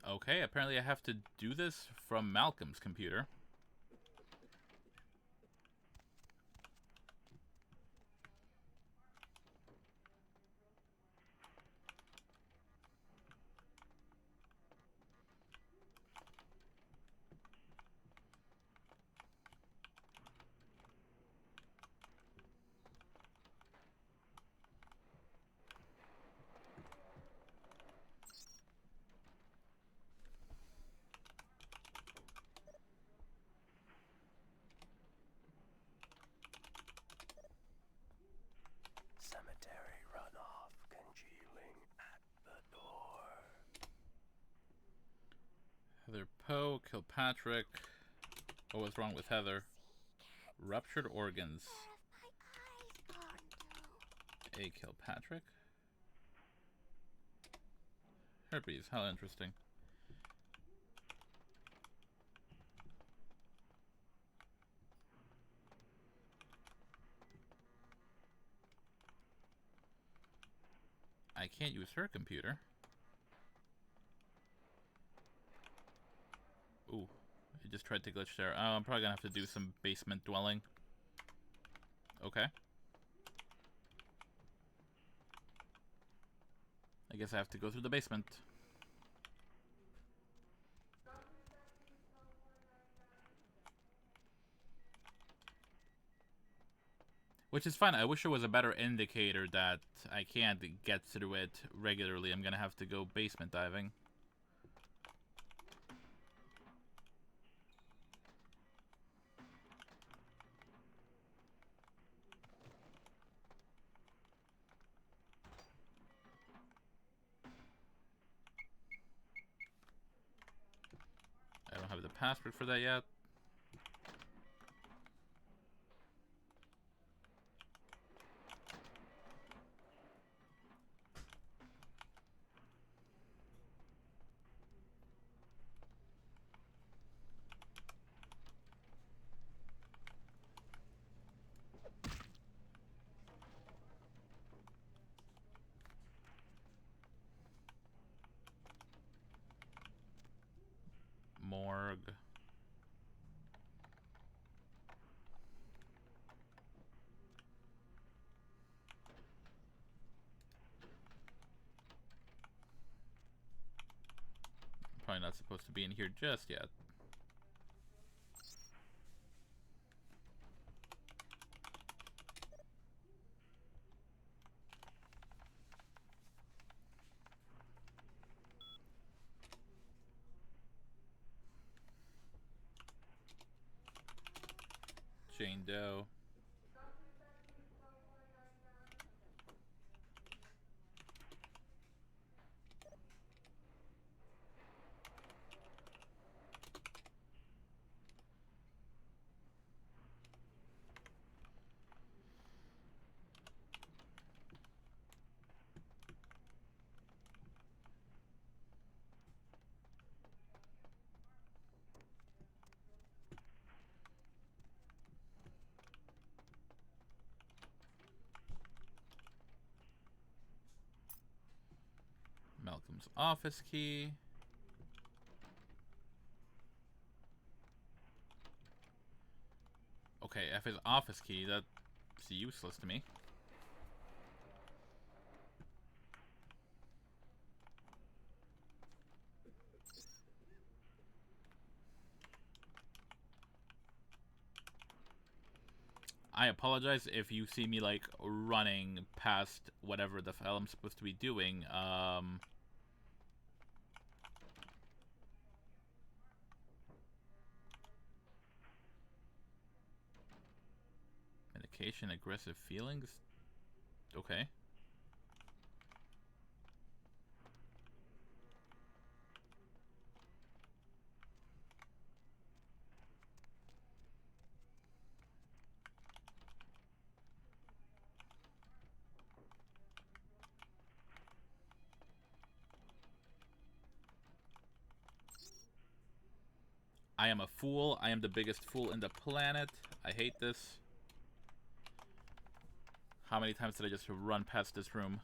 S1: Okay, apparently I have to do this from Malcolm's computer.
S21: Cemetery runoff congealing at the door.
S1: Heather Poe, Kilpatrick. What was wrong with Heather? Ruptured organs. A Kilpatrick? Herpes, how interesting. I can't use her computer. Ooh, I just tried to glitch there. Oh, I'm probably gonna have to do some basement dwelling. Okay. I guess I have to go through the basement. Which is fine. I wish there was a better indicator that I can't get through it regularly. I'm gonna have to go basement diving. I don't have the password for that yet. Morgue. Probably not supposed to be in here just yet. Jane Doe. Victim's office key. Okay, F his office key, that's useless to me. I apologize if you see me, like, running past whatever the hell I'm supposed to be doing. Medication, aggressive feelings? Okay. I am a fool. I am the biggest fool in the planet. I hate this. How many times did I just run past this room?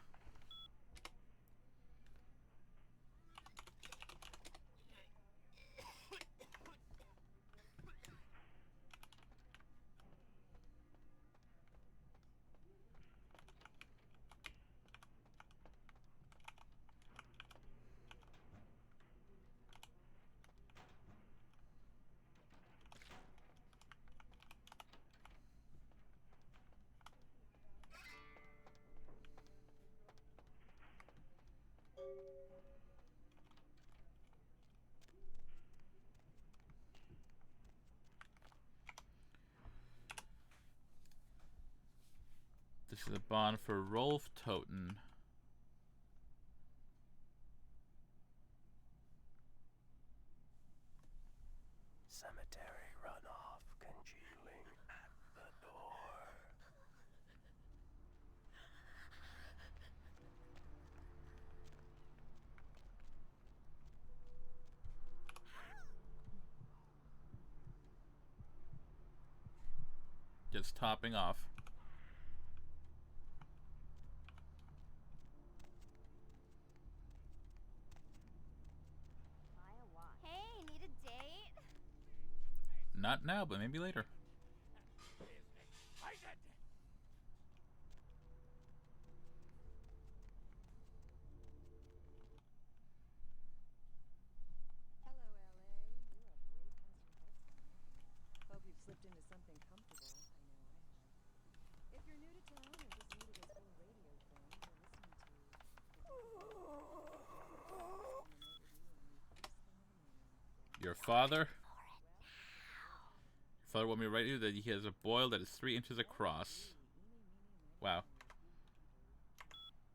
S1: This is a bond for Rolf Toten.
S21: Cemetery runoff congealing at the door.
S1: Just topping off.
S16: Hey, need a date?
S1: Not now, but maybe later.
S6: Hello, LA. You're up way past your bedtime. Hope you've slipped into something comfortable. I know I have. If you're new to town or just new to this whole radio thing, you're listening to
S1: Your father? Your father want me to write you that he has a boil that is 3 inches across. Wow.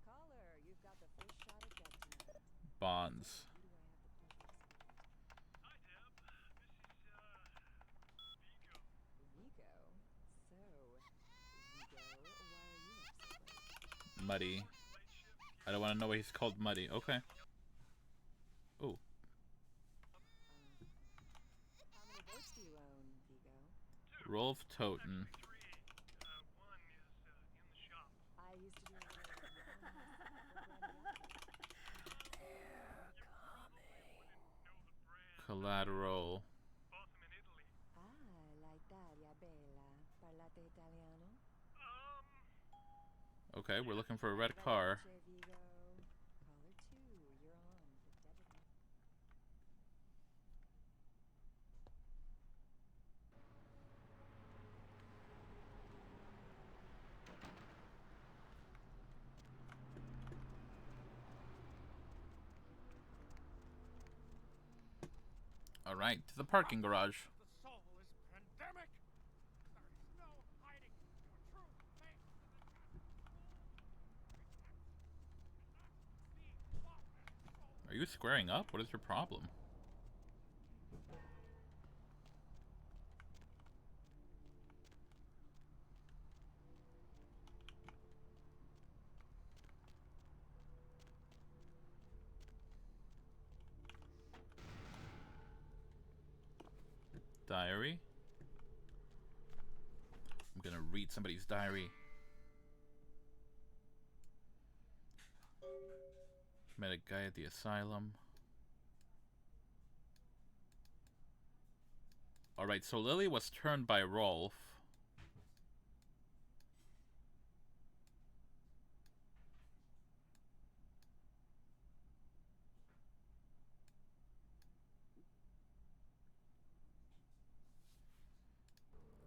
S6: Caller, you've got the first shot at death tonight.
S1: Bonds.
S6: Vigo. So, Vigo, why are you up so late?
S1: Muddy. I don't want to know why he's called Muddy. Okay. Ooh.
S6: How many boats do you own, Vigo?
S1: Rolf Toten.
S6: I used to do
S1: Collateral.
S6: Ah, l'Italia bella. Parlate italiano?
S1: Okay, we're looking for a red car.
S6: Vigo. Caller 2, you're on. The debit mark.
S1: All right, to the parking garage.
S8: The soul is pandemic. There is no hiding your true face to the
S1: Are you squaring up? What is your problem? Diary. I'm gonna read somebody's diary. Met a guy at the asylum. Alright, so Lily was turned by Rolf.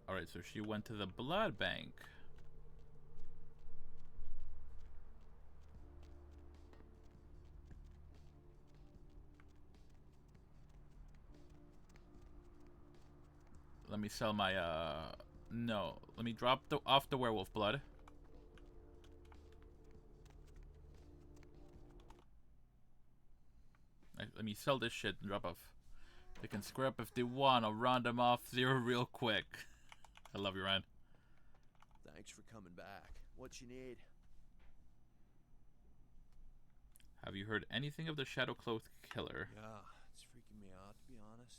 S1: Alright, so she went to the blood bank. Let me sell my, no. Let me drop off the werewolf blood. Let me sell this shit and drop off. They can square up if they want. I'll round them off 0 real quick. I love you, Ryan.
S14: Thanks for coming back. What you need?
S1: Have you heard anything of the shadow-cloaked killer?
S14: Yeah, it's freaking me out, to be honest.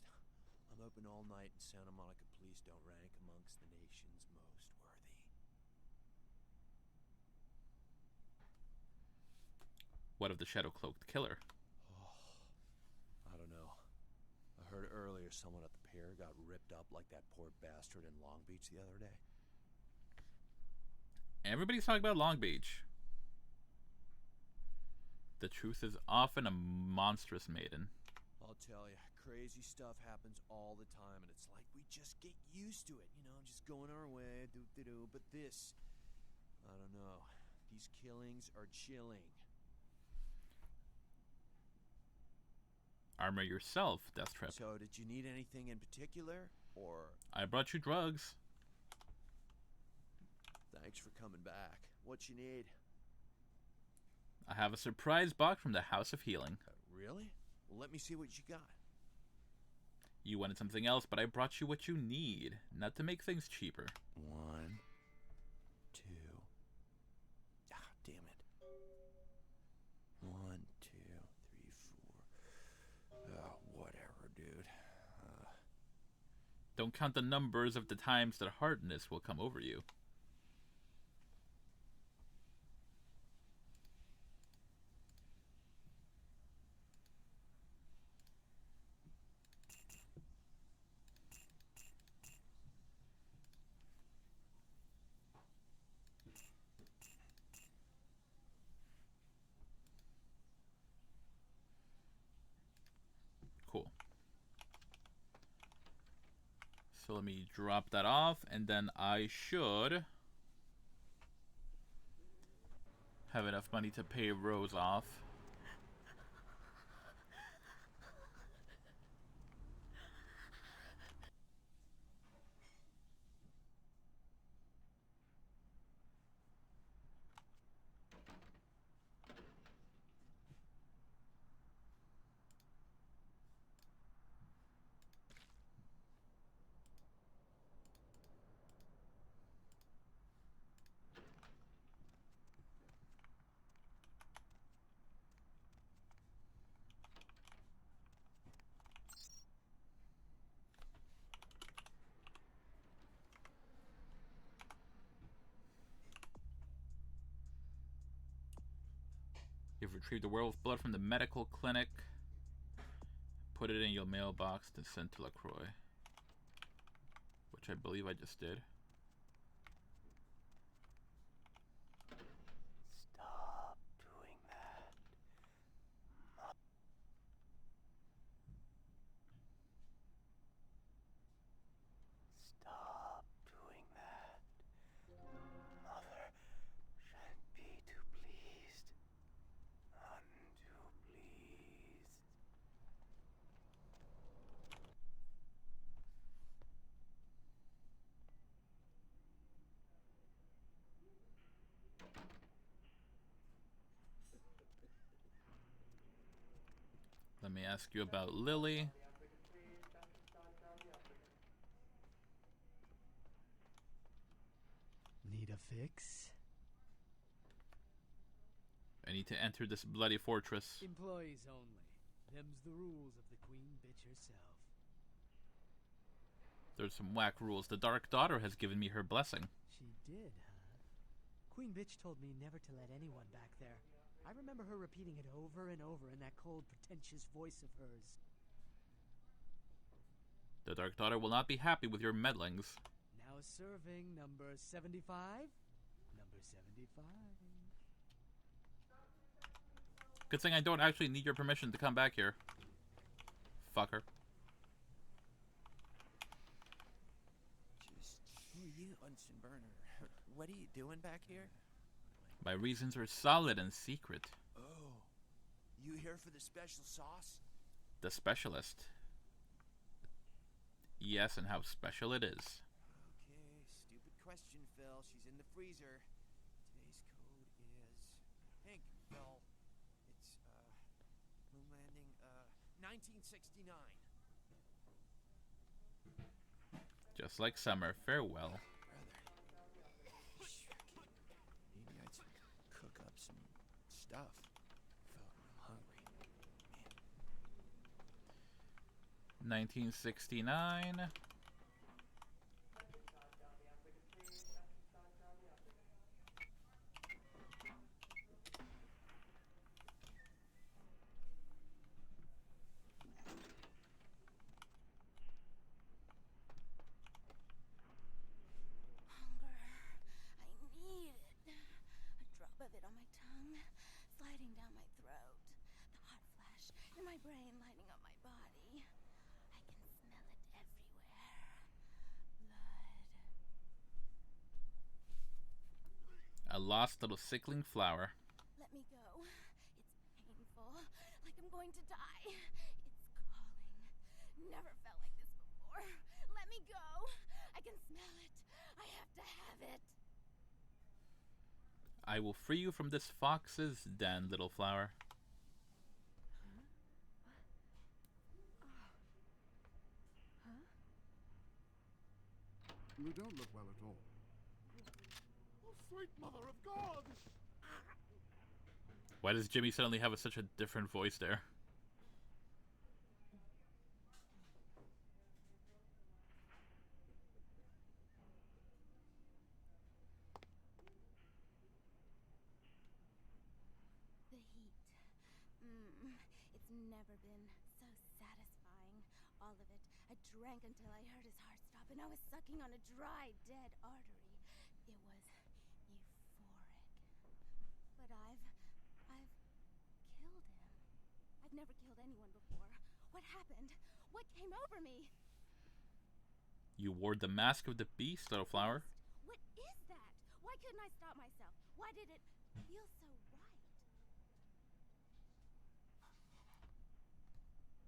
S14: I'm open all night and Santa Monica police don't rank amongst the nation's most worthy.
S1: What of the shadow-cloaked killer?
S14: I don't know. I heard earlier someone at the pier got ripped up like that poor bastard in Long Beach the other day.
S1: Everybody's talking about Long Beach. The truth is often a monstrous maiden.
S14: I'll tell you, crazy stuff happens all the time, and it's like we just get used to it, you know, just going our way, do-do-do. But this, I don't know. These killings are chilling.
S1: Armor yourself, Death Trip.
S14: So, did you need anything in particular, or?
S1: I brought you drugs.
S14: Thanks for coming back. What you need?
S1: I have a surprise box from the House of Healing.
S14: Really? Well, let me see what you got.
S1: You wanted something else, but I brought you what you need. Not to make things cheaper.
S14: 1, 2. Ah, damn it. 1, 2, 3, 4. Oh, whatever, dude.
S1: Don't count the numbers of the times that hardness will come over you. Cool. So let me drop that off, and then I should have enough money to pay Rose off. You've retrieved the werewolf blood from the medical clinic. Put it in your mailbox to send to LaCroix. Which I believe I just did.
S21: Stop doing that. Stop doing that. Mother shan't be too pleased. None too pleased.
S1: Let me ask you about Lily.
S9: Need a fix?
S1: I need to enter this bloody fortress.
S9: Employees only. Them's the rules of the queen bitch herself.
S1: There's some whack rules. The Dark Daughter has given me her blessing.
S9: She did, huh? Queen bitch told me never to let anyone back there. I remember her repeating it over and over in that cold, pretentious voice of hers.
S1: The Dark Daughter will not be happy with your meddlings.
S9: Now serving number 75. Number 75.
S1: Good thing I don't actually need your permission to come back here. Fucker.
S18: Just, who are you, Bunsen Burner? What are you doing back here?
S1: My reasons are solid and secret.
S18: Oh, you here for the special sauce?
S1: The specialist. Yes, and how special it is.
S18: Okay, stupid question, Phil. She's in the freezer. Today's code is pink, Phil. It's, moon landing, 1969.
S1: Just like summer. Farewell.
S18: Maybe I'd cook up some stuff. Phil, I'm hungry.
S1: 1969.
S16: Of it on my tongue, sliding down my throat. The hot flash in my brain lighting up my body. I can smell it everywhere. Blood.
S1: A lost little sickling flower.
S16: Let me go. It's painful, like I'm going to die. It's calling. Never felt like this before. Let me go. I can smell it. I have to have it.
S1: I will free you from this fox's den, little flower.
S15: You don't look well at all.
S4: Oh, sweet mother of God!
S1: Why does Jimmy suddenly have such a different voice there?
S16: The heat. It's never been so satisfying. All of it. I drank until I heard his heart stop, and I was sucking on a dry, dead artery. It was euphoric. But I've killed him. I've never killed anyone before. What happened? What came over me?
S1: You wore the mask of the beast, little flower.
S16: What is that? Why couldn't I stop myself? Why did it feel so right?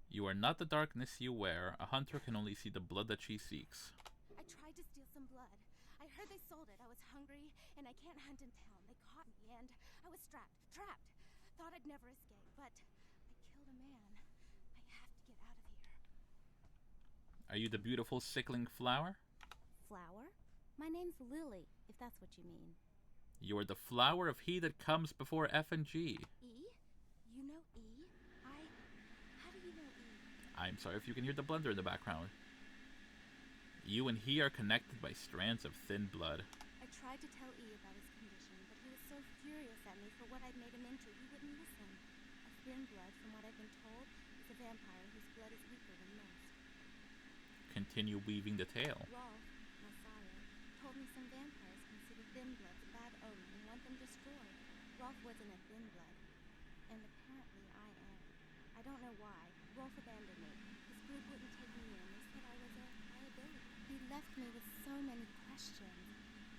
S1: You are not the darkness you wear. A hunter can only see the blood that she seeks.
S16: I tried to steal some blood. I heard they sold it. I was hungry, and I can't hunt in town. They caught me, and I was trapped. Thought I'd never escape, but I killed a man. I have to get out of here.
S1: Are you the beautiful sickling flower?
S16: Flower? My name's Lily, if that's what you mean.
S1: You are the flower of he that comes before F and G.
S16: E? You know E? How do you know E?
S1: I'm sorry if you can hear the blender in the background. You and he are connected by strands of thin blood.
S16: I tried to tell E about his condition, but he was so furious at me for what I'd made him into, he wouldn't listen. A thin blood, from what I've been told, is a vampire whose blood is weaker than most.
S1: Continue weaving the tale.
S16: Rolf, my sire, told me some vampires consider thin bloods a bad omen and want them destroyed. Rolf wasn't a thin blood, and apparently I am. I don't know why. Rolf abandoned me. His group wouldn't take me in. They said I was a liability. He left me with so many questions,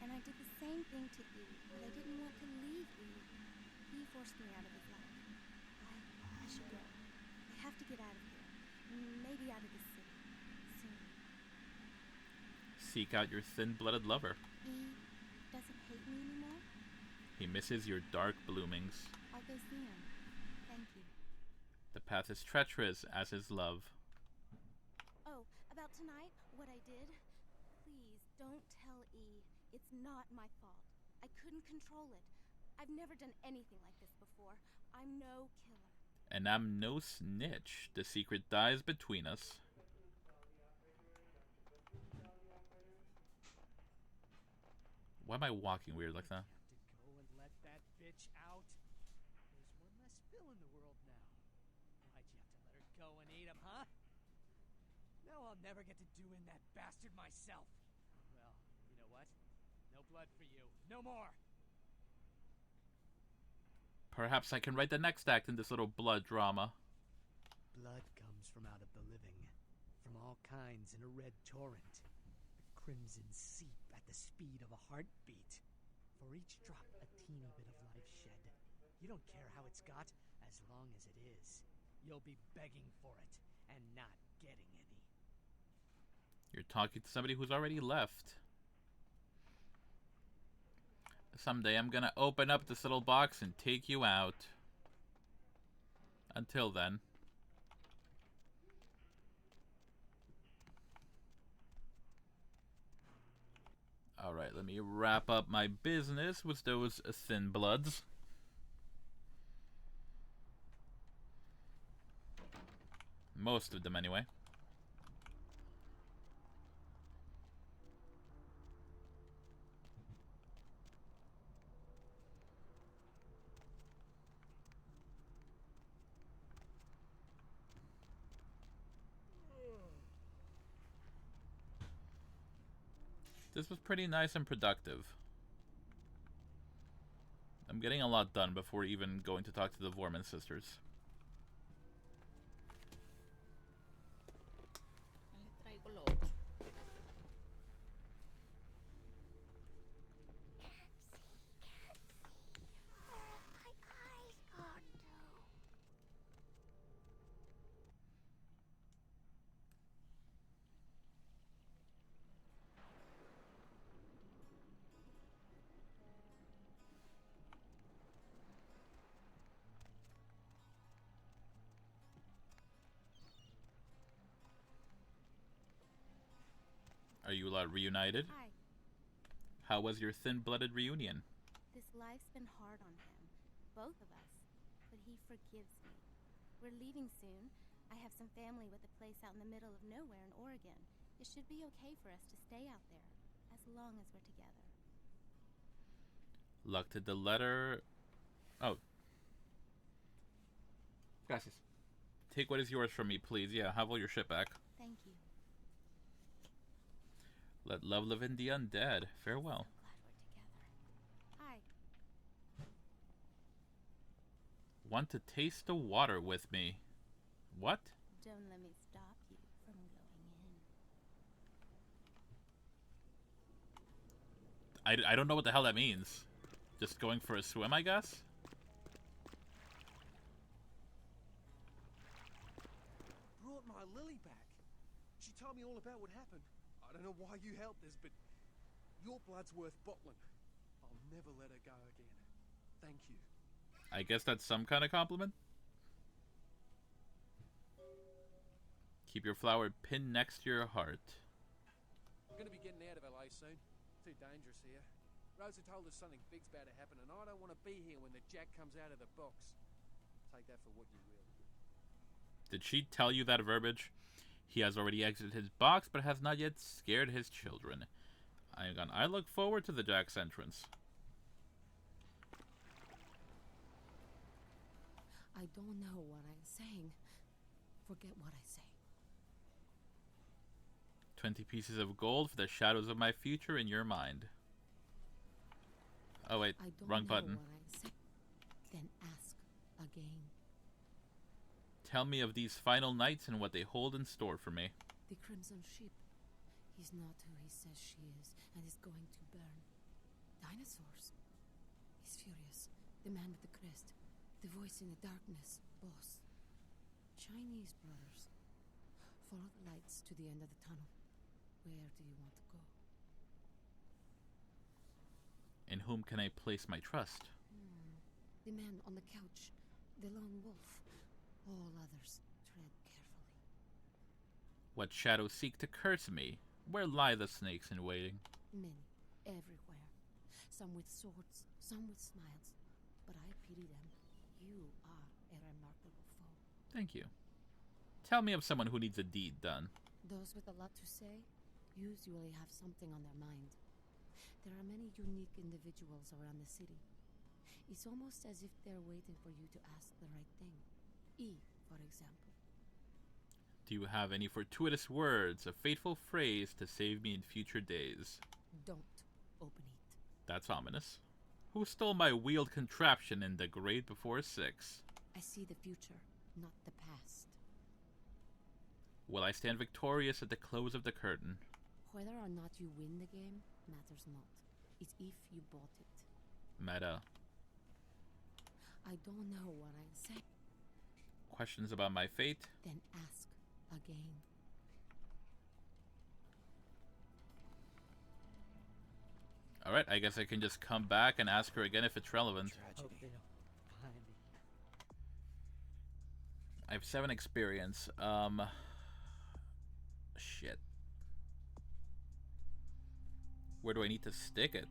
S16: and I did the same thing to E, but I didn't want to leave E. He forced me out of his life. I should go. I have to get out of here. Maybe out of the city. Soon.
S1: Seek out your thin-blooded lover.
S16: He doesn't hate me anymore?
S1: He misses your dark bloomings.
S16: I'll go see him. Thank you.
S1: The path is treacherous as is love.
S16: Oh, about tonight, what I did? Please, don't tell E. It's not my fault. I couldn't control it. I've never done anything like this before. I'm no killer.
S1: And I'm no snitch. The secret dies between us. Why am I walking weird like that?
S9: Go and let that bitch out. Those
S8: I'll never get to do in that bastard myself.
S9: Well, you know what? No blood for you. No more!
S1: Perhaps I can write the next act in this little blood drama.
S9: Blood comes from out of the living, from all kinds in a red torrent. A crimson seep at the speed of a heartbeat. For each drop, a teeny bit of life shed. You don't care how it's got, as long as it is. You'll be begging for it, and not getting any.
S1: You're talking to somebody who's already left. Someday I'm gonna open up this little box and take you out. Until then. Alright, let me wrap up my business with those thin bloods. Most of them, anyway. This was pretty nice and productive. I'm getting a lot done before even going to talk to the Vorman sisters. Are you reunited?
S16: Hi.
S1: How was your thin-blooded reunion?
S16: This life's been hard on him, both of us, but he forgives me. We're leaving soon. I have some family with a place out in the middle of nowhere in Oregon. It should be okay for us to stay out there, as long as we're together.
S1: Luck to the letter. Oh. Gracias. Take what is yours from me, please. Yeah, have all your shit back.
S16: Thank you.
S1: Let love live in the undead. Farewell.
S16: Hi.
S1: Want to taste the water with me? What?
S16: Don't let me stop you from going in.
S1: I don't know what the hell that means. Just going for a swim, I guess?
S7: Brought my Lily back. She told me all about what happened. I don't know why you helped us, but your blood's worth bottling. I'll never let her go again. Thank you.
S1: I guess that's some kind of compliment. Keep your flower pinned next to your heart.
S7: I'm gonna be getting out of LA soon. Too dangerous here. Rosa told us something big's about to happen, and I don't want to be here when the jack comes out of the box. Take that for what you will.
S1: Did she tell you that verbiage? He has already exited his box, but has not yet scared his children. I look forward to the Jack's entrance.
S19: I don't know what I'm saying. Forget what I say.
S1: 20 pieces of gold for the shadows of my future in your mind. Oh wait,
S19: I don't
S1: wrong
S19: know
S1: button.
S19: what I'm saying. Then ask again.
S1: Tell me of these final nights and what they hold in store for me.
S19: The Crimson Ship. He's not who he says she is, and is going to burn. Dinosaurs. He's furious. The man with the crest. The voice in the darkness. Boss. Chinese brothers. Follow the lights to the end of the tunnel. Where do you want to go?
S1: In whom can I place my trust?
S19: The man on the couch. The lone wolf. All others, tread carefully.
S1: What shadows seek to curse me? Where lie the snakes in waiting?
S19: Many, everywhere. Some with swords, some with smiles. But I pity them. You are a remarkable foe.
S1: Thank you. Tell me of someone who needs a deed done.
S19: Those with a lot to say usually have something on their mind. There are many unique individuals around the city. It's almost as if they're waiting for you to ask the right thing. E, for example.
S1: Do you have any fortuitous words, a fateful phrase to save me in future days?
S19: Don't open it.
S1: That's ominous. Who stole my wheeled contraption in the grade before 6?
S19: I see the future, not the past.
S1: Will I stand victorious at the close of the curtain?
S19: Whether or not you win the game matters not. It's if you bought it.
S1: Meta.
S19: I don't know what I'm saying.
S1: Questions about my fate?
S19: Then ask again.
S1: Alright, I guess I can just come back and ask her again if it's relevant.
S9: Hope they don't find me.
S1: I have 7 experience. Shit. Where do I need to stick it?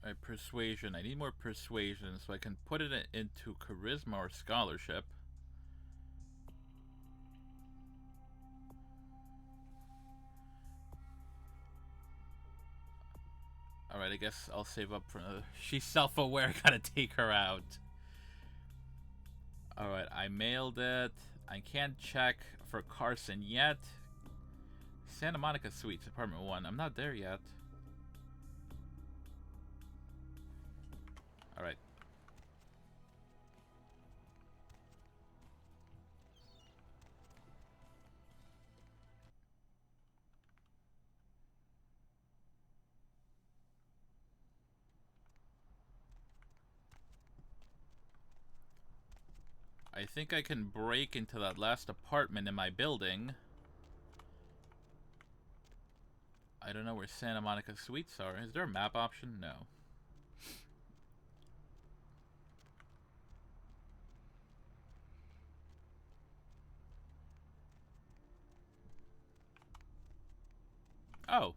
S1: Alright, persuasion. I need more persuasion so I can put it into charisma or scholarship. Alright, I guess I'll save up for another. She's self-aware, gotta take her out. Alright, I mailed it. I can't check for Carson yet. Santa Monica Suites, apartment 1. I'm not there yet. Alright. I think I can break into that last apartment in my building. I don't know where Santa Monica Suites are. Is there a map option? No. Oh.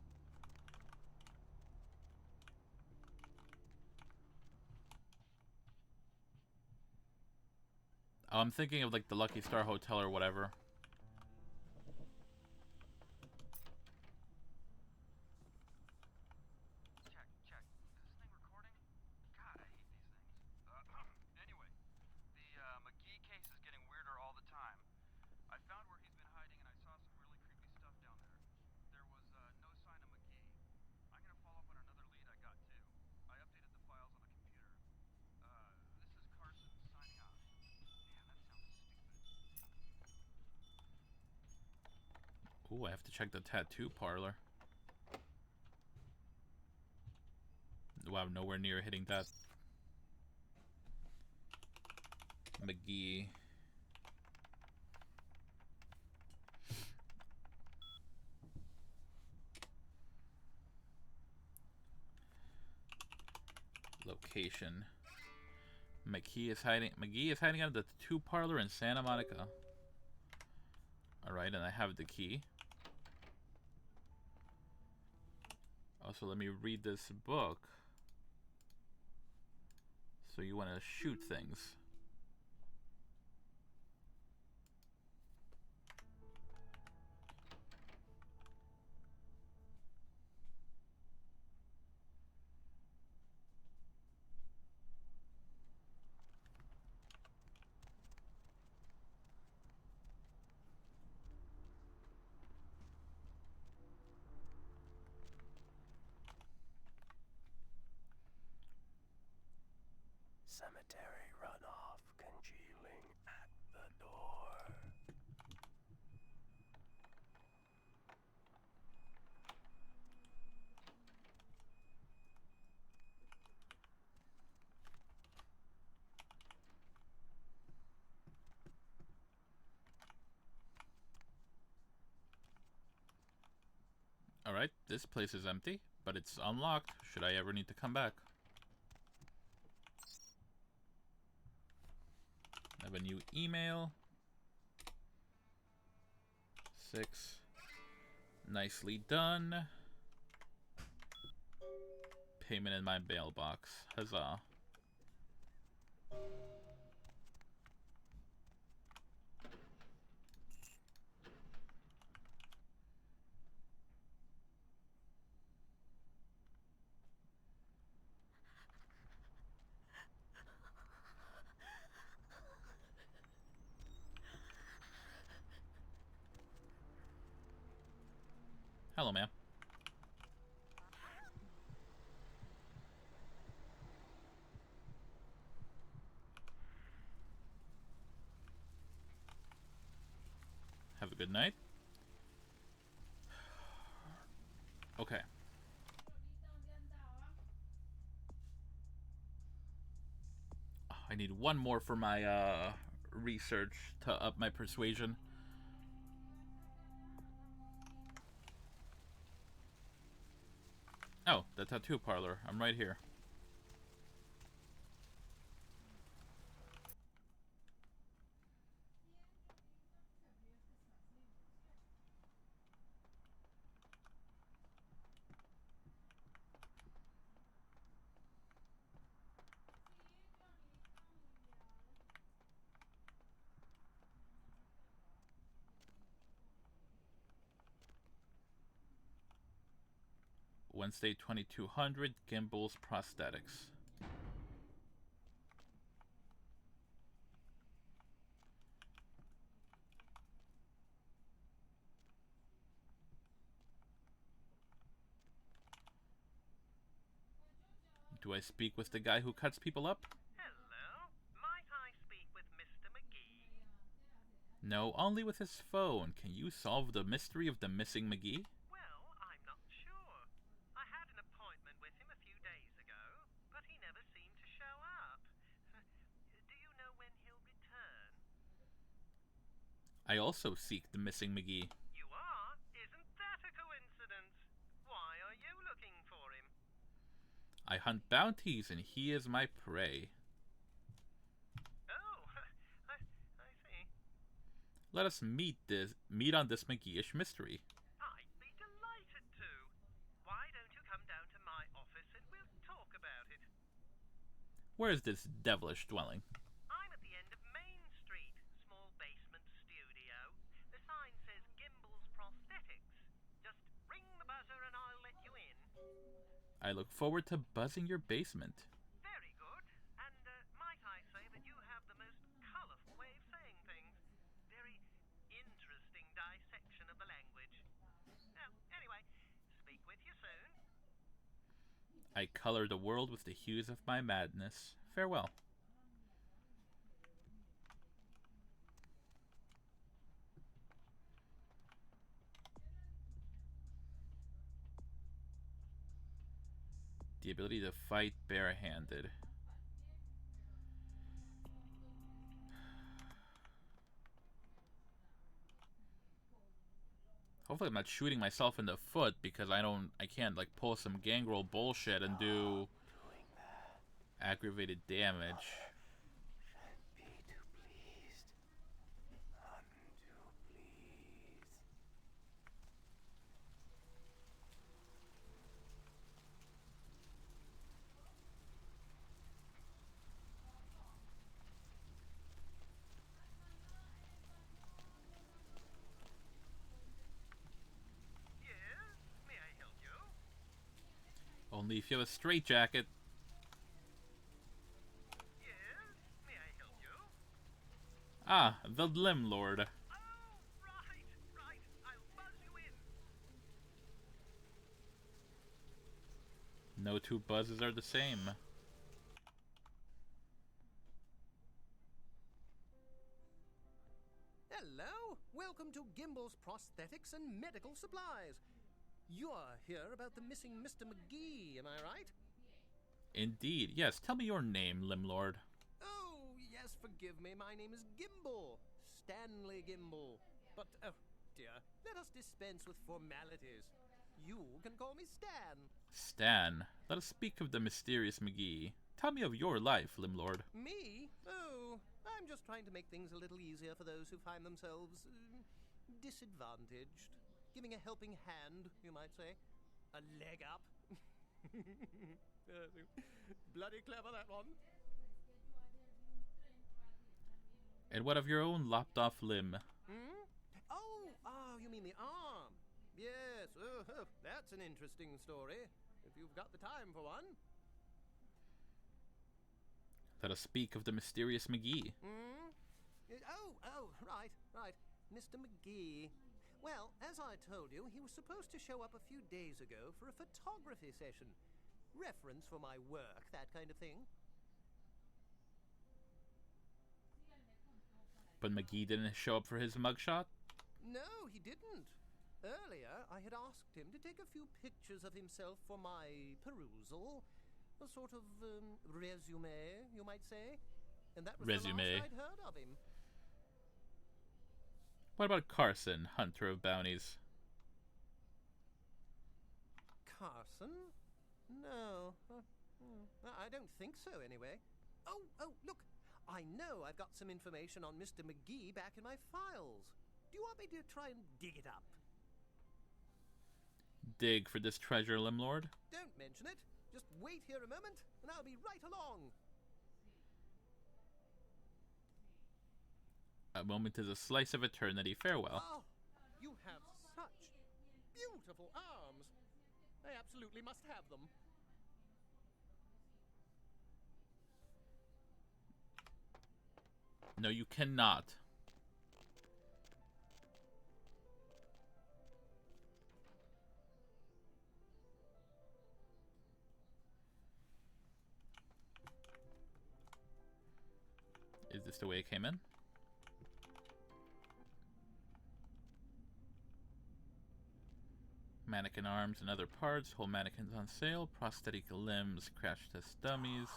S1: Oh, I'm thinking of like the Lucky Star Hotel or whatever.
S3: Check. Is this thing recording? God, I hate these things. Anyway, the McGee case is getting weirder all the time. I found where he's been hiding and I saw some really creepy stuff down there. There was no sign of McGee. I'm gonna follow up on another lead I got too. I updated the files on the computer. This is Carson signing off. Man, that sounds stupid.
S1: Ooh, I have to check the tattoo parlor. Wow, nowhere near hitting that. McGee. Location. McGee is hiding out of the tattoo parlor in Santa Monica. Alright, and I have the key. Also, let me read this book. So you want to shoot things.
S21: Cemetery runoff congealing at the door.
S1: Alright, this place is empty, but it's unlocked should I ever need to come back. I have a new email. 6. Nicely done. payment in my mailbox. Huzzah. Hello, ma'am. Have a good night. Okay. I need one more for my research to up my persuasion. Oh, the tattoo parlor. I'm right here. Wednesday 2200, Gimbals Prosthetics. Do I speak with the guy who cuts people up?
S3: Hello, might I speak with Mr. McGee?
S1: No, only with his phone. Can you solve the mystery of the missing McGee?
S3: Well, I'm not sure. I had an appointment with him a few days ago, but he never seemed to show up. Do you know when he'll return?
S1: I also seek the missing McGee.
S3: You are? Isn't that a coincidence? Why are you looking for him?
S1: I hunt bounties and he is my prey.
S3: Oh, I see.
S1: Let us meet on this McGee-ish mystery.
S3: I'd be delighted to. Why don't you come down to my office and we'll talk about it?
S1: Where is this devilish dwelling?
S3: I'm at the end of Main Street, small basement studio. The sign says Gimbals Prosthetics. Just ring the buzzer and I'll let you in.
S1: I look forward to buzzing your basement.
S3: Very good. And might I say that you have the most colourful way of saying things. Very interesting dissection of the language. Now, anyway, speak with you soon.
S1: I color the world with the hues of my madness. Farewell. The ability to fight barehanded. Hopefully I'm not shooting myself in the foot because I can't like pull some gangrel bullshit and do aggravated damage. Only if you have a straitjacket.
S3: Yes, may I help you?
S1: Ah, the Limb Lord.
S3: Oh, right. I'll buzz you in.
S1: No two buzzes are the same.
S2: Hello! Welcome to Gimbals Prosthetics and Medical Supplies. You're here about the missing Mr. McGee, am I right?
S1: Indeed. Yes, tell me your name, Limb Lord.
S2: Oh, yes, forgive me. My name is Gimbal. Stanley Gimbal. But, oh, dear, let us dispense with formalities. You can call me Stan.
S1: Stan, let us speak of the mysterious McGee. Tell me of your life, Limb Lord.
S2: Me? Oh, I'm just trying to make things a little easier for those who find themselves disadvantaged. Giving a helping hand, you might say. A leg up. Bloody clever, that one.
S1: And what of your own lopped off limb?
S2: Hmm? Oh, you mean the arm? Yes, that's an interesting story, if you've got the time for one.
S1: Let us speak of the mysterious McGee.
S2: Hmm? Oh, right. Mr. McGee. Well, as I told you, he was supposed to show up a few days ago for a photography session. Reference for my work, that kind of thing.
S1: But McGee didn't show up for his mugshot?
S2: No, he didn't. Earlier, I had asked him to take a few pictures of himself for my perusal. A sort of resume, you might say. And that was the last I'd heard of him.
S1: What about Carson, hunter of bounties?
S2: Carson? No. I don't think so, anyway. Oh, look. I know I've got some information on Mr. McGee back in my files. Do you want me to try and dig it up?
S1: Dig for this treasure, Limlord?
S2: Don't mention it. Just wait here a moment, and I'll be right along.
S1: A moment is a slice of eternity. Farewell.
S2: Oh, you have such beautiful arms. I absolutely must have them.
S1: No, you cannot. Is this the way it came in? Mannequin arms and other parts. Whole mannequins on sale. Prosthetic limbs. Crash test dummies.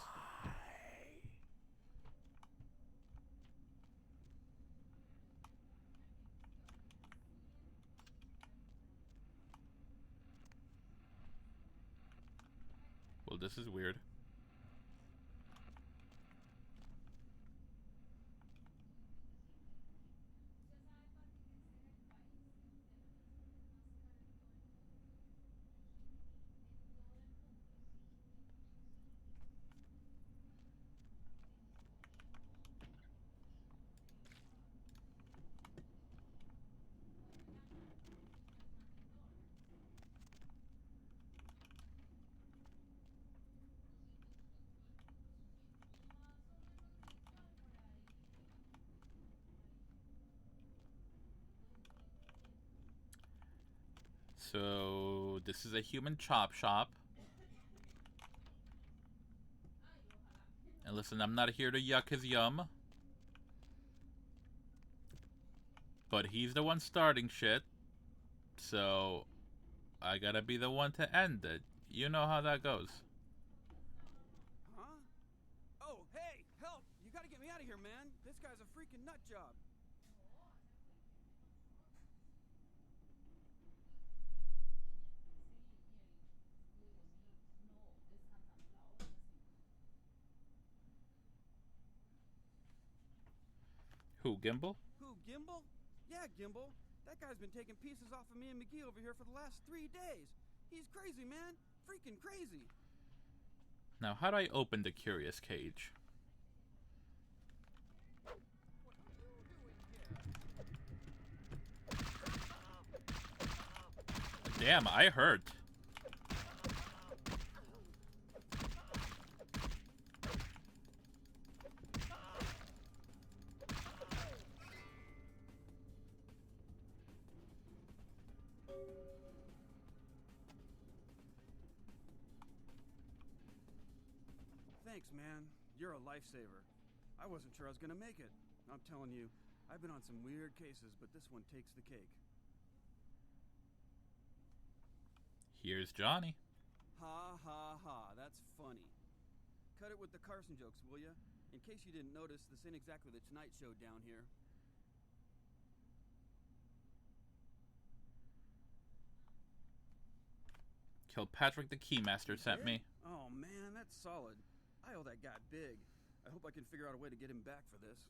S1: Well, this is weird. So, this is a human chop shop. And listen, I'm not here to yuck his yum. But he's the one starting shit. So, I gotta be the one to end it. You know how that goes.
S8: Huh? Oh, hey, help! You gotta get me out of here, man. This guy's a freaking nut job.
S1: Who, Gimbal?
S8: Who, Gimbal? Yeah, Gimbal. That guy's been taking pieces off of me and McGee over here for the last 3 days. He's crazy, man. Freaking crazy.
S1: Now, how do I open the curious cage? Damn, I hurt.
S8: Thanks, man. You're a lifesaver. I wasn't sure I was gonna make it. I'm telling you, I've been on some weird cases, but this one takes the cake.
S1: Here's Johnny.
S8: Ha ha ha, that's funny. Cut it with the Carson jokes, will ya? In case you didn't notice, this ain't exactly the Tonight Show down here.
S1: Kilpatrick the Keymaster sent me.
S8: Oh man, that's solid. I owe that guy big. I hope I can figure out a way to get him back for this.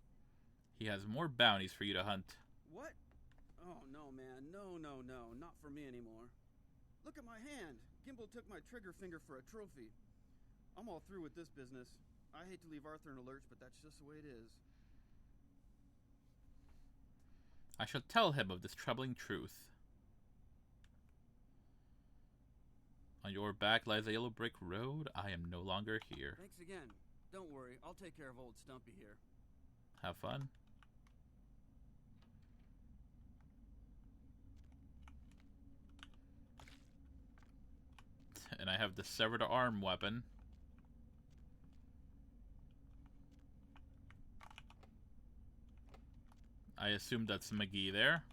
S1: He has more bounties for you to hunt.
S8: What? Oh no, man. No, not for me anymore. Look at my hand. Gimbal took my trigger finger for a trophy.
S15: I'm all through with this business. I hate to leave Arthur in a lurch, but that's just the way it is.
S1: I shall tell him of this troubling truth. On your back lies a yellow brick road. I am no longer here.
S15: Thanks again. Don't worry, I'll take care of old Stumpy here.
S1: Have fun. And I have the severed arm weapon. I assume that's McGee there.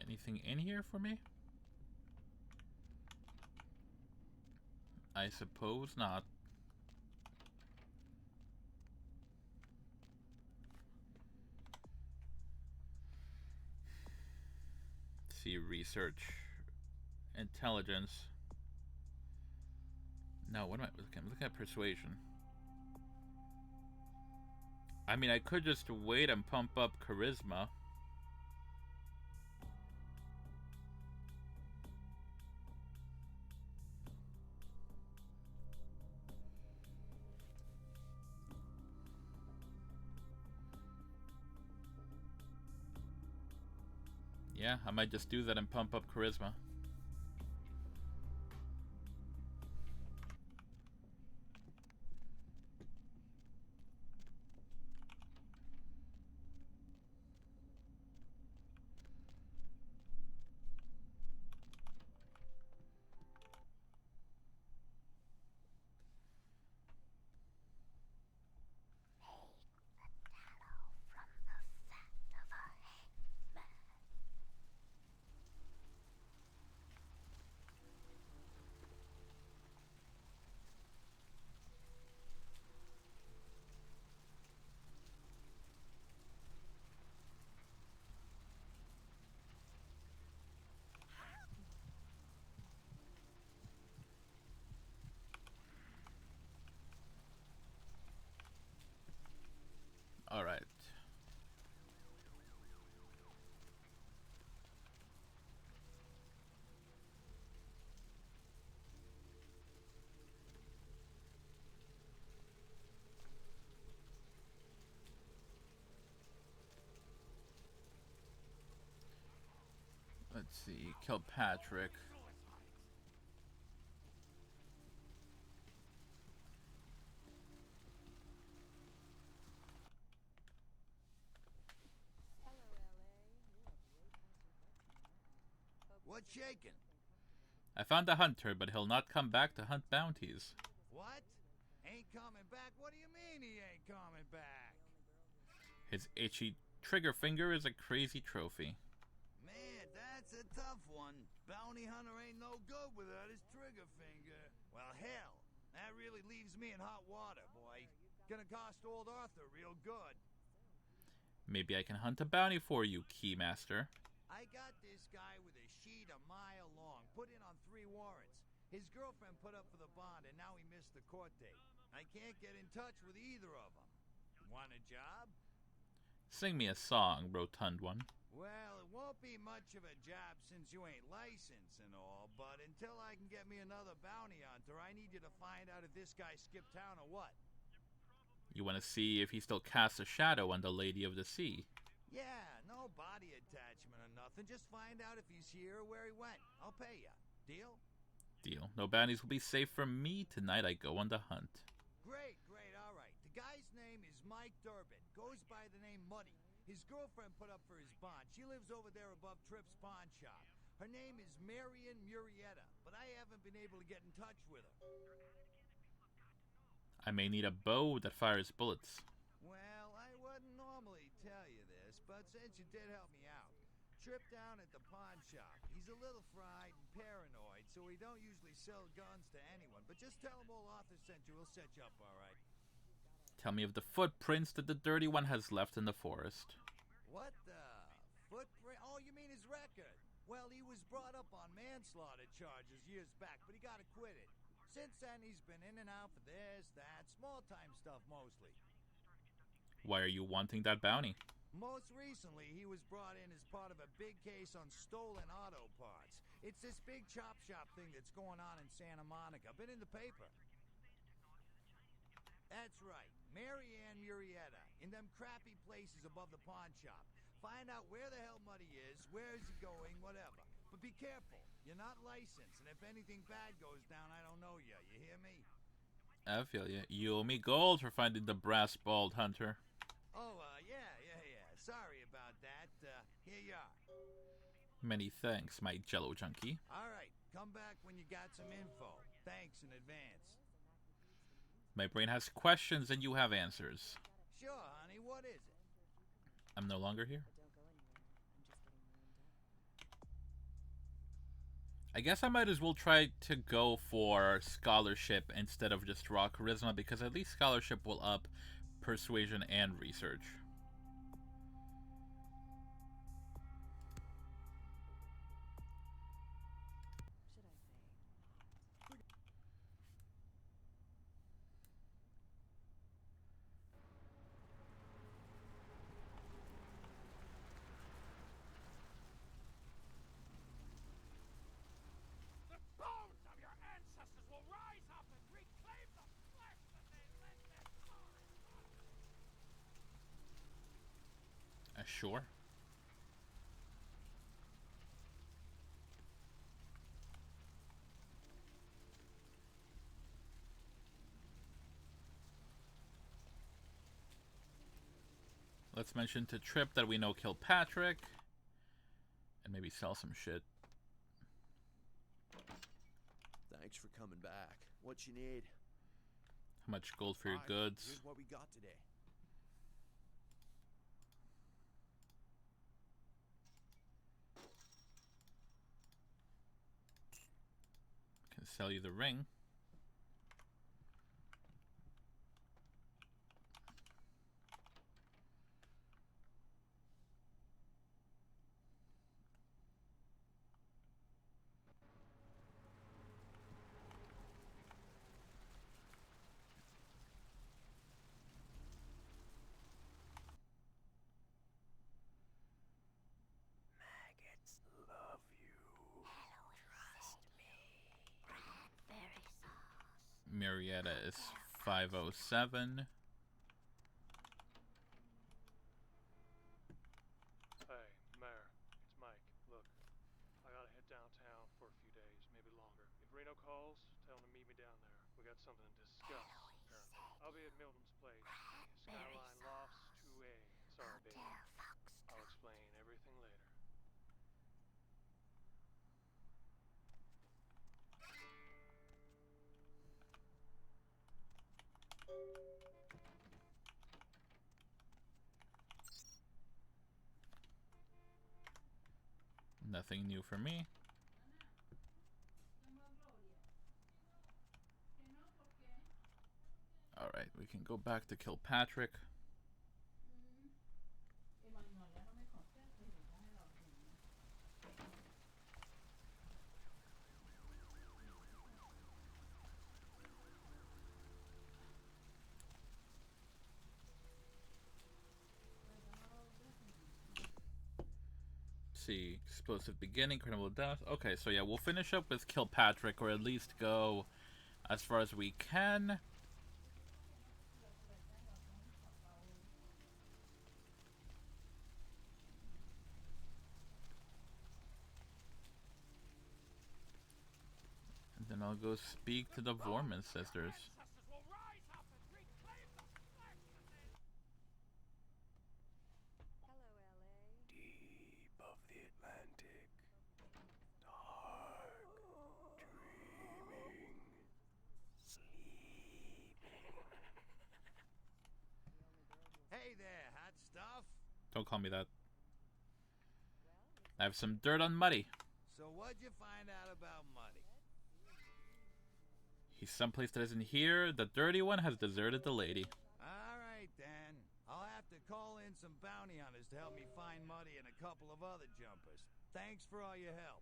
S1: Anything in here for me? I suppose not. See, research, intelligence. No, what am I looking at? I'm looking at persuasion. I mean, I could just wait and pump up charisma. Yeah, I might just do that and pump up charisma. All right. Let's see, Kilpatrick.
S4: What's shaking?
S1: I found a hunter, but he'll not come back to hunt bounties.
S4: What? Ain't coming back? What do you mean he ain't coming back?
S1: His itchy trigger finger is a crazy trophy.
S4: Man, that's a tough one. Bounty hunter ain't no good without his trigger finger. Well, hell, that really leaves me in hot water, boy. Gonna cost old Arthur real good.
S1: Maybe I can hunt a bounty for you, Keymaster.
S4: I got this guy with a sheet a mile long, put in on 3 warrants. His girlfriend put up for the bond, and now he missed the court date. I can't get in touch with either of them. Want a job?
S1: Sing me a song, rotund one.
S4: Well, it won't be much of a job since you ain't licensed and all, but until I can get me another bounty hunter, I need you to find out if this guy skipped town or what.
S1: You want to see if he still casts a shadow on the Lady of the Sea.
S4: Yeah, no body attachment or nothing. Just find out if he's here or where he went. I'll pay ya. Deal?
S1: Deal. No bounties will be safe from me tonight. I go on the hunt.
S4: Great, all right. The guy's name is Mike Durbin. Goes by the name Muddy. His girlfriend put up for his bond. She lives over there above Tripp's pawn shop. Her name is Marion Murrieta, but I haven't been able to get in touch with her.
S1: I may need a bow that fires bullets.
S4: Well, I wouldn't normally tell you this, but since you did help me out, Tripp down at the pawn shop. He's a little fried and paranoid, so he don't usually sell guns to anyone. But just tell him old Arthur sent you. He'll set you up all right.
S1: Tell me of the footprints that the Dirty One has left in the forest.
S4: What the? Footprint? Oh, you mean his record? Well, he was brought up on manslaughter charges years back, but he got acquitted. Since then, he's been in and out for this, that, small-time stuff mostly.
S1: Why are you wanting that bounty?
S10: Most recently, he was brought in as part of a big case on stolen auto parts. It's this big chop shop thing that's going on in Santa Monica. Been in the paper. That's right. Marianne Murrieta. In them crappy places above the pawn shop. Find out where the hell Muddy is, where is he going, whatever. But be careful. You're not licensed, and if anything bad goes down, I don't know you. You hear me?
S1: I feel you. You owe me gold for finding the brass bald hunter.
S10: Oh, yeah. Sorry about that. Here you are.
S1: Many thanks, my jello junkie.
S10: All right. Come back when you got some info. Thanks in advance.
S1: My brain has questions and you have answers.
S10: Sure, honey. What is it?
S1: I'm no longer here. I guess I might as well try to go for scholarship instead of just raw charisma, because at least scholarship will up persuasion and research. Sure. Let's mention to Trip that we know Kilpatrick. And maybe sell some shit.
S14: Thanks for coming back. What you need?
S1: How much gold for your goods?
S14: Here's what we got today.
S1: Can sell you the ring. Marietta is 507.
S21: Hey, Mayor, it's Mike. Look, I gotta head downtown for a few days, maybe longer. If Reno calls, tell him to meet me down there. We got something to discuss, apparently. I'll be at Milton's place. Skyline Lofts 2A. Sorry, baby. I'll explain everything later.
S1: Nothing new for me. Alright, we can go back to Kilpatrick. See, explosive beginning, criminal death. Okay, so yeah, we'll finish up with Kilpatrick, or at least go as far as we can. And then I'll go speak to the Vorman sisters.
S10: Hey there, hot stuff.
S1: Don't call me that. I have some dirt on Muddy.
S10: So what'd you find out about Muddy?
S1: He's someplace that isn't here. The dirty one has deserted the lady.
S10: All right, then. I'll have to call in some bounty hunters to help me find Muddy and a couple of other jumpers. Thanks for all your help.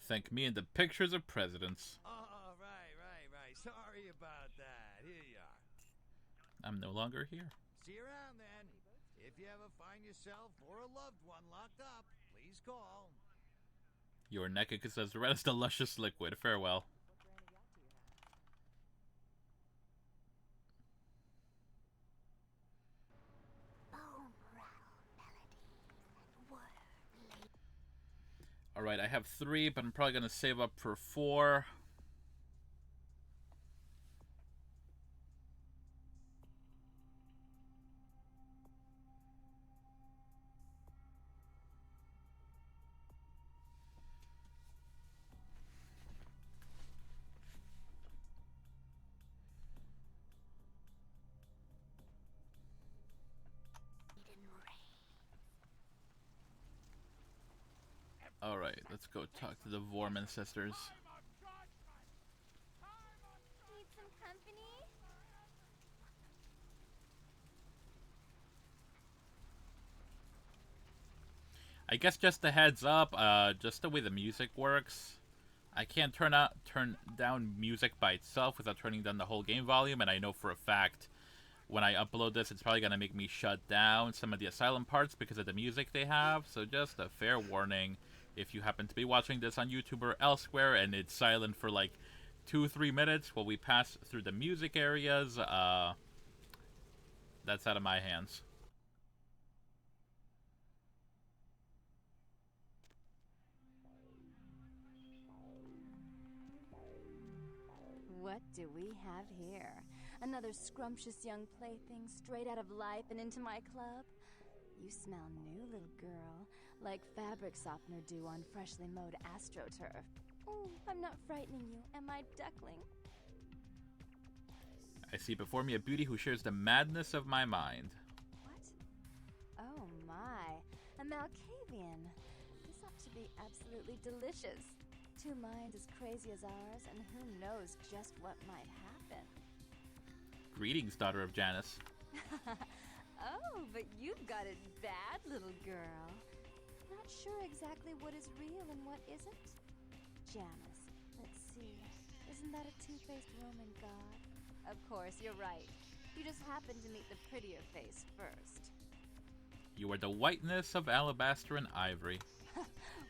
S1: Thank me and the pictures of presidents.
S10: Oh, right. Sorry about that. Here you are.
S1: I'm no longer here.
S10: See you around, then. If you ever find yourself or a loved one locked up, please call.
S1: Your neck is as red as the luscious liquid. Farewell. Alright, I have 3, but I'm probably going to save up for 4. Alright, let's go talk to the Vorman sisters.
S16: Need some company?
S1: I guess just a heads up, just the way the music works, I can't turn down music by itself without turning down the whole game volume, and I know for a fact when I upload this, it's probably going to make me shut down some of the Asylum parts because of the music they have, so just a fair warning. If you happen to be watching this on YouTube or elsewhere and it's silent for like 2-3 minutes while we pass through the music areas, that's out of my hands.
S6: What do we have here? Another scrumptious young plaything straight out of life and into my club? You smell new, little girl, like fabric softener dew on freshly mowed astroturf. Oh, I'm not frightening you, am I, duckling?
S1: I see before me a beauty who shares the madness of my mind.
S6: What? Oh my, a Malkavian. This ought to be absolutely delicious. 2 minds as crazy as ours, and who knows just what might happen.
S1: Greetings, daughter of Janus.
S6: Oh, but you've got it bad, little girl. Not sure exactly what is real and what isn't? Janus, let's see. Isn't that a two-faced Roman god? Of course, you're right. You just happened to meet the prettier face first.
S1: You are the whiteness of alabaster and ivory.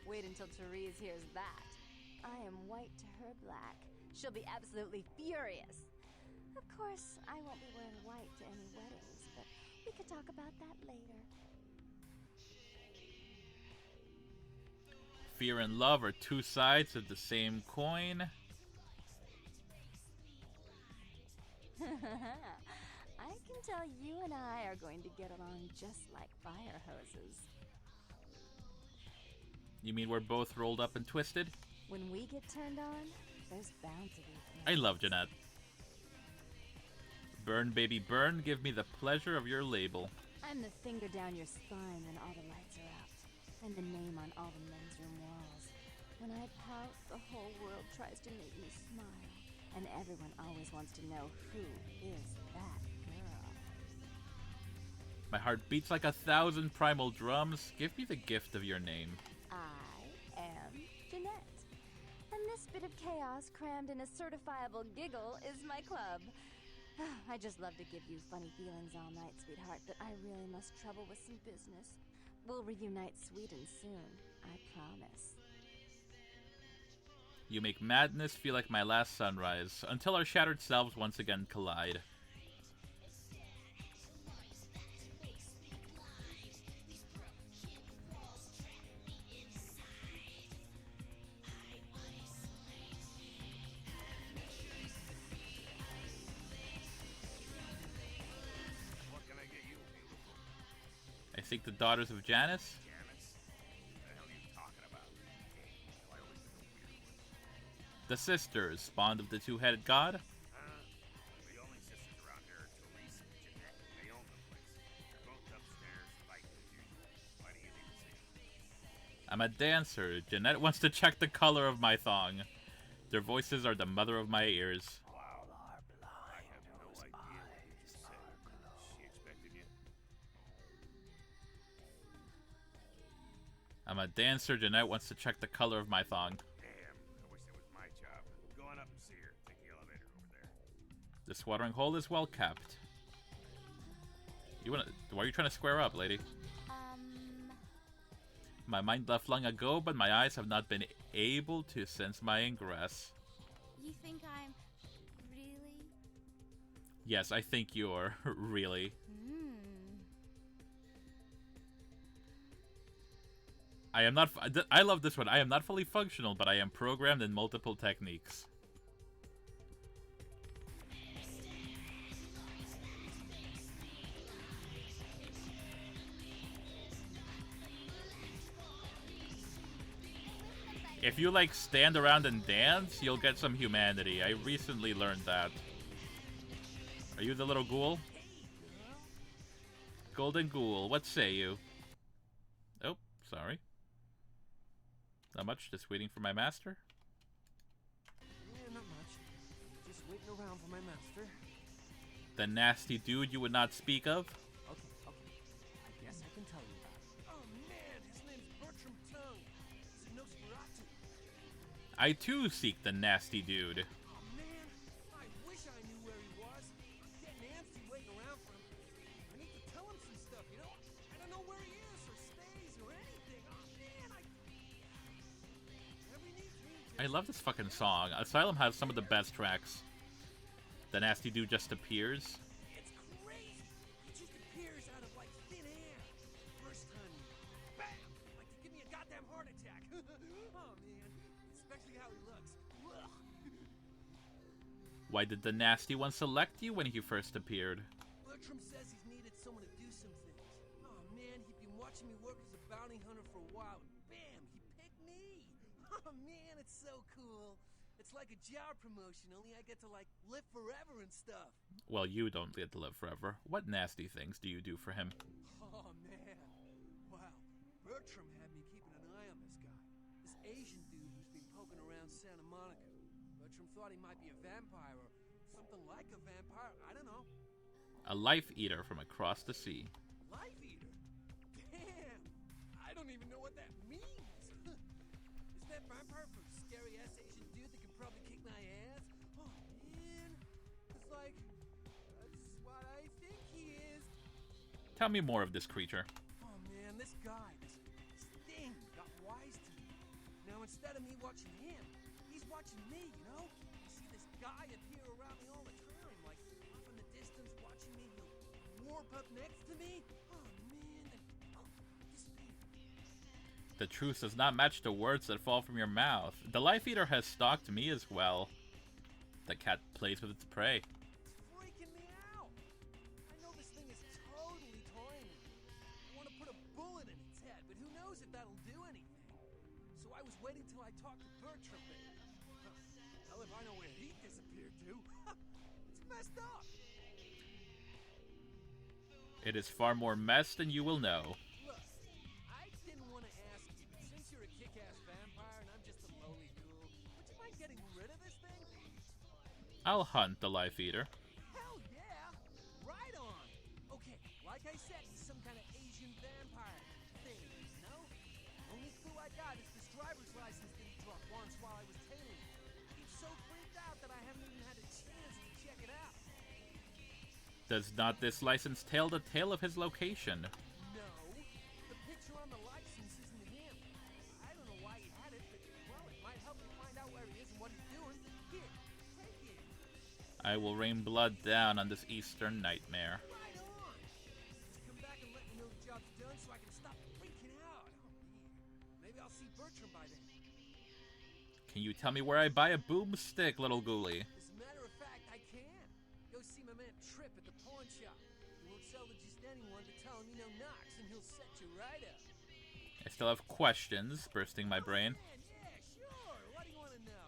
S6: Wait until Therese hears that. I am white to her black. She'll be absolutely furious. Of course, I won't be wearing white to any weddings, but we could talk about that later.
S1: Fear and love are 2 sides of the same coin.
S6: I can tell you and I are going to get along just like fire hoses.
S1: You mean we're both rolled up and twisted?
S6: When we get turned on, there's bound to be things.
S1: I love Jeanette. Burn, baby, burn. Give me the pleasure of your label.
S6: I'm the finger down your spine when all the lights are out. I'm the name on all the men's room walls. When I pout, the whole world tries to make me smile. And everyone always wants to know who is that girl.
S1: My heart beats like 1,000 primal drums. Give me the gift of your name.
S6: I am Jeanette. And this bit of chaos crammed in a certifiable giggle is my club. I just love to give you funny feelings all night, sweetheart, but I really must trouble with some business. We'll reunite sweet and soon, I promise.
S1: You make madness feel like my last sunrise, until our shattered selves once again collide.
S4: What can I get you, beautiful?
S1: I seek the daughters of Janus.
S4: Janus? What the hell are you talking about? I always been a weird one.
S1: The sisters, spawned of the two-headed god.
S4: The only sisters around here are Therese and Jeanette. They own the place. They're both upstairs fighting as usual. Why do you need to see them?
S1: I'm a dancer. Jeanette wants to check the color of my thong. Their voices are the mother of my ears.
S4: I have no idea what you just said. She expected you?
S1: I'm a dancer. Jeanette wants to check the color of my thong.
S4: Damn, I wish it was my job. Go on up and see her. Take the elevator over there.
S1: This watering hole is well kept. You wanna? Why are you trying to square up, lady? My mind left long ago, but my eyes have not been able to sense my ingress.
S16: You think I'm really?
S1: Yes, I think you're really. I am not. I love this one. I am not fully functional, but I am programmed in multiple techniques. If you, like, stand around and dance, you'll get some humanity. I recently learned that. Are you the little ghoul? Golden ghoul, what say you? Oh, sorry. Not much, just waiting for my master.
S8: Yeah, not much. Just waiting around for my master.
S1: The nasty dude you would not speak of?
S8: Okay. I guess I can tell you about it. Oh man, his name's Bertram Tongue. He's a Nosferatu.
S1: I too seek the nasty dude.
S8: Oh man, I wish I knew where he was. I'm getting antsy waiting around for him. I need to tell him some stuff, you know? I don't know where he is or stays or anything. Oh man,
S1: I love this fucking song. Asylum has some of the best tracks. The nasty dude just appears.
S8: It's crazy. He just appears out of like thin air. First time, bam! Like to give me a goddamn heart attack. Oh man, especially how he looks. Ugh.
S1: Why did the nasty one select you when he first appeared?
S8: Bertram says he's needed someone to do some things. Oh man, he'd been watching me work as a bounty hunter for a while, and bam, he picked me. Oh man, it's so cool. It's like a job promotion, only I get to like live forever and stuff.
S1: Well, you don't get to live forever. What nasty things do you do for him?
S8: Oh man, wow. Bertram had me keeping an eye on this guy. This Asian dude who's been poking around Santa Monica. Bertram thought he might be a vampire or something like a vampire. I don't know.
S1: A life eater from across the sea.
S8: Life eater? Damn! I don't even know what that means. Is that vampire from scary ass Asian dude that can probably kick my ass? Oh man, it's like that's what I think he is.
S1: Tell me more of this creature.
S8: Oh man, this guy, this thing got wise to me. Now instead of me watching him, he's watching me, you know? I see this guy appear around me all the time, like off in the distance watching me. He'll warp up next to me. Oh man, then disappear.
S1: The truth does not match the words that fall from your mouth. The life eater has stalked me as well. The cat plays with its prey.
S8: It's freaking me out. I know this thing is totally toying with me. I want to put a bullet in its head, but who knows if that'll do anything. So I was waiting till I talked to Bertram. Hell if I know where he disappeared to. It's messed up.
S1: It is far more mess than you will know.
S8: Look, I didn't want to ask you, but since you're a kick-ass vampire and I'm just a lowly ghoul, would you mind getting rid of this thing?
S1: I'll hunt the life eater.
S8: Hell yeah! Right on! Okay, like I said, he's some kind of Asian vampire thing, you know? Only clue I got is this driver's license that he dropped once while I was tailing him. He's so freaked out that I haven't even had a chance to check it out.
S1: Does not this license tell the tale of his location?
S8: No, the picture on the license isn't him. I don't know why he had it, but well, it might help you find out where he is and what he's doing. Here, take it.
S1: I will rain blood down on this eastern nightmare.
S8: Right on. Just come back and let me know the job's done so I can stop freaking out. Oh man, maybe I'll see Bertram by then.
S1: Can you tell me where I buy a boomstick, little ghoulie?
S8: As a matter of fact, I can. Go see my man Trip at the pawn shop. He won't sell to just anyone, but tell him you know Knox and he'll set you right up.
S1: I still have questions bursting my brain.
S8: Man, yeah, sure. What do you want to know?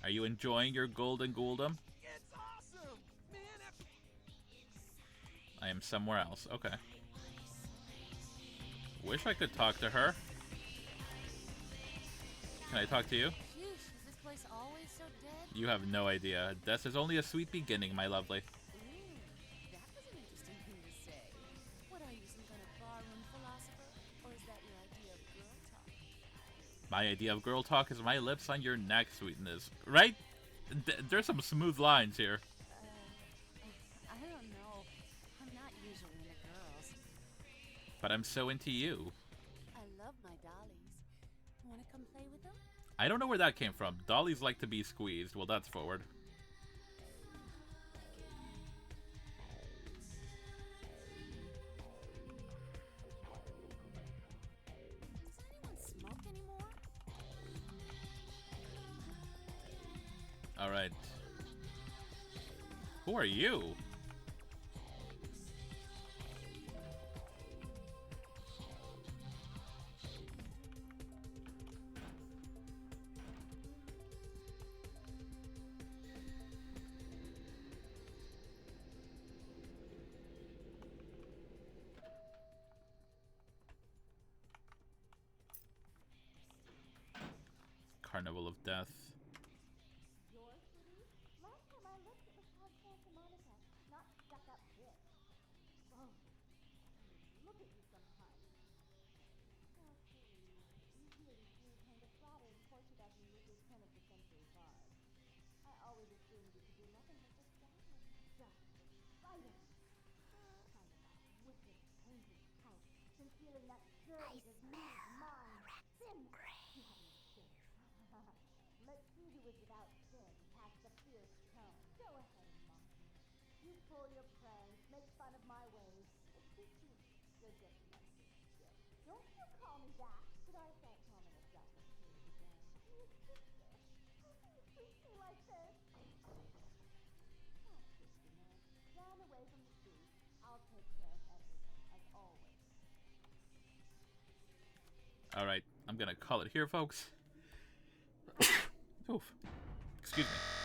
S1: Are you enjoying your golden ghouldom?
S8: It's awesome, man.
S1: I am somewhere else. Okay. Wish I could talk to her. Can I talk to you?
S16: Sheesh, is this place always so dead?
S1: You have no idea. Death is only a sweet beginning, my lovely.
S16: Ooh, that was an interesting thing to say. What are you, some kind of barroom philosopher? Or is that your idea of girl talk?
S1: My idea of girl talk is my lips on your neck, sweetness. Right? There's some smooth lines here.
S16: I don't know. I'm
S1: But I'm so into you.
S11: I love my dollies. Want to come play with them?
S1: I don't know where that came from. Dollies like to be squeezed. Well, that's forward.
S11: Does anyone smoke anymore?
S1: All right. Who are you? Carnival of Death.
S16: Yours, sweetie? Last time I looked, it was called Santa Monica, not stuck-up bitch. Oh, look at you sometimes. Oh, please. You really do kind of flatter and torture at me with your turn-of-the-century bars. I always assumed you could do nothing but just stand and just fight it. Kind of that wicked, painted type, concealing that surge of mine. Sin! You have no shame. Let's see who is without sin, past the fierce tone. Go ahead, monkey. You pull your pranks, make fun of my ways. You're just messy still. Don't you call me that, but I can't call myself a tease again. You sister, how can you treat me like this? Oh, sister man, stand away from the street. I'll take care of everything, as always.
S1: All right, I'm gonna call it here, folks. Oof. Excuse me.